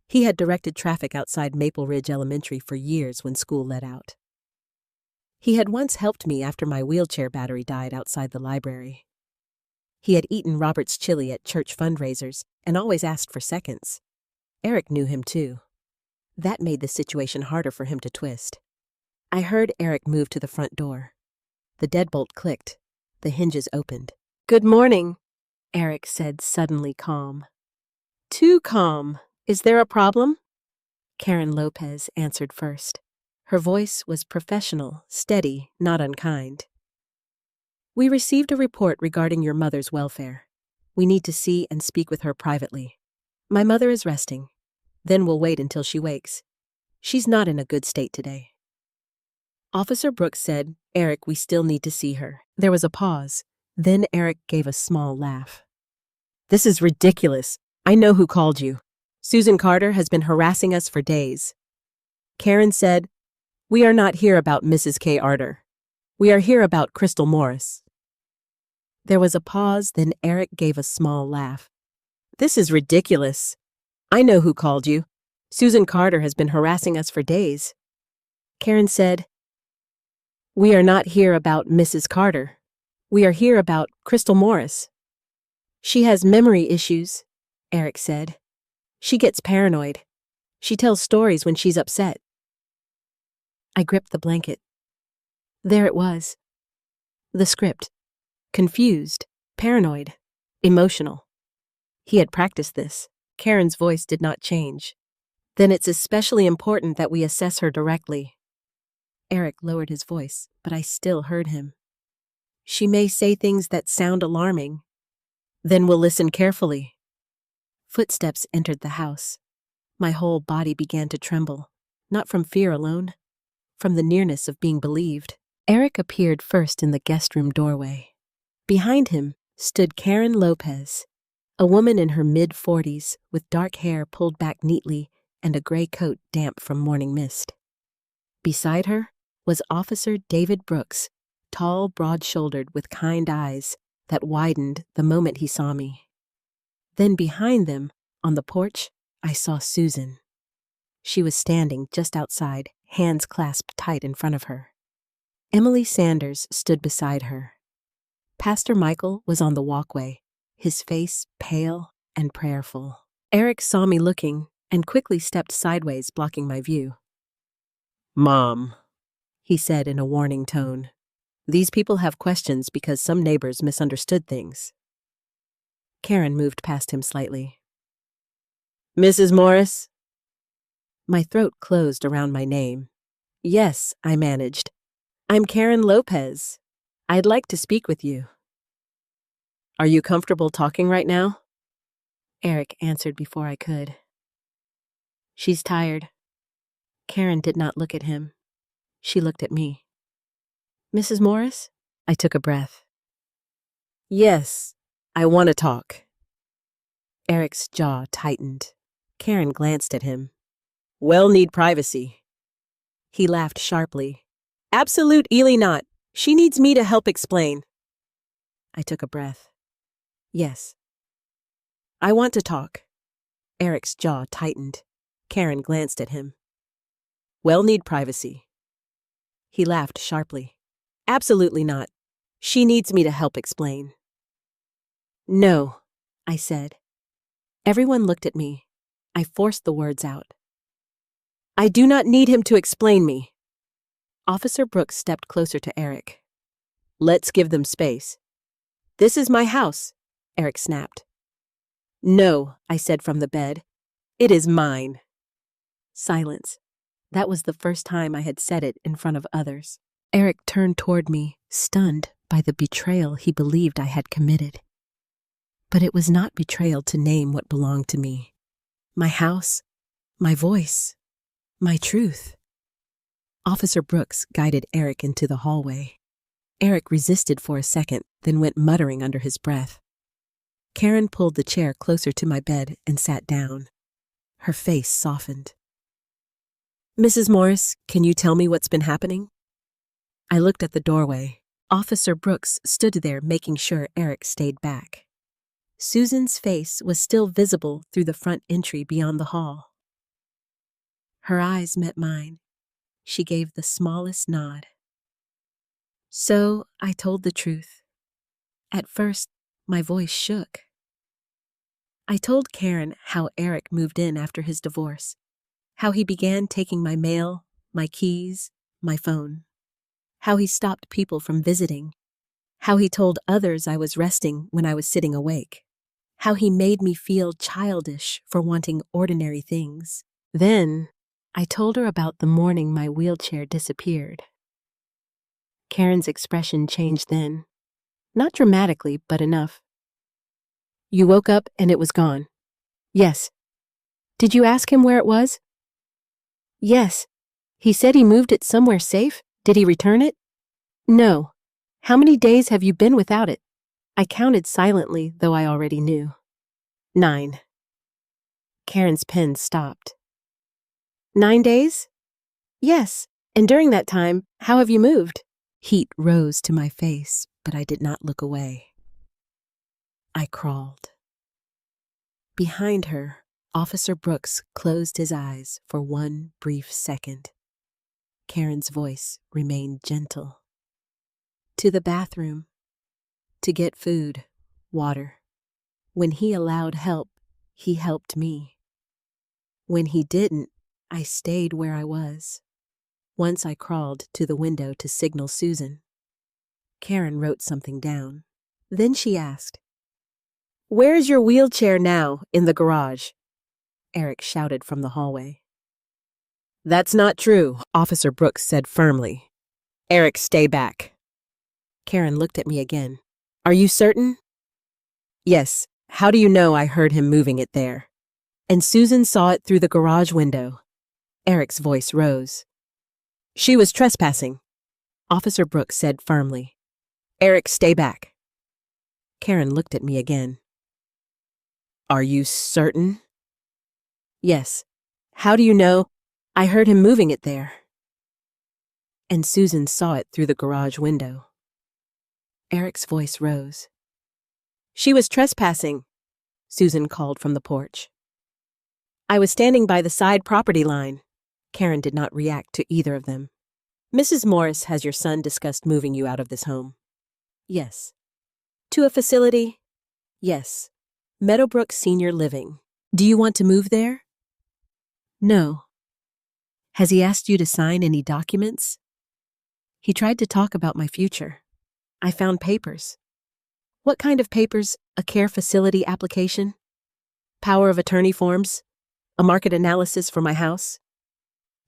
He had directed traffic outside Maple Ridge Elementary for years when school let out. He had once helped me after my wheelchair battery died outside the library. He had eaten Robert's chili at church fundraisers and always asked for seconds. Eric knew him too. That made the situation harder for him to twist. I heard Eric move to the front door. The deadbolt clicked. The hinges opened. "Good morning," Eric said, suddenly calm. too calm. Is there a problem? Karen Lopez answered first. Her voice was professional, steady, not unkind. We received a report regarding your mother's welfare. We need to see and speak with her privately. My mother is resting. Then we'll wait until she wakes. She's not in a good state today. Officer Brooks said, Eric, we still need to see her. There was a pause. Then Eric gave a small laugh. This is ridiculous. I know who called you. Susan Carter has been harassing us for days. Karen said, we are not here about Mrs. K. Arter. We are here about Crystal Morris. There was a pause, then Eric gave a small laugh. This is ridiculous. I know who called you. Susan Carter has been harassing us for days. Karen said, we are not here about Mrs. Carter. We are here about Crystal Morris. She has memory issues, Eric said. She gets paranoid. She tells stories when she's upset. I gripped the blanket. There it was. The script. Confused, paranoid, emotional. He had practiced this. Karen's voice did not change. Then it's especially important that we assess her directly. Eric lowered his voice, but I still heard him. She may say things that sound alarming. Then we'll listen carefully. Footsteps entered the house. My whole body began to tremble, not from fear alone, from the nearness of being believed. Eric appeared first in the guest room doorway. Behind him stood Karen Lopez, a woman in her mid-40s with dark hair pulled back neatly and a gray coat damp from morning mist. Beside her was Officer David Brooks, tall, broad-shouldered with kind eyes that widened the moment he saw me. Then behind them, on the porch, I saw Susan. She was standing just outside, hands clasped tight in front of her. Emily Sanders stood beside her. Pastor Michael was on the walkway, his face pale and prayerful. Eric saw me looking and quickly stepped sideways, blocking my view. Mom, he said in a warning tone. These people have questions because some neighbors misunderstood things. Karen moved past him slightly. Mrs. Morris? My throat closed around my name. Yes, I managed. I'm Karen Lopez. I'd like to speak with you. Are you comfortable talking right now? Eric answered before I could. She's tired. Karen did not look at him. She looked at me. Mrs. Morris? I took a breath. Yes, I want to talk. Eric's jaw tightened. Karen glanced at him. Well, need privacy. He laughed sharply. Absolutely not. She needs me to help explain. I took a breath. Yes. I want to talk. Eric's jaw tightened. Karen glanced at him. Well, need privacy. He laughed sharply. Absolutely not. She needs me to help explain. No, I said. Everyone looked at me. I forced the words out. I do not need him to explain me. Officer Brooks stepped closer to Eric. Let's give them space. This is my house, Eric snapped. No, I said from the bed. It is mine. Silence. That was the first time I had said it in front of others. Eric turned toward me, stunned by the betrayal he believed I had committed. But it was not betrayal to name what belonged to me. My house, my voice, my truth. Officer Brooks guided Eric into the hallway. Eric resisted for a second, then went muttering under his breath. Karen pulled the chair closer to my bed and sat down. Her face softened. Mrs. Morris, can you tell me what's been happening? I looked at the doorway. Officer Brooks stood there making sure Eric stayed back. Susan's face was still visible through the front entry beyond the hall. Her eyes met mine. She gave the smallest nod. So I told the truth. At first, my voice shook. I told Karen how Eric moved in after his divorce, how he began taking my mail, my keys, my phone, how he stopped people from visiting, how he told others I was resting when I was sitting awake. how he made me feel childish for wanting ordinary things. Then, I told her about the morning my wheelchair disappeared. Karen's expression changed then. Not dramatically, but enough. You woke up and it was gone. Yes. Did you ask him where it was? Yes. He said he moved it somewhere safe. Did he return it? No. How many days have you been without it? I counted silently, though I already knew. 9. Karen's pen stopped. 9 days? Yes. And during that time, how have you moved? Heat rose to my face, but I did not look away. I crawled. Behind her, Officer Brooks closed his eyes for one brief second. Karen's voice remained gentle. To the bathroom. To get food, water. When he allowed help, he helped me. When he didn't, I stayed where I was. Once I crawled to the window to signal Susan. Karen wrote something down. Then she asked, "Where is your wheelchair now? In the garage?" Eric shouted from the hallway. "That's not true," Officer Brooks said firmly. "Eric, stay back." Karen looked at me again. "Are you certain?" "Yes. How do you know I heard him moving it there?" "And Susan saw it through the garage window." Eric's voice rose. "She was trespassing," Officer Brooks said firmly. "Eric, stay back." Karen looked at me again. "Are you certain?" "Yes. How do you know? I heard him moving it there." "And Susan saw it through the garage window." Eric's voice rose. "She was trespassing," Susan called from the porch. "I was standing by the side property line." Karen did not react to either of them. "Mrs. Morris, has your son discussed moving you out of this home?" "Yes." "To a facility?" "Yes. Meadowbrook Senior Living. Do you want to move there?" "No." "Has he asked you to sign any documents?" "He tried to talk about my future. I found papers." "What kind of papers? A care facility application? Power of attorney forms? A market analysis for my house?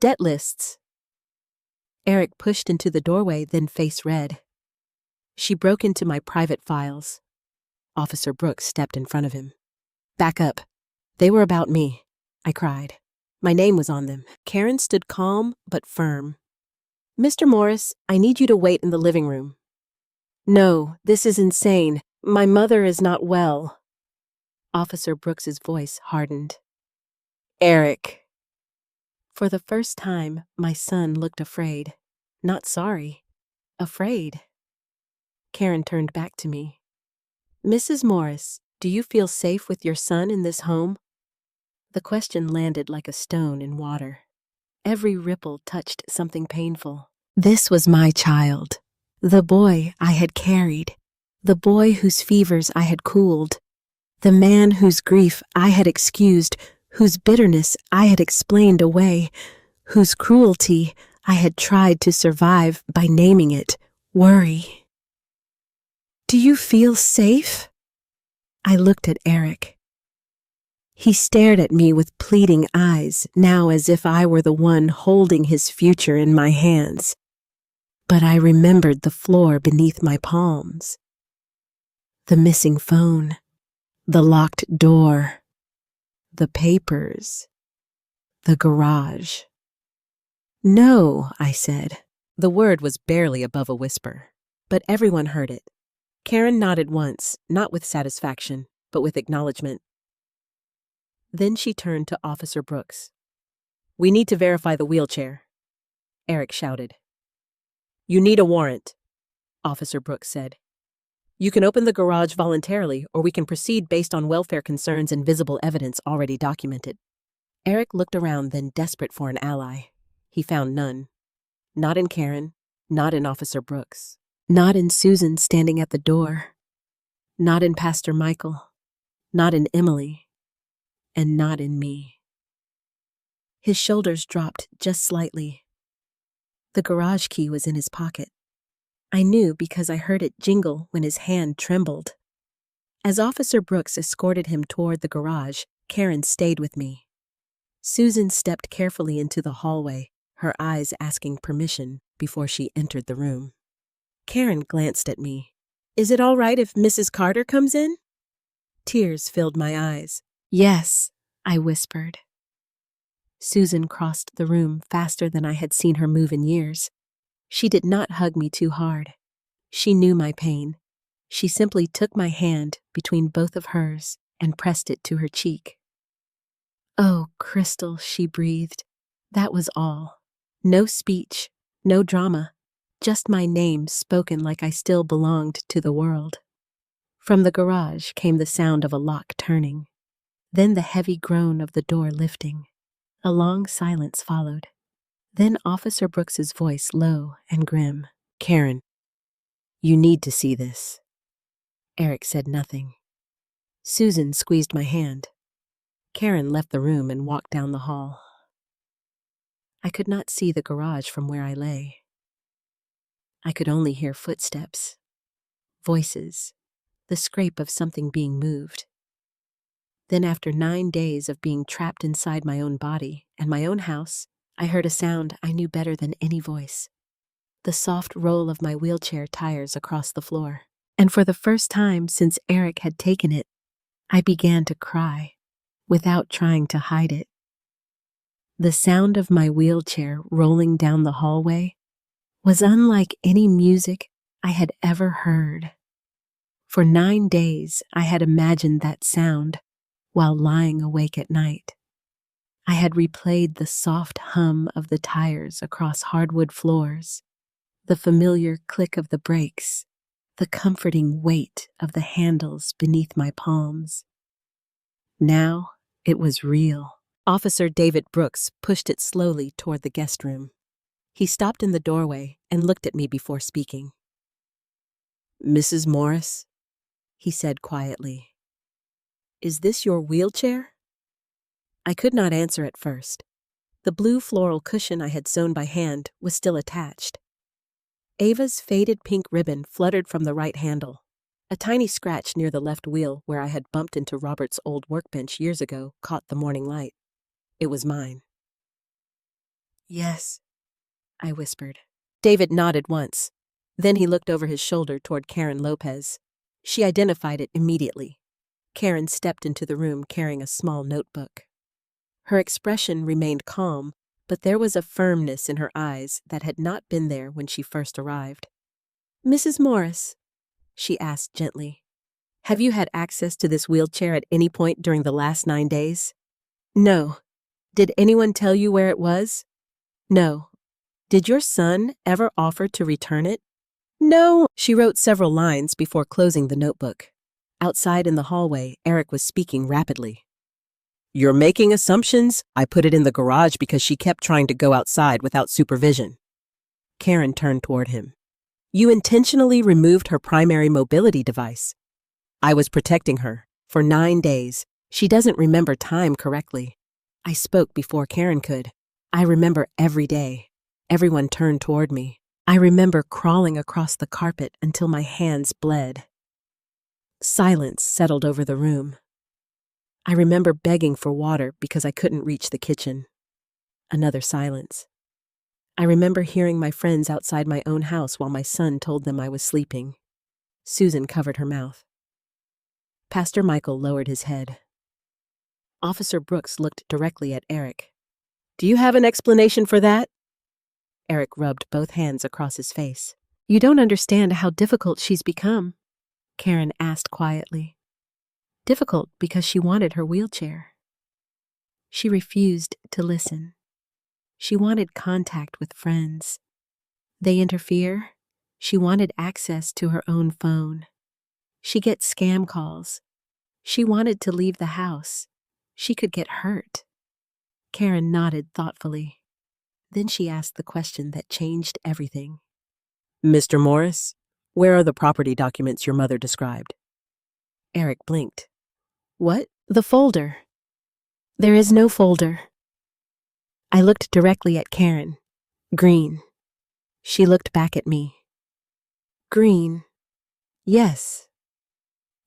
Debt lists?" Eric pushed into the doorway, then face red. "She broke into my private files." Officer Brooks stepped in front of him. "Back up. They were about me," I cried. My name was on them. Karen stood calm but firm. "Mr. Morris, I need you to wait in the living room." "No, this is insane. My mother is not well." Officer Brooks's voice hardened. "Eric." For the first time, my son looked afraid. Not sorry. Afraid. Karen turned back to me. "Mrs. Morris, do you feel safe with your son in this home?" The question landed like a stone in water. Every ripple touched something painful. This was my child. The boy I had carried. The boy whose fevers I had cooled. The man whose grief I had excused, whose bitterness I had explained away, whose cruelty I had tried to survive by naming it worry. "Do you feel safe?" I looked at Eric. He stared at me with pleading eyes, now as if I were the one holding his future in my hands. But I remembered the floor beneath my palms. The missing phone. The locked door. The papers. The garage. "No," I said. The word was barely above a whisper, but everyone heard it. Karen nodded once, not with satisfaction, but with acknowledgement. Then she turned to Officer Brooks. "We need to verify the wheelchair," Eric shouted. "You need a warrant," Officer Brooks said. "You can open the garage voluntarily, or we can proceed based on welfare concerns and visible evidence already documented." Eric looked around, then desperate for an ally. He found none. Not in Karen, not in Officer Brooks, not in Susan standing at the door, not in Pastor Michael, not in Emily, and not in me. His shoulders dropped just slightly. The garage key was in his pocket. I knew because I heard it jingle when his hand trembled. As Officer Brooks escorted him toward the garage, Karen stayed with me. Susan stepped carefully into the hallway, her eyes asking permission before she entered the room. Karen glanced at me. "Is it all right if Mrs. Carter comes in?" Tears filled my eyes. Yes, I whispered. Susan crossed the room faster than I had seen her move in years. She did not hug me too hard. She knew my pain. She simply took my hand between both of hers and pressed it to her cheek. "Oh, Crystal," she breathed. That was all. No speech, no drama, just my name spoken like I still belonged to the world. From the garage came the sound of a lock turning, then the heavy groan of the door lifting. A long silence followed. Then Officer Brooks's voice, low and grim. "Karen, you need to see this." Eric said nothing. Susan squeezed my hand. Karen left the room and walked down the hall. I could not see the garage from where I lay. I could only hear footsteps, voices, the scrape of something being moved. Then after 9 days of being trapped inside my own body and my own house, I heard a sound I knew better than any voice. The soft roll of my wheelchair tires across the floor. And for the first time since Eric had taken it, I began to cry, without trying to hide it. The sound of my wheelchair rolling down the hallway was unlike any music I had ever heard. For 9 days, I had imagined that sound while lying awake at night. I had replayed the soft hum of the tires across hardwood floors, the familiar click of the brakes, the comforting weight of the handles beneath my palms. Now it was real. Officer David Brooks pushed it slowly toward the guest room. He stopped in the doorway and looked at me before speaking. "Mrs. Morris," he said quietly, "is this your wheelchair?" I could not answer at first. The blue floral cushion I had sewn by hand was still attached. Ava's faded pink ribbon fluttered from the right handle. A tiny scratch near the left wheel where I had bumped into Robert's old workbench years ago caught the morning light. It was mine. "Yes," I whispered. David nodded once. Then he looked over his shoulder toward Karen Lopez. She identified it immediately. Karen stepped into the room carrying a small notebook. Her expression remained calm, but there was a firmness in her eyes that had not been there when she first arrived. "Mrs. Morris," she asked gently, "have you had access to this wheelchair at any point during the last 9 days?" "No." "Did anyone tell you where it was?" "No." "Did your son ever offer to return it?" "No." She wrote several lines before closing the notebook. Outside in the hallway, Eric was speaking rapidly. "You're making assumptions. I put it in the garage because she kept trying to go outside without supervision." Karen turned toward him. "You intentionally removed her primary mobility device." "I was protecting her. For 9 days. She doesn't remember time correctly." I spoke before Karen could. "I remember every day. Everyone turned toward me. I remember crawling across the carpet until my hands bled." Silence settled over the room. I remember begging for water because I couldn't reach the kitchen. Another silence. I remember hearing my friends outside my own house while my son told them I was sleeping. Susan covered her mouth. Pastor Michael lowered his head. Officer Brooks looked directly at Eric. "Do you have an explanation for that?" Eric rubbed both hands across his face. "You don't understand how difficult she's become," Karen asked quietly. Difficult because she wanted her wheelchair. She refused to listen. She wanted contact with friends. They interfere. She wanted access to her own phone. She gets scam calls. She wanted to leave the house. She could get hurt. Karen nodded thoughtfully. Then she asked the question that changed everything. "Mr. Morris, where are the property documents your mother described?" Eric blinked. "What?" "The folder." "There is no folder." I looked directly at Karen. "Green." She looked back at me. "Green. Yes."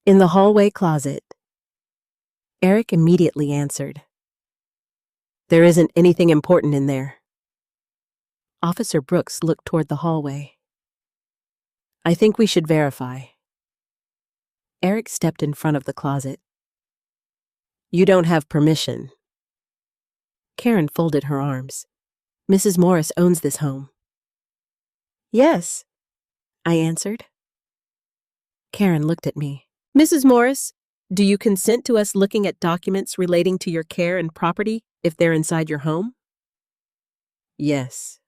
In the hallway closet. Eric immediately answered. There isn't anything important in there. Officer Brooks looked toward the hallway. I think we should verify. Eric stepped in front of the closet. You don't have permission. Karen folded her arms. Mrs. Morris owns this home. Yes, I answered. Karen looked at me. Mrs. Morris, do you consent to us looking at documents relating to your care and property if they're inside your home? Yes.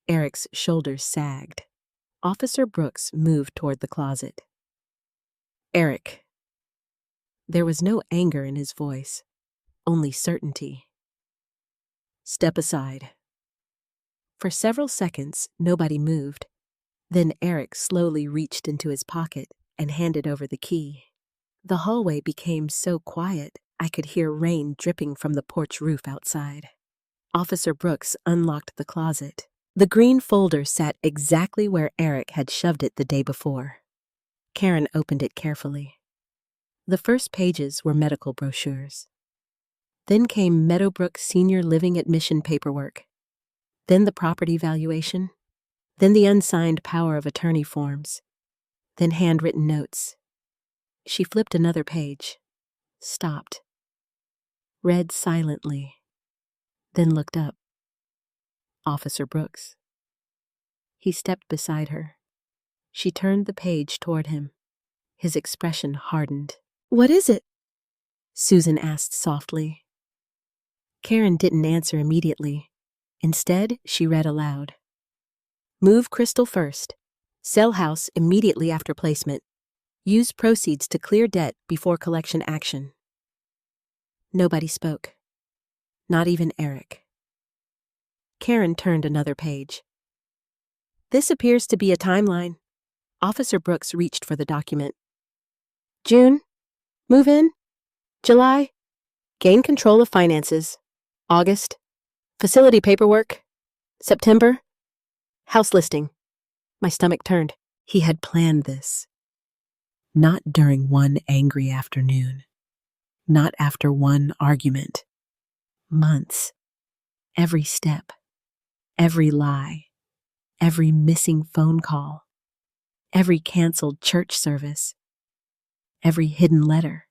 Eric's shoulders sagged. Officer Brooks moved toward the closet. Eric. There was no anger in his voice, only certainty. Step aside. For several seconds, nobody moved. Then Eric slowly reached into his pocket and handed over the key. The hallway became so quiet, I could hear rain dripping from the porch roof outside. Officer Brooks unlocked the closet. The green folder sat exactly where Eric had shoved it the day before. Karen opened it carefully. The first pages were medical brochures. Then came Meadowbrook Senior Living admission paperwork. Then the property valuation. Then the unsigned power of attorney forms. Then handwritten notes. She flipped another page, stopped, read silently, then looked up. Officer Brooks. He stepped beside her. She turned the page toward him. His expression hardened. What is it? Susan asked softly. Karen didn't answer immediately. Instead, she read aloud. Move Crystal first. Sell house immediately after placement. Use proceeds to clear debt before collection action. Nobody spoke. Not even Eric. Karen turned another page. This appears to be a timeline. Officer Brooks reached for the document. June, move in. July, gain control of finances. August, facility paperwork. September, house listing. My stomach turned. He had planned this. Not during one angry afternoon. Not after one argument. Months. Every step. Every lie. Every missing phone call. Every canceled church service. Every hidden letter.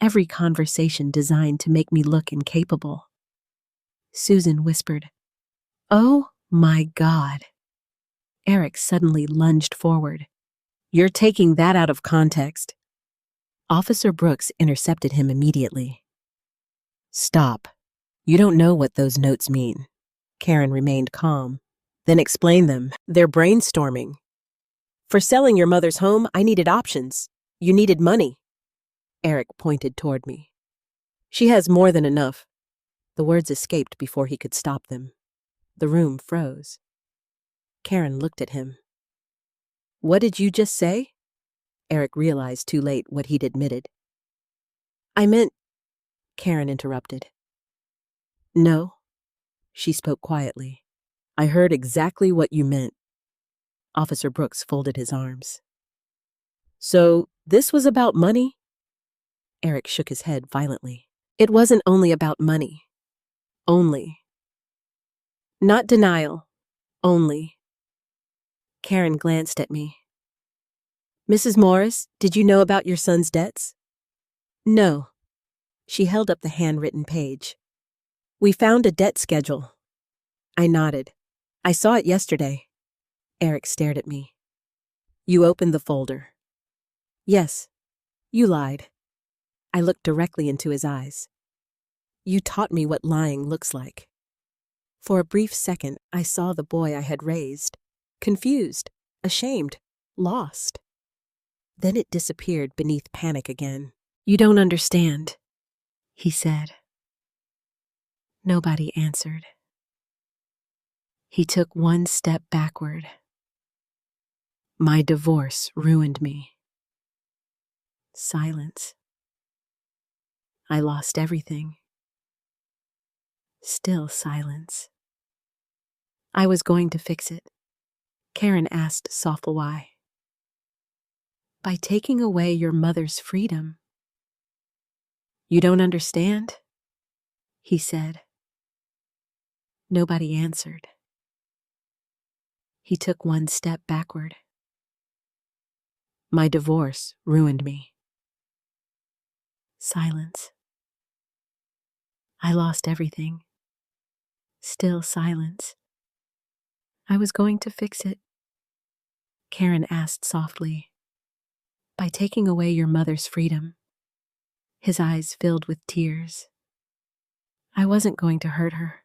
Every conversation designed to make me look incapable. Susan whispered, "Oh my God." Eric suddenly lunged forward. You're taking that out of context. Officer Brooks intercepted him immediately. Stop. You don't know what those notes mean. Karen remained calm. Then explain them. They're brainstorming. For selling your mother's home, I needed options. You needed money. Eric pointed toward me. She has more than enough. The words escaped before he could stop them. The room froze. Karen looked at him. What did you just say? Eric realized too late what he'd admitted. I meant... Karen interrupted. No. She spoke quietly. I heard exactly what you meant. Officer Brooks folded his arms. So, this was about money? Eric shook his head violently. It wasn't only about money. Only. Not denial. Only. Karen glanced at me. Mrs. Morris, did you know about your son's debts? No. She held up the handwritten page. We found a debt schedule. I nodded. I saw it yesterday. Eric stared at me. You opened the folder. Yes. You lied. I looked directly into his eyes. You taught me what lying looks like. For a brief second, I saw the boy I had raised. Confused, ashamed, lost. Then it disappeared beneath panic again. You don't understand, he said. Nobody answered. He took one step backward. My divorce ruined me. Silence. I lost everything. Still silence. I was going to fix it. Karen asked softly why. By taking away your mother's freedom. You don't understand? He said. Nobody answered. He took one step backward. My divorce ruined me. Silence. I lost everything. Still silence. I was going to fix it. Karen asked softly. By taking away your mother's freedom. His eyes filled with tears. I wasn't going to hurt her.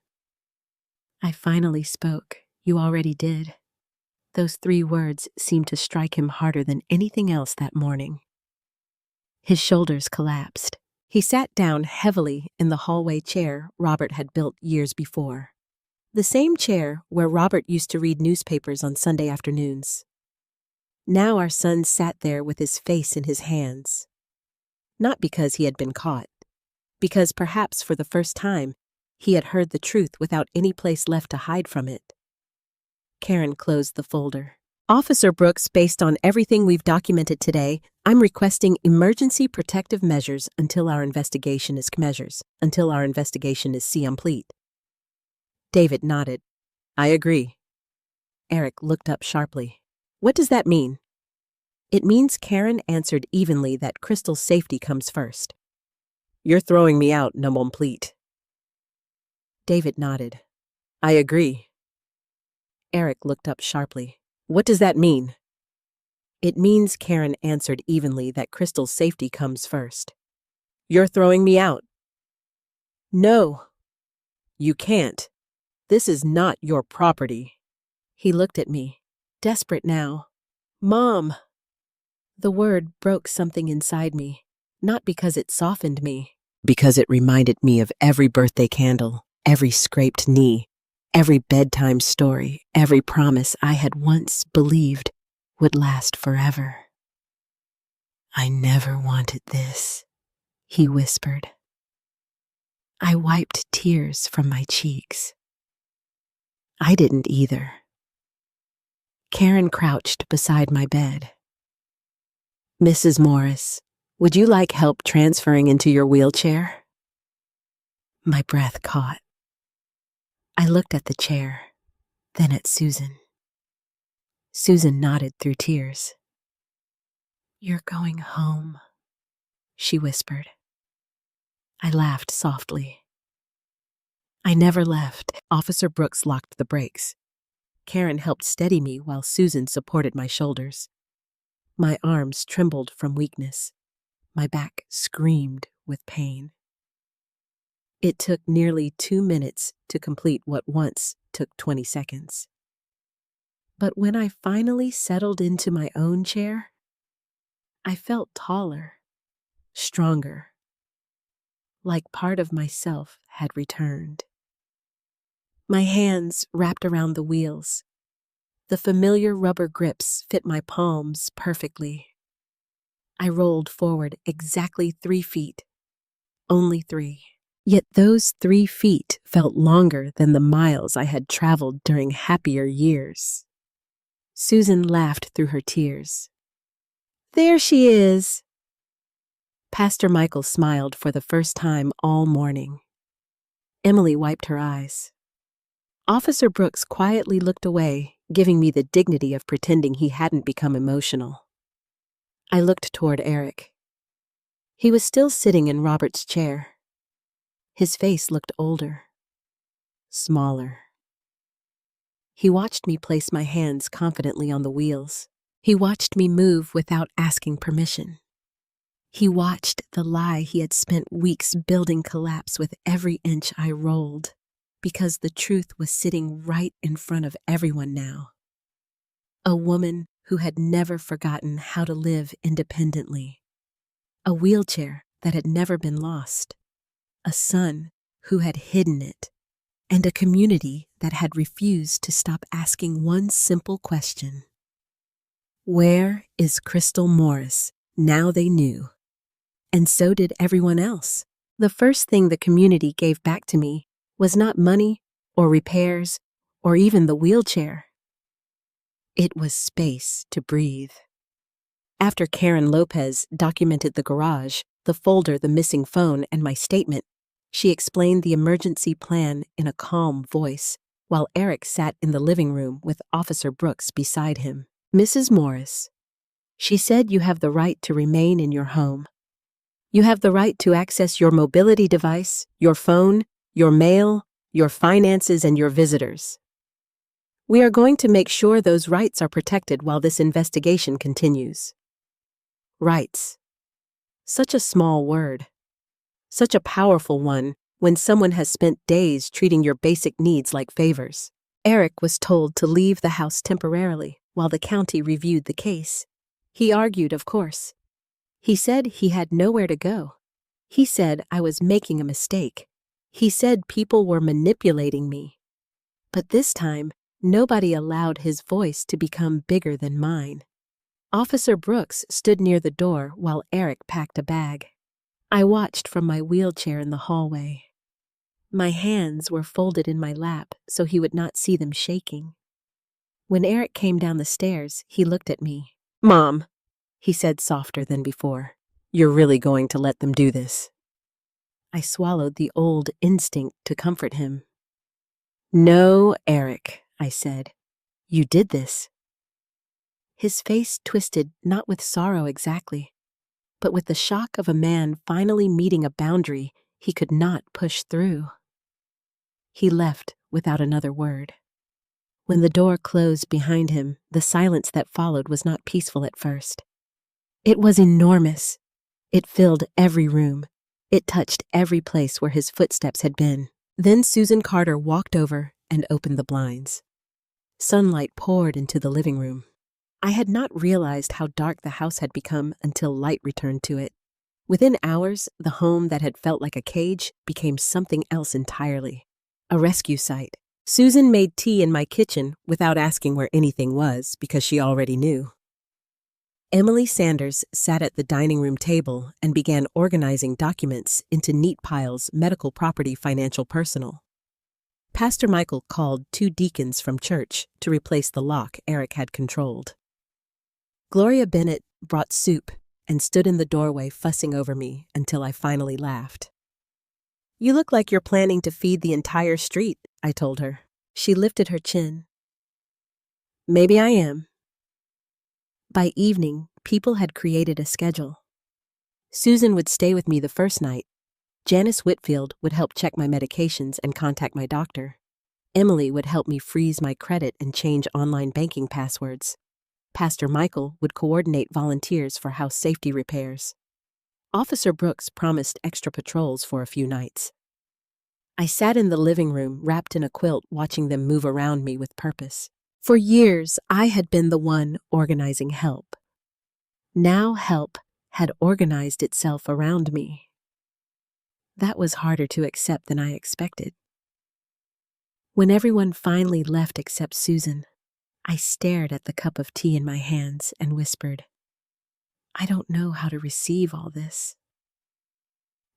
I finally spoke. You already did. Those 3 words seemed to strike him harder than anything else that morning. His shoulders collapsed. He sat down heavily in the hallway chair Robert had built years before. The same chair where Robert used to read newspapers on Sunday afternoons. Now our son sat there with his face in his hands. Not because he had been caught, because perhaps for the first time he had heard the truth without any place left to hide from it. Karen closed the folder. Officer Brooks, based on everything we've documented today, I'm requesting emergency protective measures until our investigation is complete. David nodded. I agree. Eric looked up sharply. What does that mean? It means Karen answered evenly that Crystal's safety comes first. You're throwing me out, non complete. David nodded. I agree. Eric looked up sharply. What does that mean? It means Karen answered evenly that Crystal's safety comes first. You're throwing me out. No. You can't. This is not your property. He looked at me, desperate now. Mom! The word broke something inside me, not because it softened me, because it reminded me of every birthday candle, every scraped knee, every bedtime story, every promise I had once believed would last forever. I never wanted this, he whispered. I wiped tears from my cheeks. I didn't either. Karen crouched beside my bed. Mrs. Morris, would you like help transferring into your wheelchair? My breath caught. I looked at the chair, then at Susan. Susan nodded through tears. You're going home, she whispered. I laughed softly. I never left. Officer Brooks locked the brakes. Karen helped steady me while Susan supported my shoulders. My arms trembled from weakness. My back screamed with pain. It took nearly 2 minutes to complete what once took 20 seconds. But when I finally settled into my own chair, I felt taller, stronger, like part of myself had returned. My hands wrapped around the wheels. The familiar rubber grips fit my palms perfectly. I rolled forward exactly 3 feet, only 3. Yet those 3 feet felt longer than the miles I had traveled during happier years. Susan laughed through her tears. There she is. Pastor Michael smiled for the first time all morning. Emily wiped her eyes. Officer Brooks quietly looked away, giving me the dignity of pretending he hadn't become emotional. I looked toward Eric. He was still sitting in Robert's chair. His face looked older, smaller. He watched me place my hands confidently on the wheels. He watched me move without asking permission. He watched the lie he had spent weeks building collapse with every inch I rolled, because the truth was sitting right in front of everyone now. A woman who had never forgotten how to live independently. A wheelchair that had never been lost. A son who had hidden it. And a community that had refused to stop asking one simple question. Where is Crystal Morris? Now they knew. And so did everyone else. The first thing the community gave back to me was not money or repairs or even the wheelchair. It was space to breathe. After Karen Lopez documented the garage, the folder, the missing phone, and my statement, she explained the emergency plan in a calm voice, while Eric sat in the living room with Officer Brooks beside him. "Mrs. Morris," she said, "you have the right to remain in your home. You have the right to access your mobility device, your phone, your mail, your finances, and your visitors. We are going to make sure those rights are protected while this investigation continues." Rights. Such a small word. Such a powerful one when someone has spent days treating your basic needs like favors. Eric was told to leave the house temporarily while the county reviewed the case. He argued, of course. He said he had nowhere to go. He said I was making a mistake. He said people were manipulating me. But this time, nobody allowed his voice to become bigger than mine. Officer Brooks stood near the door while Eric packed a bag. I watched from my wheelchair in the hallway. My hands were folded in my lap so he would not see them shaking. When Eric came down the stairs, he looked at me. "Mom," he said softer than before, "you're really going to let them do this?" I swallowed the old instinct to comfort him. "No, Eric," I said. "You did this." His face twisted, not with sorrow exactly, but with the shock of a man finally meeting a boundary he could not push through. He left without another word. When the door closed behind him, the silence that followed was not peaceful at first. It was enormous. It filled every room. It touched every place where his footsteps had been. Then Susan Carter walked over and opened the blinds. Sunlight poured into the living room. I had not realized how dark the house had become until light returned to it. Within hours, the home that had felt like a cage became something else entirely. A rescue site. Susan made tea in my kitchen without asking where anything was because she already knew. Emily Sanders sat at the dining room table and began organizing documents into neat piles: medical, property, financial, personal. Pastor Michael called 2 deacons from church to replace the lock Eric had controlled. Gloria Bennett brought soup and stood in the doorway fussing over me until I finally laughed. "You look like you're planning to feed the entire street," I told her. She lifted her chin. "Maybe I am." By evening, people had created a schedule. Susan would stay with me the first night. Janice Whitfield would help check my medications and contact my doctor. Emily would help me freeze my credit and change online banking passwords. Pastor Michael would coordinate volunteers for house safety repairs. Officer Brooks promised extra patrols for a few nights. I sat in the living room wrapped in a quilt watching them move around me with purpose. For years, I had been the one organizing help. Now help had organized itself around me. That was harder to accept than I expected. When everyone finally left except Susan, I stared at the cup of tea in my hands and whispered, "I don't know how to receive all this."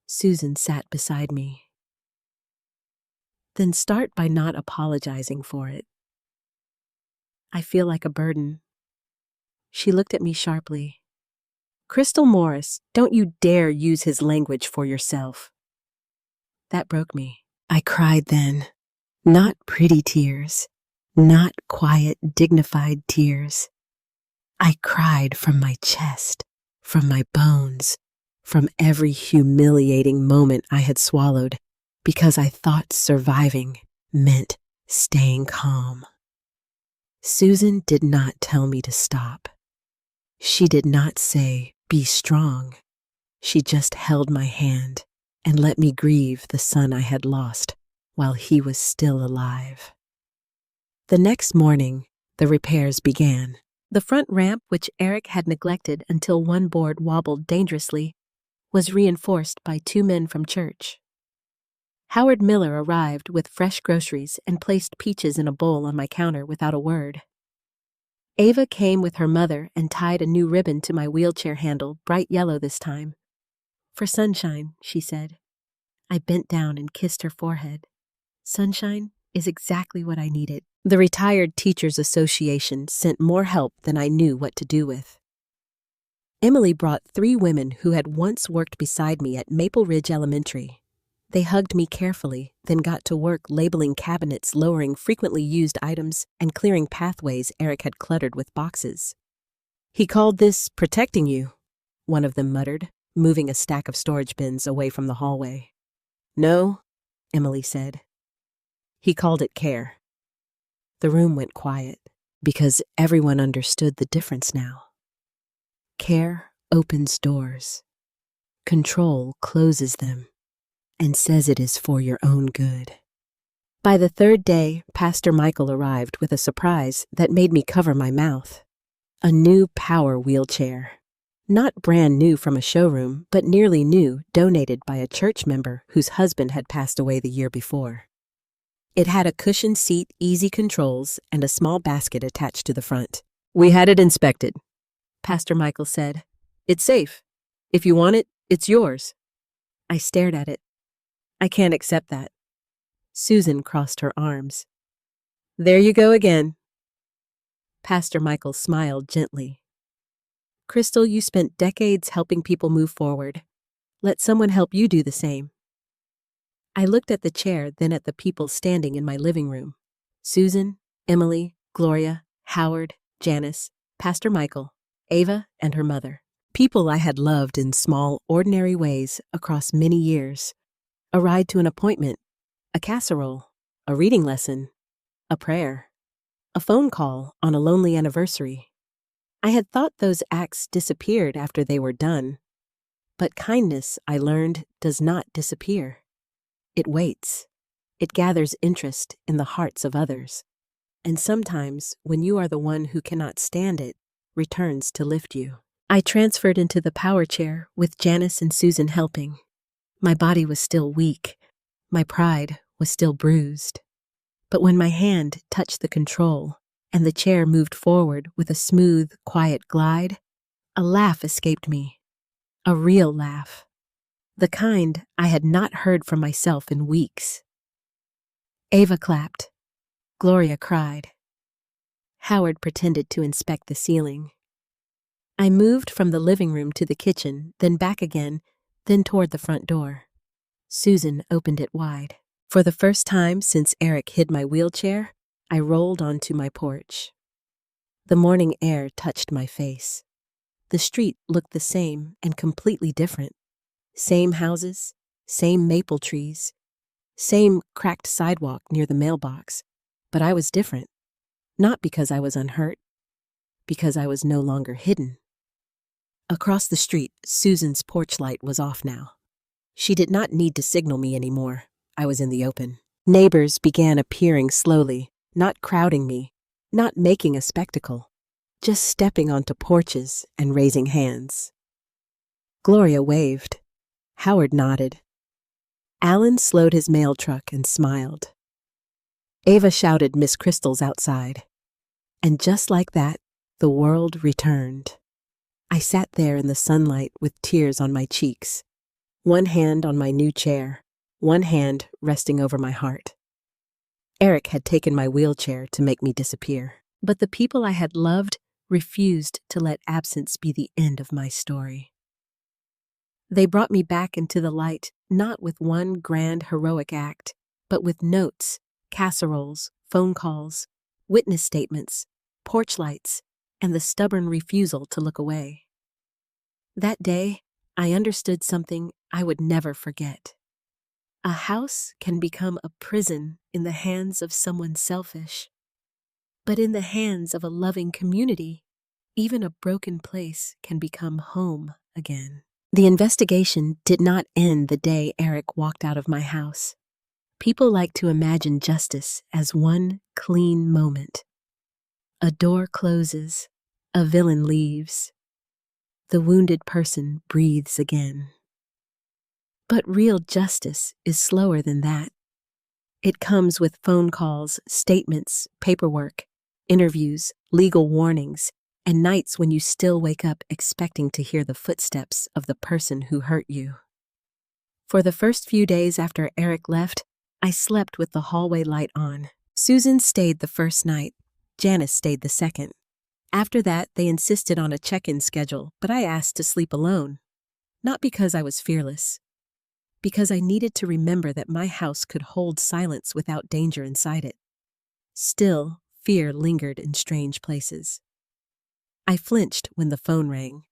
Susan sat beside me. "Then start by not apologizing for it." "I feel like a burden." She looked at me sharply. "Crystal Morris, don't you dare use his language for yourself." That broke me. I cried then. Not pretty tears. Not quiet, dignified tears. I cried from my chest, from my bones, from every humiliating moment I had swallowed, because I thought surviving meant staying calm. Susan did not tell me to stop. She did not say, "Be strong." She just held my hand and let me grieve the son I had lost while he was still alive. The next morning, the repairs began. The front ramp, which Eric had neglected until one board wobbled dangerously, was reinforced by 2 men from church. Howard Miller arrived with fresh groceries and placed peaches in a bowl on my counter without a word. Ava came with her mother and tied a new ribbon to my wheelchair handle, bright yellow this time. "For sunshine," she said. I bent down and kissed her forehead. Sunshine is exactly what I needed. The Retired Teachers Association sent more help than I knew what to do with. Emily brought 3 women who had once worked beside me at Maple Ridge Elementary. They hugged me carefully, then got to work labeling cabinets, lowering frequently used items, and clearing pathways Eric had cluttered with boxes. "He called this protecting you," one of them muttered, moving a stack of storage bins away from the hallway. "No," Emily said. "He called it care." The room went quiet, because everyone understood the difference now. Care opens doors. Control closes them and says it is for your own good. By the 3rd day, Pastor Michael arrived with a surprise that made me cover my mouth. A new power wheelchair. Not brand new from a showroom, but nearly new, donated by a church member whose husband had passed away the year before. It had a cushioned seat, easy controls, and a small basket attached to the front. "We had it inspected," Pastor Michael said. "It's safe. If you want it, it's yours." I stared at it. "I can't accept that." Susan crossed her arms. "There you go again." Pastor Michael smiled gently. "Crystal, you spent decades helping people move forward. Let someone help you do the same." I looked at the chair, then at the people standing in my living room. Susan, Emily, Gloria, Howard, Janice, Pastor Michael, Ava, and her mother. People I had loved in small, ordinary ways across many years. A ride to an appointment, a casserole, a reading lesson, a prayer, a phone call on a lonely anniversary. I had thought those acts disappeared after they were done. But kindness, I learned, does not disappear. It waits. It gathers interest in the hearts of others. And sometimes, when you are the one who cannot stand it, returns to lift you. I transferred into the power chair with Janice and Susan helping. My body was still weak. My pride was still bruised. But when my hand touched the control and the chair moved forward with a smooth, quiet glide, a laugh escaped me. A real laugh. The kind I had not heard from myself in weeks. Ava clapped. Gloria cried. Howard pretended to inspect the ceiling. I moved from the living room to the kitchen, then back again, then toward the front door. Susan opened it wide. For the first time since Eric hid my wheelchair, I rolled onto my porch. The morning air touched my face. The street looked the same and completely different. Same houses, same maple trees, same cracked sidewalk near the mailbox. But I was different. Not because I was unhurt, because I was no longer hidden. Across the street, Susan's porch light was off now. She did not need to signal me anymore. I was in the open. Neighbors began appearing slowly, not crowding me, not making a spectacle, just stepping onto porches and raising hands. Gloria waved. Howard nodded. Alan slowed his mail truck and smiled. Ava shouted Miss Crystal's outside. And just like that, the world returned. I sat there in the sunlight with tears on my cheeks, one hand on my new chair, one hand resting over my heart. Eric had taken my wheelchair to make me disappear, but the people I had loved refused to let absence be the end of my story. They brought me back into the light, not with one grand heroic act, but with notes, casseroles, phone calls, witness statements, porch lights, and the stubborn refusal to look away. That day, I understood something I would never forget. A house can become a prison in the hands of someone selfish. But in the hands of a loving community, even a broken place can become home again. The investigation did not end the day Eric walked out of my house. People like to imagine justice as one clean moment. A door closes, a villain leaves. The wounded person breathes again. But real justice is slower than that. It comes with phone calls, statements, paperwork, interviews, legal warnings, and nights when you still wake up expecting to hear the footsteps of the person who hurt you. For the first few days after Eric left, I slept with the hallway light on. Susan stayed the first night. Janice stayed the second. After that, they insisted on a check-in schedule, but I asked to sleep alone. Not because I was fearless, because I needed to remember that my house could hold silence without danger inside it. Still, fear lingered in strange places. I flinched when the phone rang.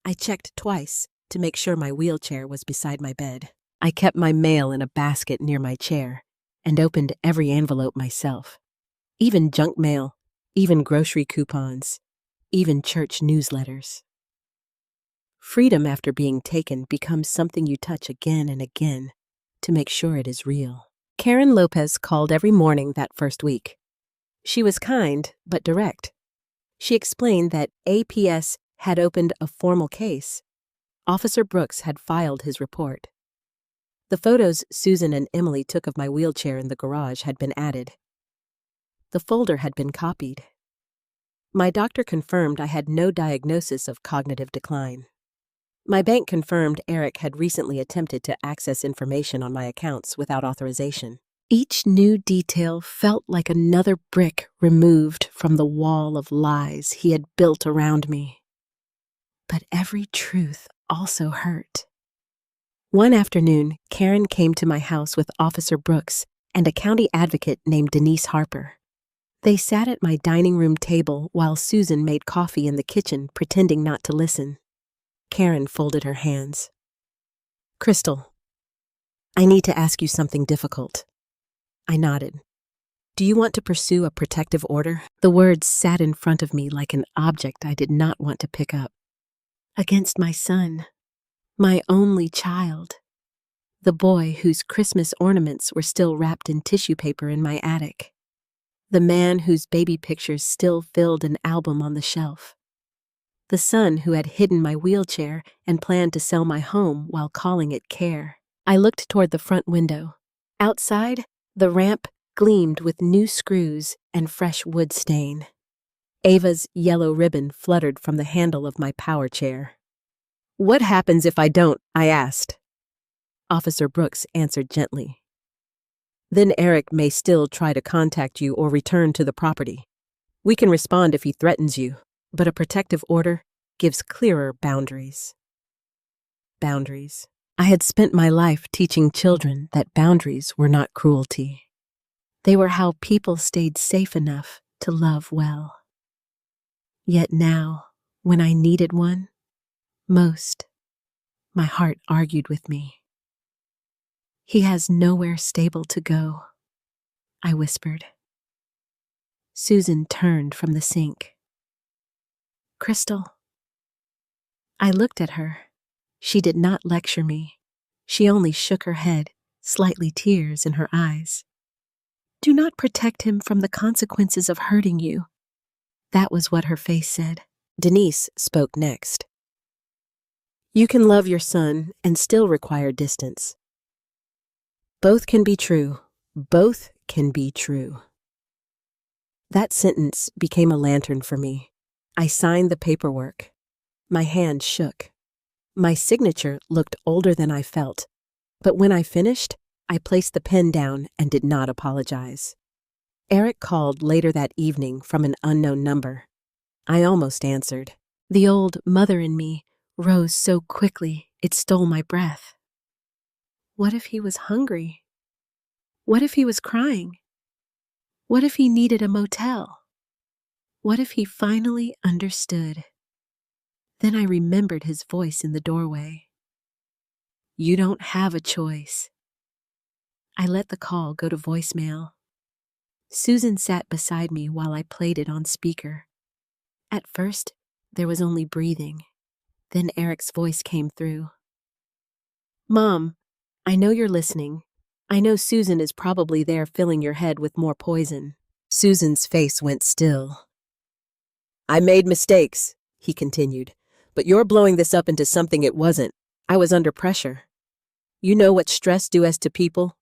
I checked twice to make sure my wheelchair was beside my bed. I kept my mail in a basket near my chair and opened every envelope myself. Even junk mail, even grocery coupons, even church newsletters. Freedom after being taken becomes something you touch again and again to make sure it is real. Karen Lopez called every morning that first week. She was kind but direct. She explained that APS had opened a formal case. Officer Brooks had filed his report. The photos Susan and Emily took of my wheelchair in the garage had been added. The folder had been copied. My doctor confirmed I had no diagnosis of cognitive decline. My bank confirmed Eric had recently attempted to access information on my accounts without authorization. Each new detail felt like another brick removed from the wall of lies he had built around me. But every truth also hurt. One afternoon, Karen came to my house with Officer Brooks and a county advocate named Denise Harper. They sat at my dining room table while Susan made coffee in the kitchen, pretending not to listen. Karen folded her hands. "Crystal, I need to ask you something difficult." I nodded. "Do you want to pursue a protective order?" The words sat in front of me like an object I did not want to pick up. Against my son, my only child, the boy whose Christmas ornaments were still wrapped in tissue paper in my attic, the man whose baby pictures still filled an album on the shelf, the son who had hidden my wheelchair and planned to sell my home while calling it care. I looked toward the front window. Outside, the ramp gleamed with new screws and fresh wood stain. Ava's yellow ribbon fluttered from the handle of my power chair. "What happens if I don't?" I asked. Officer Brooks answered gently. "Then Eric may still try to contact you or return to the property. We can respond if he threatens you, but a protective order gives clearer boundaries." Boundaries. I had spent my life teaching children that boundaries were not cruelty. They were how people stayed safe enough to love well. Yet now, when I needed one most, my heart argued with me. "He has nowhere stable to go," I whispered. Susan turned from the sink. "Crystal." I looked at her. She did not lecture me. She only shook her head, slightly tears in her eyes. "Do not protect him from the consequences of hurting you." That was what her face said. Denise spoke next. "You can love your son and still require distance. Both can be true. Both can be true." That sentence became a lantern for me. I signed the paperwork. My hand shook. My signature looked older than I felt, but when I finished, I placed the pen down and did not apologize. Eric called later that evening from an unknown number. I almost answered. The old mother in me rose so quickly it stole my breath. What if he was hungry? What if he was crying? What if he needed a motel? What if he finally understood? Then I remembered his voice in the doorway. "You don't have a choice." I let the call go to voicemail. Susan sat beside me while I played it on speaker. At first, there was only breathing. Then Eric's voice came through. "Mom, I know you're listening. I know Susan is probably there filling your head with more poison." Susan's face went still. "I made mistakes," he continued, "but you're blowing this up into something it wasn't. I was under pressure. You know what stress does to people?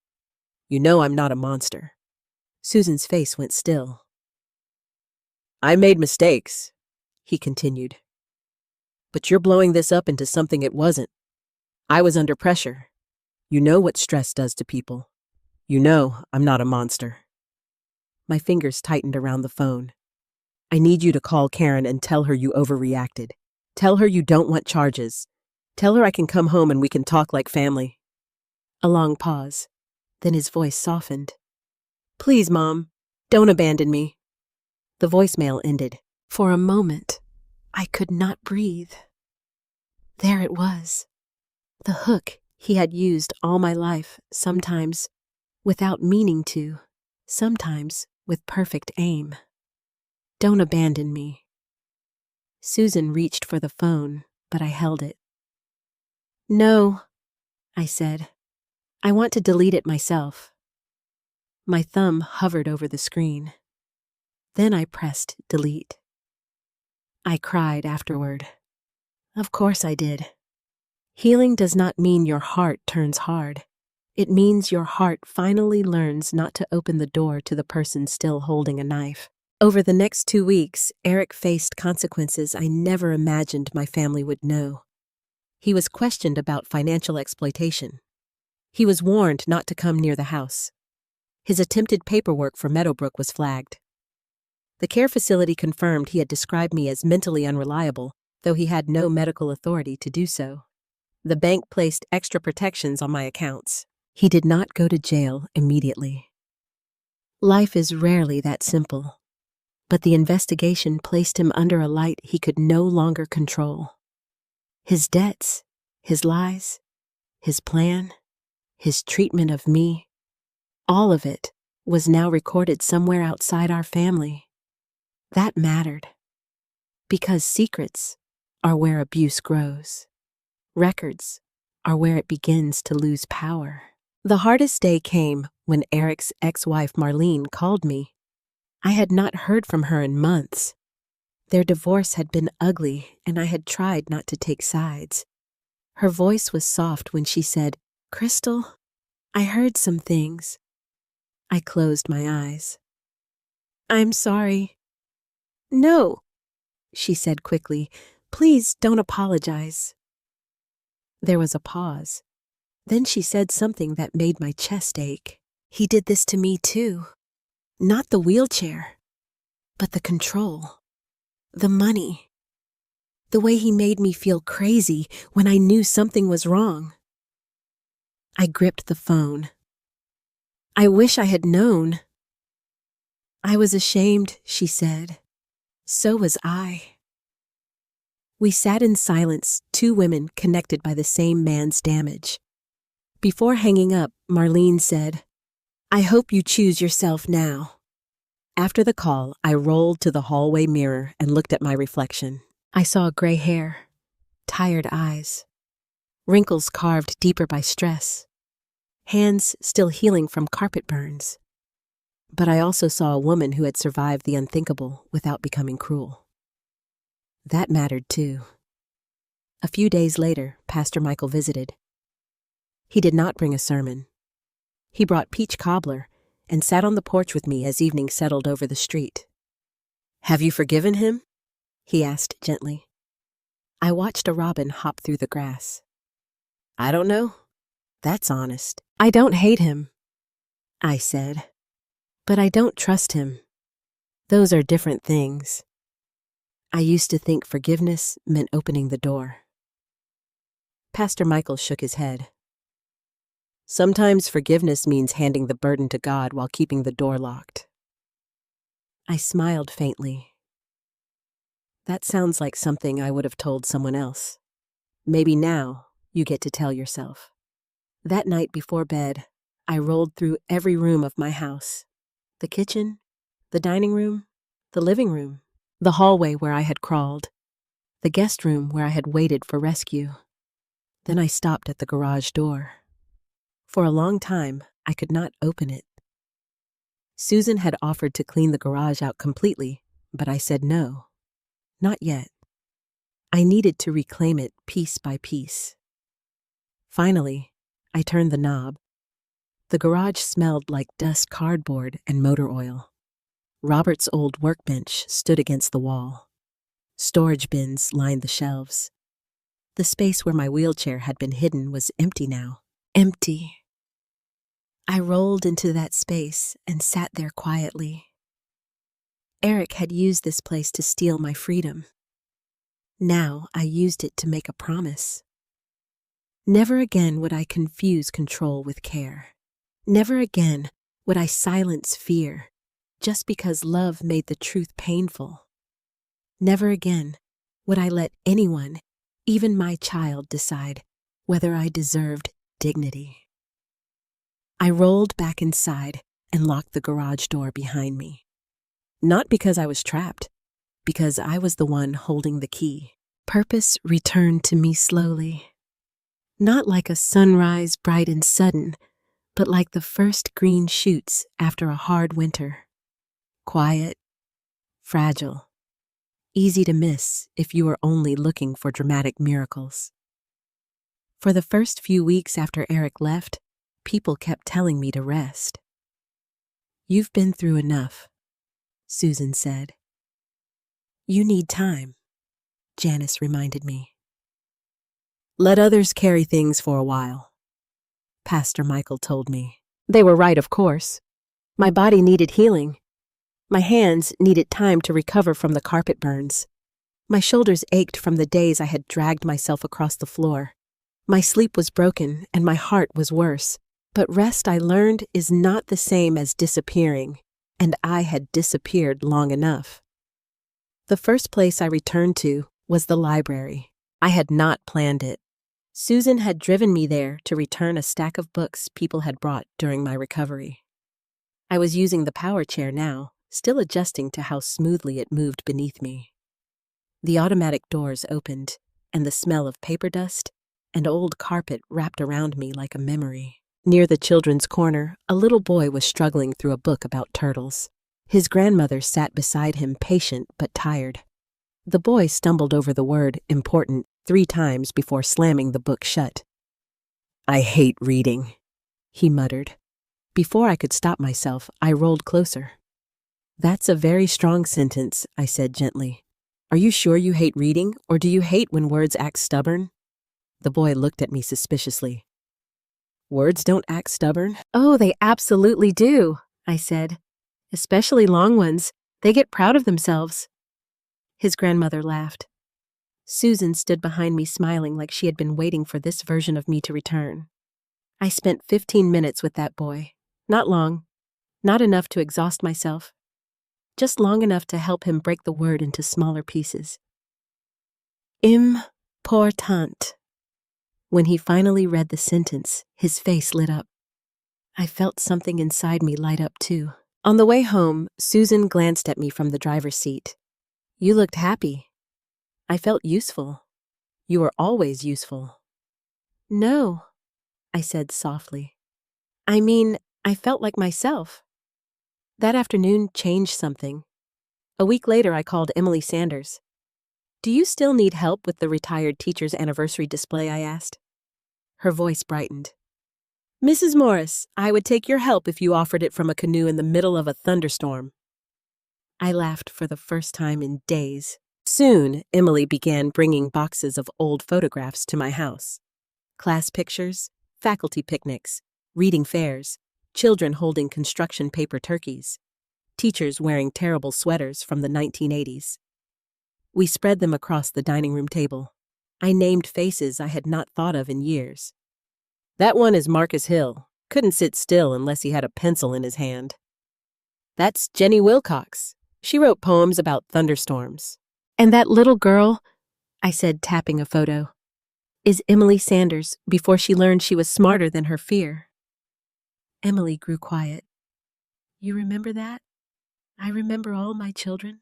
You know I'm not a monster." Susan's face went still. "I made mistakes," he continued, "but you're blowing this up into something it wasn't. I was under pressure. You know what stress does to people. You know I'm not a monster." My fingers tightened around the phone. I need you to call Karen and tell her you overreacted. Tell her you don't want charges. Tell her I can come home and we can talk like family." A long pause. Then his voice softened. "Please, Mom, don't abandon me." The voicemail ended. For a moment, I could not breathe. There it was. The hook he had used all my life, sometimes without meaning to, sometimes with perfect aim. "Don't abandon me." Susan reached for the phone, but I held it. "No," I said. "I want to delete it myself." My thumb hovered over the screen. Then I pressed delete. I cried afterward. Of course I did. Healing does not mean your heart turns hard. It means your heart finally learns not to open the door to the person still holding a knife. Over the next 2 weeks, Eric faced consequences I never imagined my family would know. He was questioned about financial exploitation. He was warned not to come near the house. His attempted paperwork for Meadowbrook was flagged. The care facility confirmed he had described me as mentally unreliable, though he had no medical authority to do so. The bank placed extra protections on my accounts. He did not go to jail immediately. Life is rarely that simple, but the investigation placed him under a light he could no longer control. His debts, his lies, his plan, his treatment of me, all of it was now recorded somewhere outside our family. That mattered, because secrets are where abuse grows. Records are where it begins to lose power. The hardest day came when Eric's ex-wife Marlene called me. I had not heard from her in months. Their divorce had been ugly, and I had tried not to take sides. Her voice was soft when she said, "Crystal, I heard some things." I closed my eyes. "I'm sorry." "No," she said quickly. "Please don't apologize." There was a pause. Then she said something that made my chest ache. "He did this to me too. Not the wheelchair, but the control, the money, the way he made me feel crazy when I knew something was wrong." I gripped the phone. "I wish I had known." "I was ashamed," she said. "So was I." We sat in silence, 2 women connected by the same man's damage. Before hanging up, Marlene said, "I hope you choose yourself now." After the call, I rolled to the hallway mirror and looked at my reflection. I saw gray hair, tired eyes, wrinkles carved deeper by stress, hands still healing from carpet burns. But I also saw a woman who had survived the unthinkable without becoming cruel. That mattered too. A few days later, Pastor Michael visited. He did not bring a sermon. He brought peach cobbler and sat on the porch with me as evening settled over the street. "Have you forgiven him?" he asked gently. I watched a robin hop through the grass. "I don't know. That's honest." "I don't hate him," I said, "but I don't trust him. Those are different things." I used to think forgiveness meant opening the door. Pastor Michael shook his head. "Sometimes forgiveness means handing the burden to God while keeping the door locked." I smiled faintly. That sounds like something I would have told someone else. Maybe now you get to tell yourself. That night before bed, I rolled through every room of my house. The kitchen, the dining room, the living room, the hallway where I had crawled, the guest room where I had waited for rescue. Then I stopped at the garage door. For a long time, I could not open it. Susan had offered to clean the garage out completely, but I said no. Not yet. I needed to reclaim it piece by piece. Finally, I turned the knob. The garage smelled like dust cardboard and motor oil. Robert's old workbench stood against the wall. Storage bins lined the shelves. The space where my wheelchair had been hidden was empty now. Empty. I rolled into that space and sat there quietly. Eric had used this place to steal my freedom. Now I used it to make a promise. Never again would I confuse control with care. Never again would I silence fear just because love made the truth painful. Never again would I let anyone, even my child, decide whether I deserved dignity. I rolled back inside and locked the garage door behind me. Not because I was trapped, because I was the one holding the key. Purpose returned to me slowly. Not like a sunrise bright and sudden, but like the first green shoots after a hard winter. Quiet, fragile, easy to miss if you were only looking for dramatic miracles. For the first few weeks after Eric left, people kept telling me to rest. "You've been through enough," Susan said. "You need time," Janice reminded me. "Let others carry things for a while," Pastor Michael told me. They were right, of course. My body needed healing. My hands needed time to recover from the carpet burns. My shoulders ached from the days I had dragged myself across the floor. My sleep was broken and my heart was worse. But rest, I learned, is not the same as disappearing, and I had disappeared long enough. The first place I returned to was the library. I had not planned it. Susan had driven me there to return a stack of books people had brought during my recovery. I was using the power chair now, still adjusting to how smoothly it moved beneath me. The automatic doors opened, and the smell of paper dust and old carpet wrapped around me like a memory. Near the children's corner, a little boy was struggling through a book about turtles. His grandmother sat beside him, patient but tired. The boy stumbled over the word "important" 3 times before slamming the book shut. "I hate reading," he muttered. Before I could stop myself, I rolled closer. "That's a very strong sentence," I said gently. "Are you sure you hate reading, or do you hate when words act stubborn?" The boy looked at me suspiciously. "Words don't act stubborn." "Oh, they absolutely do," I said. "Especially long ones. They get proud of themselves." His grandmother laughed. Susan stood behind me smiling like she had been waiting for this version of me to return. I spent 15 minutes with that boy. Not long. Not enough to exhaust myself. Just long enough to help him break the word into smaller pieces. Important. When he finally read the sentence, his face lit up. I felt something inside me light up too. On the way home, Susan glanced at me from the driver's seat. "You looked happy." I felt useful. "You were always useful." "No," I said softly. "I mean, I felt like myself." That afternoon changed something. A week later, I called Emily Sanders. "Do you still need help with the retired teacher's anniversary display?" I asked. Her voice brightened. "Mrs. Morris, I would take your help if you offered it from a canoe in the middle of a thunderstorm." I laughed for the first time in days. Soon, Emily began bringing boxes of old photographs to my house. Class pictures, faculty picnics, reading fairs, children holding construction paper turkeys, teachers wearing terrible sweaters from the 1980s. We spread them across the dining room table. I named faces I had not thought of in years. "That one is Marcus Hill. Couldn't sit still unless he had a pencil in his hand." "That's Jenny Wilcox. She wrote poems about thunderstorms." "And that little girl," I said, tapping a photo, "is Emily Sanders before she learned she was smarter than her fear." Emily grew quiet. "You remember that? I remember all my children."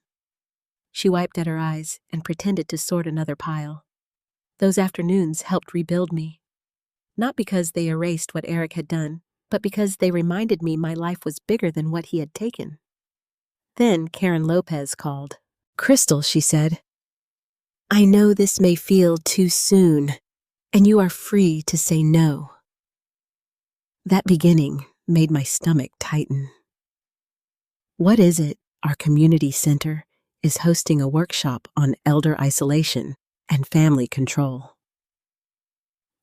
She wiped at her eyes and pretended to sort another pile. Those afternoons helped rebuild me. Not because they erased what Eric had done, but because they reminded me my life was bigger than what he had taken. Then Karen Lopez called. "Crystal," she said, "I know this may feel too soon, and you are free to say no." That beginning made my stomach tighten. What is it? Our community center is hosting a workshop on elder isolation and family control.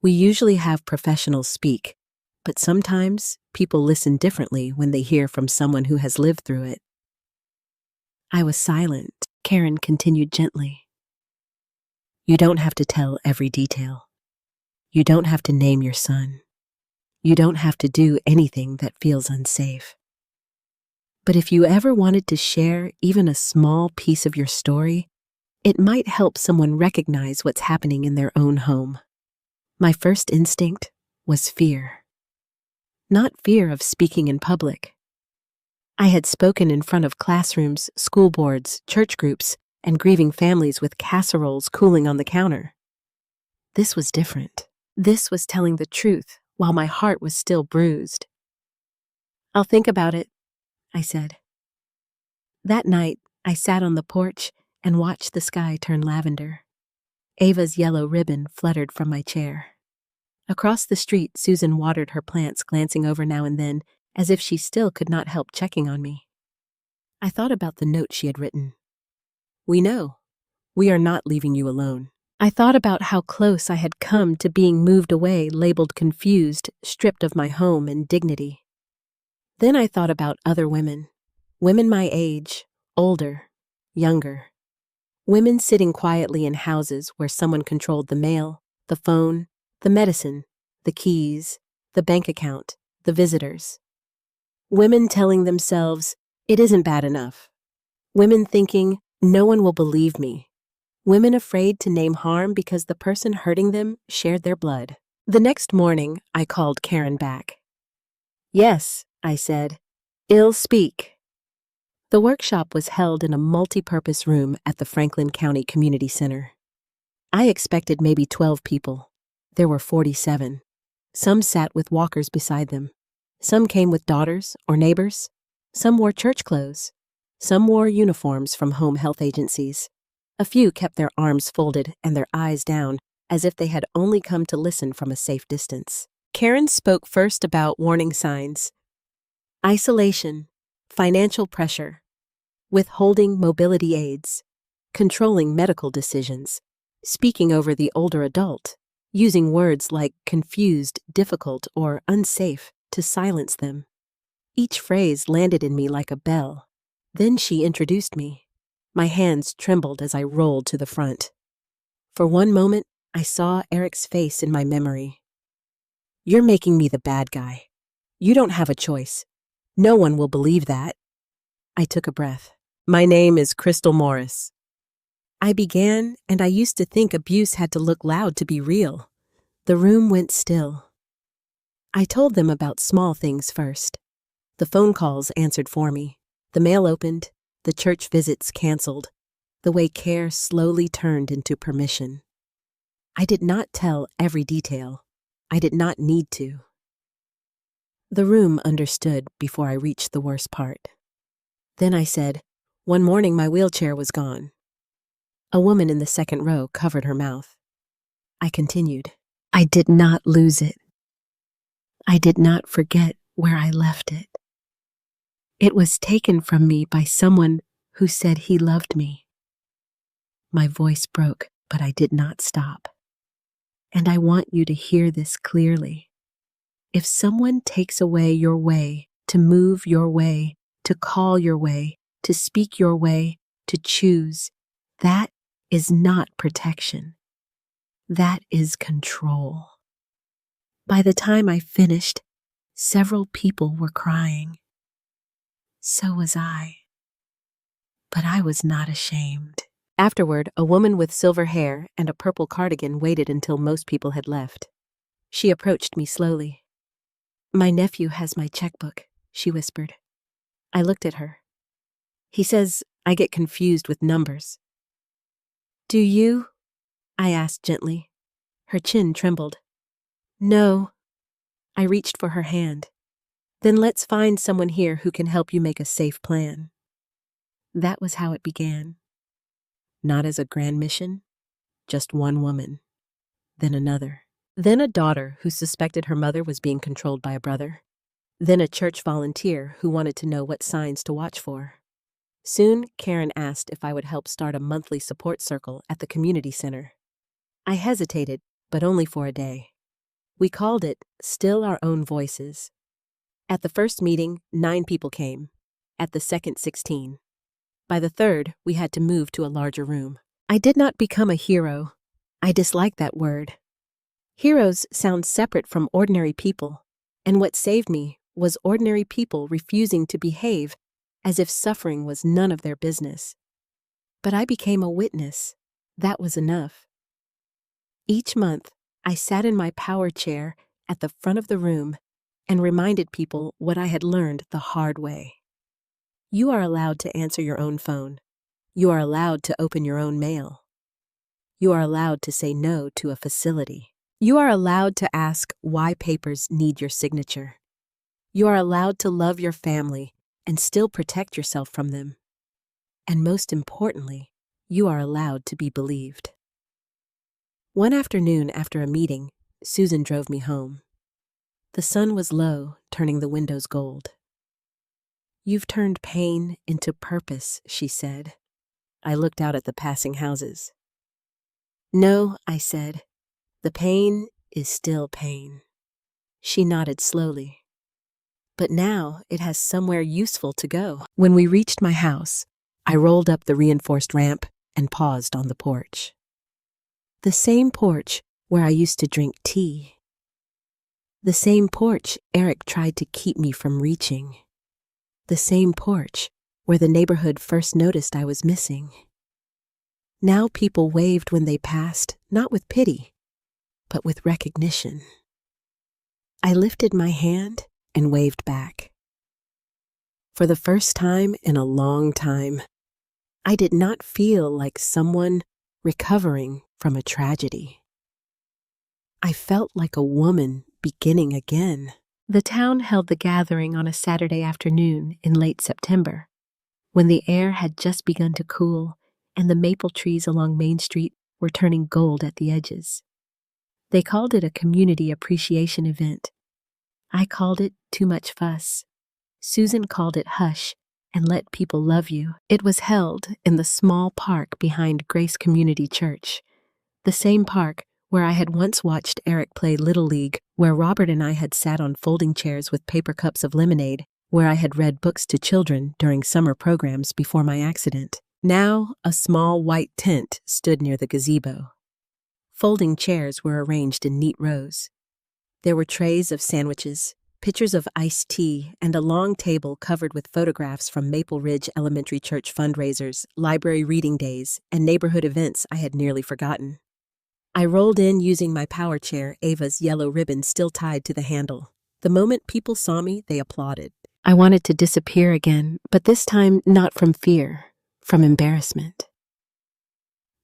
We usually have professionals speak, but sometimes people listen differently when they hear from someone who has lived through it. I was silent. Karen continued gently. You don't have to tell every detail. You don't have to name your son. You don't have to do anything that feels unsafe. But if you ever wanted to share even a small piece of your story, it might help someone recognize what's happening in their own home. My first instinct was fear. Not fear of speaking in public. I had spoken in front of classrooms, school boards, church groups, and grieving families with casseroles cooling on the counter. This was different. This was telling the truth while my heart was still bruised. I'll think about it, I said. That night, I sat on the porch and watched the sky turn lavender. Ava's yellow ribbon fluttered from my chair. Across the street, Susan watered her plants, glancing over now and then, as if she still could not help checking on me. I thought about the note she had written. We know. We are not leaving you alone. I thought about how close I had come to being moved away, labeled confused, stripped of my home and dignity. Then I thought about other women my age, older, younger. Women sitting quietly in houses where someone controlled the mail, the phone, the medicine, the keys, the bank account, the visitors. Women telling themselves, it isn't bad enough. Women thinking, no one will believe me. Women afraid to name harm because the person hurting them shared their blood. The next morning, I called Karen back. Yes, I said, I'll speak. The workshop was held in a multi-purpose room at the Franklin County Community Center. I expected maybe 12 people. There were 47. Some sat with walkers beside them. Some came with daughters or neighbors. Some wore church clothes. Some wore uniforms from home health agencies. A few kept their arms folded and their eyes down, as if they had only come to listen from a safe distance. Karen spoke first about warning signs. Isolation, financial pressure, withholding mobility aids, controlling medical decisions, speaking over the older adult, using words like confused, difficult, or unsafe to silence them. Each phrase landed in me like a bell. Then she introduced me. My hands trembled as I rolled to the front. For one moment, I saw Eric's face in my memory. You're making me the bad guy. You don't have a choice. No one will believe that. I took a breath. My name is Crystal Morris. I began, and I used to think abuse had to look loud to be real. The room went still. I told them about small things first. The phone calls answered for me. The mail opened. The church visits canceled. The way care slowly turned into permission. I did not tell every detail. I did not need to. The room understood before I reached the worst part. Then I said, one morning my wheelchair was gone. A woman in the second row covered her mouth. I continued, I did not lose it. I did not forget where I left it. It was taken from me by someone who said he loved me. My voice broke, but I did not stop. And I want you to hear this clearly. If someone takes away your way, to move your way, to call your way, to speak your way, to choose, that is not protection. That is control. By the time I finished, several people were crying. So was I. But I was not ashamed. Afterward, a woman with silver hair and a purple cardigan waited until most people had left. She approached me slowly. My nephew has my checkbook, she whispered. I looked at her. He says I get confused with numbers. Do you? I asked gently. Her chin trembled. No. I reached for her hand. Then let's find someone here who can help you make a safe plan. That was how it began. Not as a grand mission, just one woman, then another. Then a daughter who suspected her mother was being controlled by a brother. Then a church volunteer who wanted to know what signs to watch for. Soon, Karen asked if I would help start a monthly support circle at the community center. I hesitated, but only for a day. We called it Still Our Own Voices. At the first meeting, 9 people came. At the second, 16. By the third, we had to move to a larger room. I did not become a hero. I dislike that word. Heroes sound separate from ordinary people, and what saved me was ordinary people refusing to behave as if suffering was none of their business. But I became a witness. That was enough. Each month, I sat in my power chair at the front of the room and reminded people what I had learned the hard way. You are allowed to answer your own phone. You are allowed to open your own mail. You are allowed to say no to a facility. You are allowed to ask why papers need your signature. You are allowed to love your family and still protect yourself from them. And most importantly, you are allowed to be believed. One afternoon after a meeting, Susan drove me home. The sun was low, turning the windows gold. "You've turned pain into purpose," she said. I looked out at the passing houses. "No," I said, "the pain is still pain." She nodded slowly. "But now it has somewhere useful to go." When we reached my house, I rolled up the reinforced ramp and paused on the porch. The same porch where I used to drink tea. The same porch Eric tried to keep me from reaching. The same porch where the neighborhood first noticed I was missing. Now people waved when they passed, not with pity, but with recognition. I lifted my hand and waved back. For the first time in a long time, I did not feel like someone recovering from a tragedy. I felt like a woman beginning again. The town held the gathering on a Saturday afternoon in late September, when the air had just begun to cool and the maple trees along Main Street were turning gold at the edges. They called it a community appreciation event. I called it too much fuss. Susan called it hush and let people love you. It was held in the small park behind Grace Community Church, the same park where I had once watched Eric play Little League, where Robert and I had sat on folding chairs with paper cups of lemonade, where I had read books to children during summer programs before my accident. Now, a small white tent stood near the gazebo. Folding chairs were arranged in neat rows. There were trays of sandwiches, pitchers of iced tea, and a long table covered with photographs from Maple Ridge Elementary Church fundraisers, library reading days, and neighborhood events I had nearly forgotten. I rolled in using my power chair, Ava's yellow ribbon still tied to the handle. The moment people saw me, they applauded. I wanted to disappear again, but this time not from fear, from embarrassment.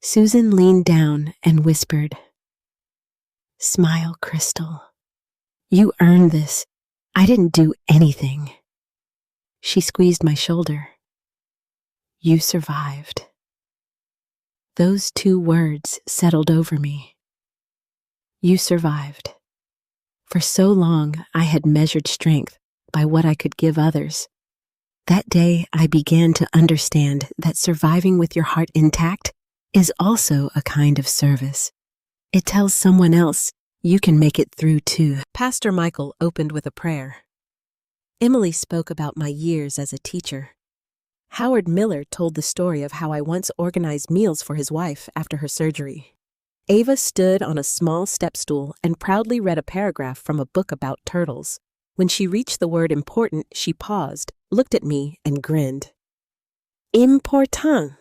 Susan leaned down and whispered, "Smile, Crystal. You earned this. I didn't do anything." She squeezed my shoulder. "You survived." Those two words settled over me. You survived. For so long, I had measured strength by what I could give others. That day, I began to understand that surviving with your heart intact is also a kind of service. It tells someone else you can make it through too. Pastor Michael opened with a prayer. Emily spoke about my years as a teacher. Howard Miller told the story of how I once organized meals for his wife after her surgery. Ava stood on a small step stool and proudly read a paragraph from a book about turtles. When she reached the word important, she paused, looked at me, and grinned. "Important,"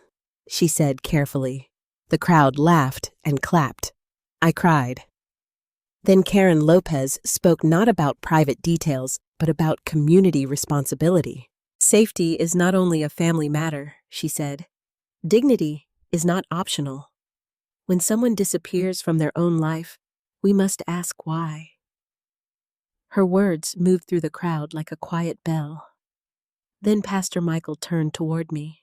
she said carefully. The crowd laughed and clapped. I cried. Then Karen Lopez spoke not about private details, but about community responsibility. "Safety is not only a family matter," she said. "Dignity is not optional. When someone disappears from their own life, we must ask why." Her words moved through the crowd like a quiet bell. Then Pastor Michael turned toward me.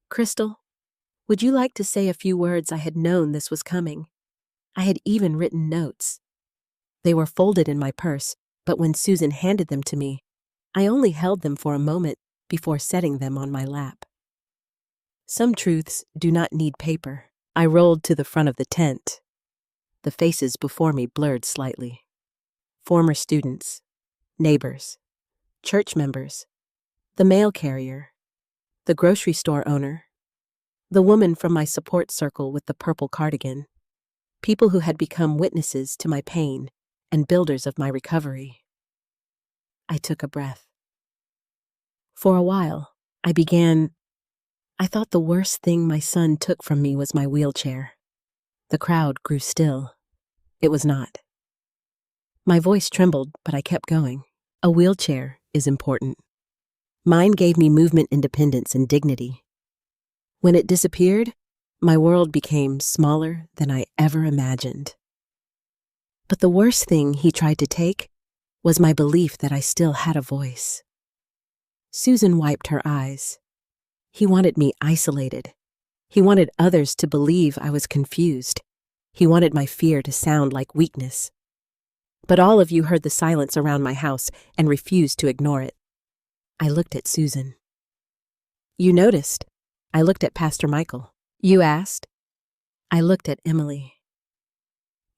"Crystal, would you like to say a few words?" I had known this was coming. I had even written notes. They were folded in my purse, but when Susan handed them to me, I only held them for a moment before setting them on my lap. Some truths do not need paper. I rolled to the front of the tent. The faces before me blurred slightly. Former students, neighbors, church members, the mail carrier, the grocery store owner, the woman from my support circle with the purple cardigan, people who had become witnesses to my pain and builders of my recovery. I took a breath. For a while, I thought the worst thing my son took from me was my wheelchair. The crowd grew still. It was not. My voice trembled, but I kept going. A wheelchair is important. Mine gave me movement independence and dignity. When it disappeared, my world became smaller than I ever imagined. But the worst thing he tried to take was my belief that I still had a voice. Susan wiped her eyes. He wanted me isolated. He wanted others to believe I was confused. He wanted my fear to sound like weakness. But all of you heard the silence around my house and refused to ignore it. I looked at Susan. You noticed. I looked at Pastor Michael. You asked. I looked at Emily.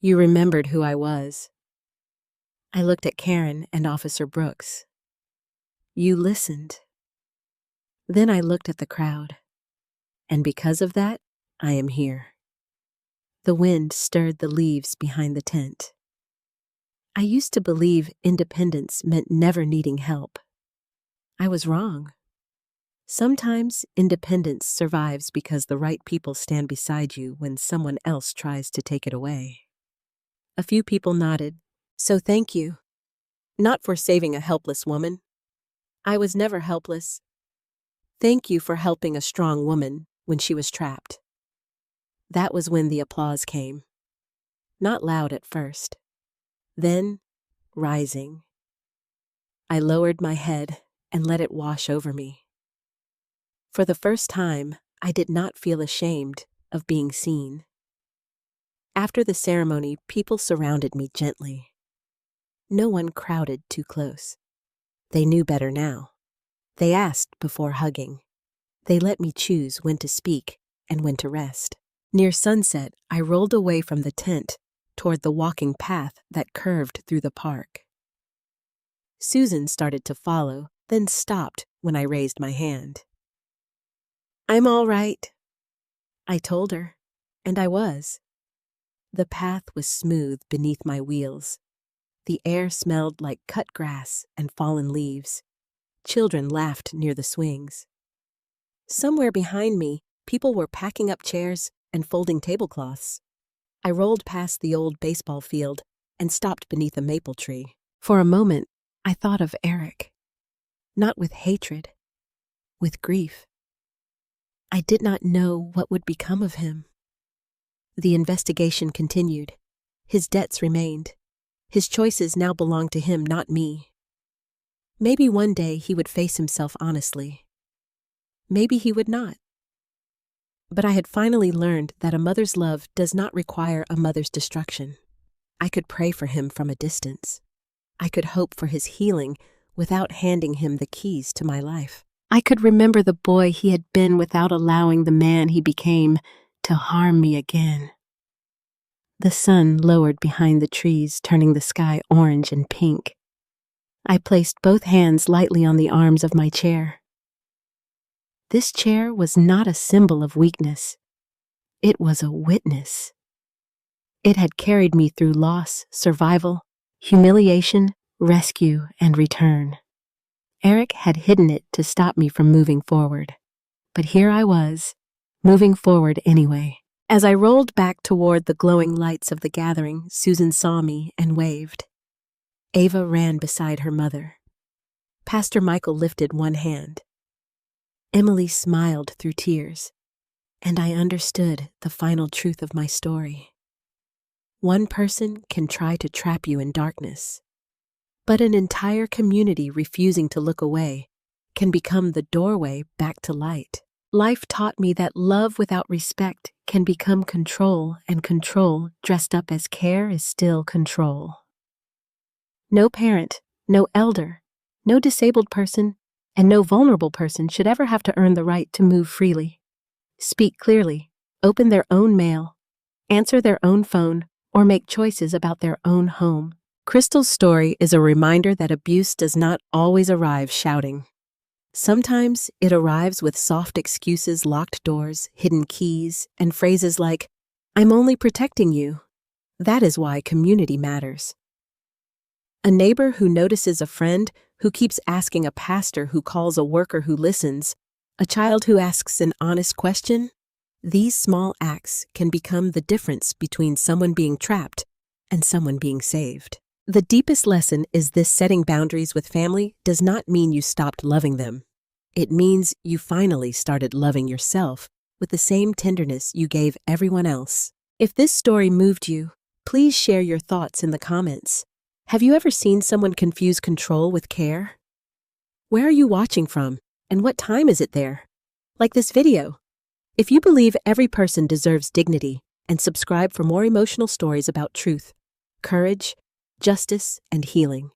You remembered who I was. I looked at Karen and Officer Brooks. You listened. Then I looked at the crowd. And because of that, I am here. The wind stirred the leaves behind the tent. I used to believe independence meant never needing help. I was wrong. Sometimes independence survives because the right people stand beside you when someone else tries to take it away. A few people nodded, so thank you. Not for saving a helpless woman. I was never helpless. Thank you for helping a strong woman when she was trapped. That was when the applause came. Not loud at first. Then, rising. I lowered my head and let it wash over me. For the first time, I did not feel ashamed of being seen. After the ceremony, people surrounded me gently. No one crowded too close. They knew better now. They asked before hugging. They let me choose when to speak and when to rest. Near sunset, I rolled away from the tent toward the walking path that curved through the park. Susan started to follow, then stopped when I raised my hand. I'm all right, I told her, and I was. The path was smooth beneath my wheels. The air smelled like cut grass and fallen leaves. Children laughed near the swings. Somewhere behind me, people were packing up chairs and folding tablecloths. I rolled past the old baseball field and stopped beneath a maple tree. For a moment, I thought of Eric. Not with hatred, with grief. I did not know what would become of him. The investigation continued. His debts remained. His choices now belonged to him, not me. Maybe one day he would face himself honestly. Maybe he would not. But I had finally learned that a mother's love does not require a mother's destruction. I could pray for him from a distance. I could hope for his healing without handing him the keys to my life. I could remember the boy he had been without allowing the man he became to harm me again. The sun lowered behind the trees, turning the sky orange and pink. I placed both hands lightly on the arms of my chair. This chair was not a symbol of weakness. It was a witness. It had carried me through loss, survival, humiliation, rescue, and return. Eric had hidden it to stop me from moving forward. But here I was, moving forward anyway. As I rolled back toward the glowing lights of the gathering, Susan saw me and waved. Ava ran beside her mother. Pastor Michael lifted one hand. Emily smiled through tears, and I understood the final truth of my story. One person can try to trap you in darkness, but an entire community refusing to look away can become the doorway back to light. Life taught me that love without respect can become control, and control dressed up as care is still control. No parent, no elder, no disabled person, and no vulnerable person should ever have to earn the right to move freely, speak clearly, open their own mail, answer their own phone, or make choices about their own home. Crystal's story is a reminder that abuse does not always arrive shouting. Sometimes it arrives with soft excuses, locked doors, hidden keys, and phrases like, "I'm only protecting you." That is why community matters. A neighbor who notices a friend who keeps asking a pastor who calls a worker who listens, a child who asks an honest question. These small acts can become the difference between someone being trapped and someone being saved. The deepest lesson is this: setting boundaries with family does not mean you stopped loving them. It means you finally started loving yourself with the same tenderness you gave everyone else. If this story moved you, please share your thoughts in the comments. Have you ever seen someone confuse control with care? Where are you watching from, and what time is it there? Like this video. If you believe every person deserves dignity, and subscribe for more emotional stories about truth, courage, justice, and healing.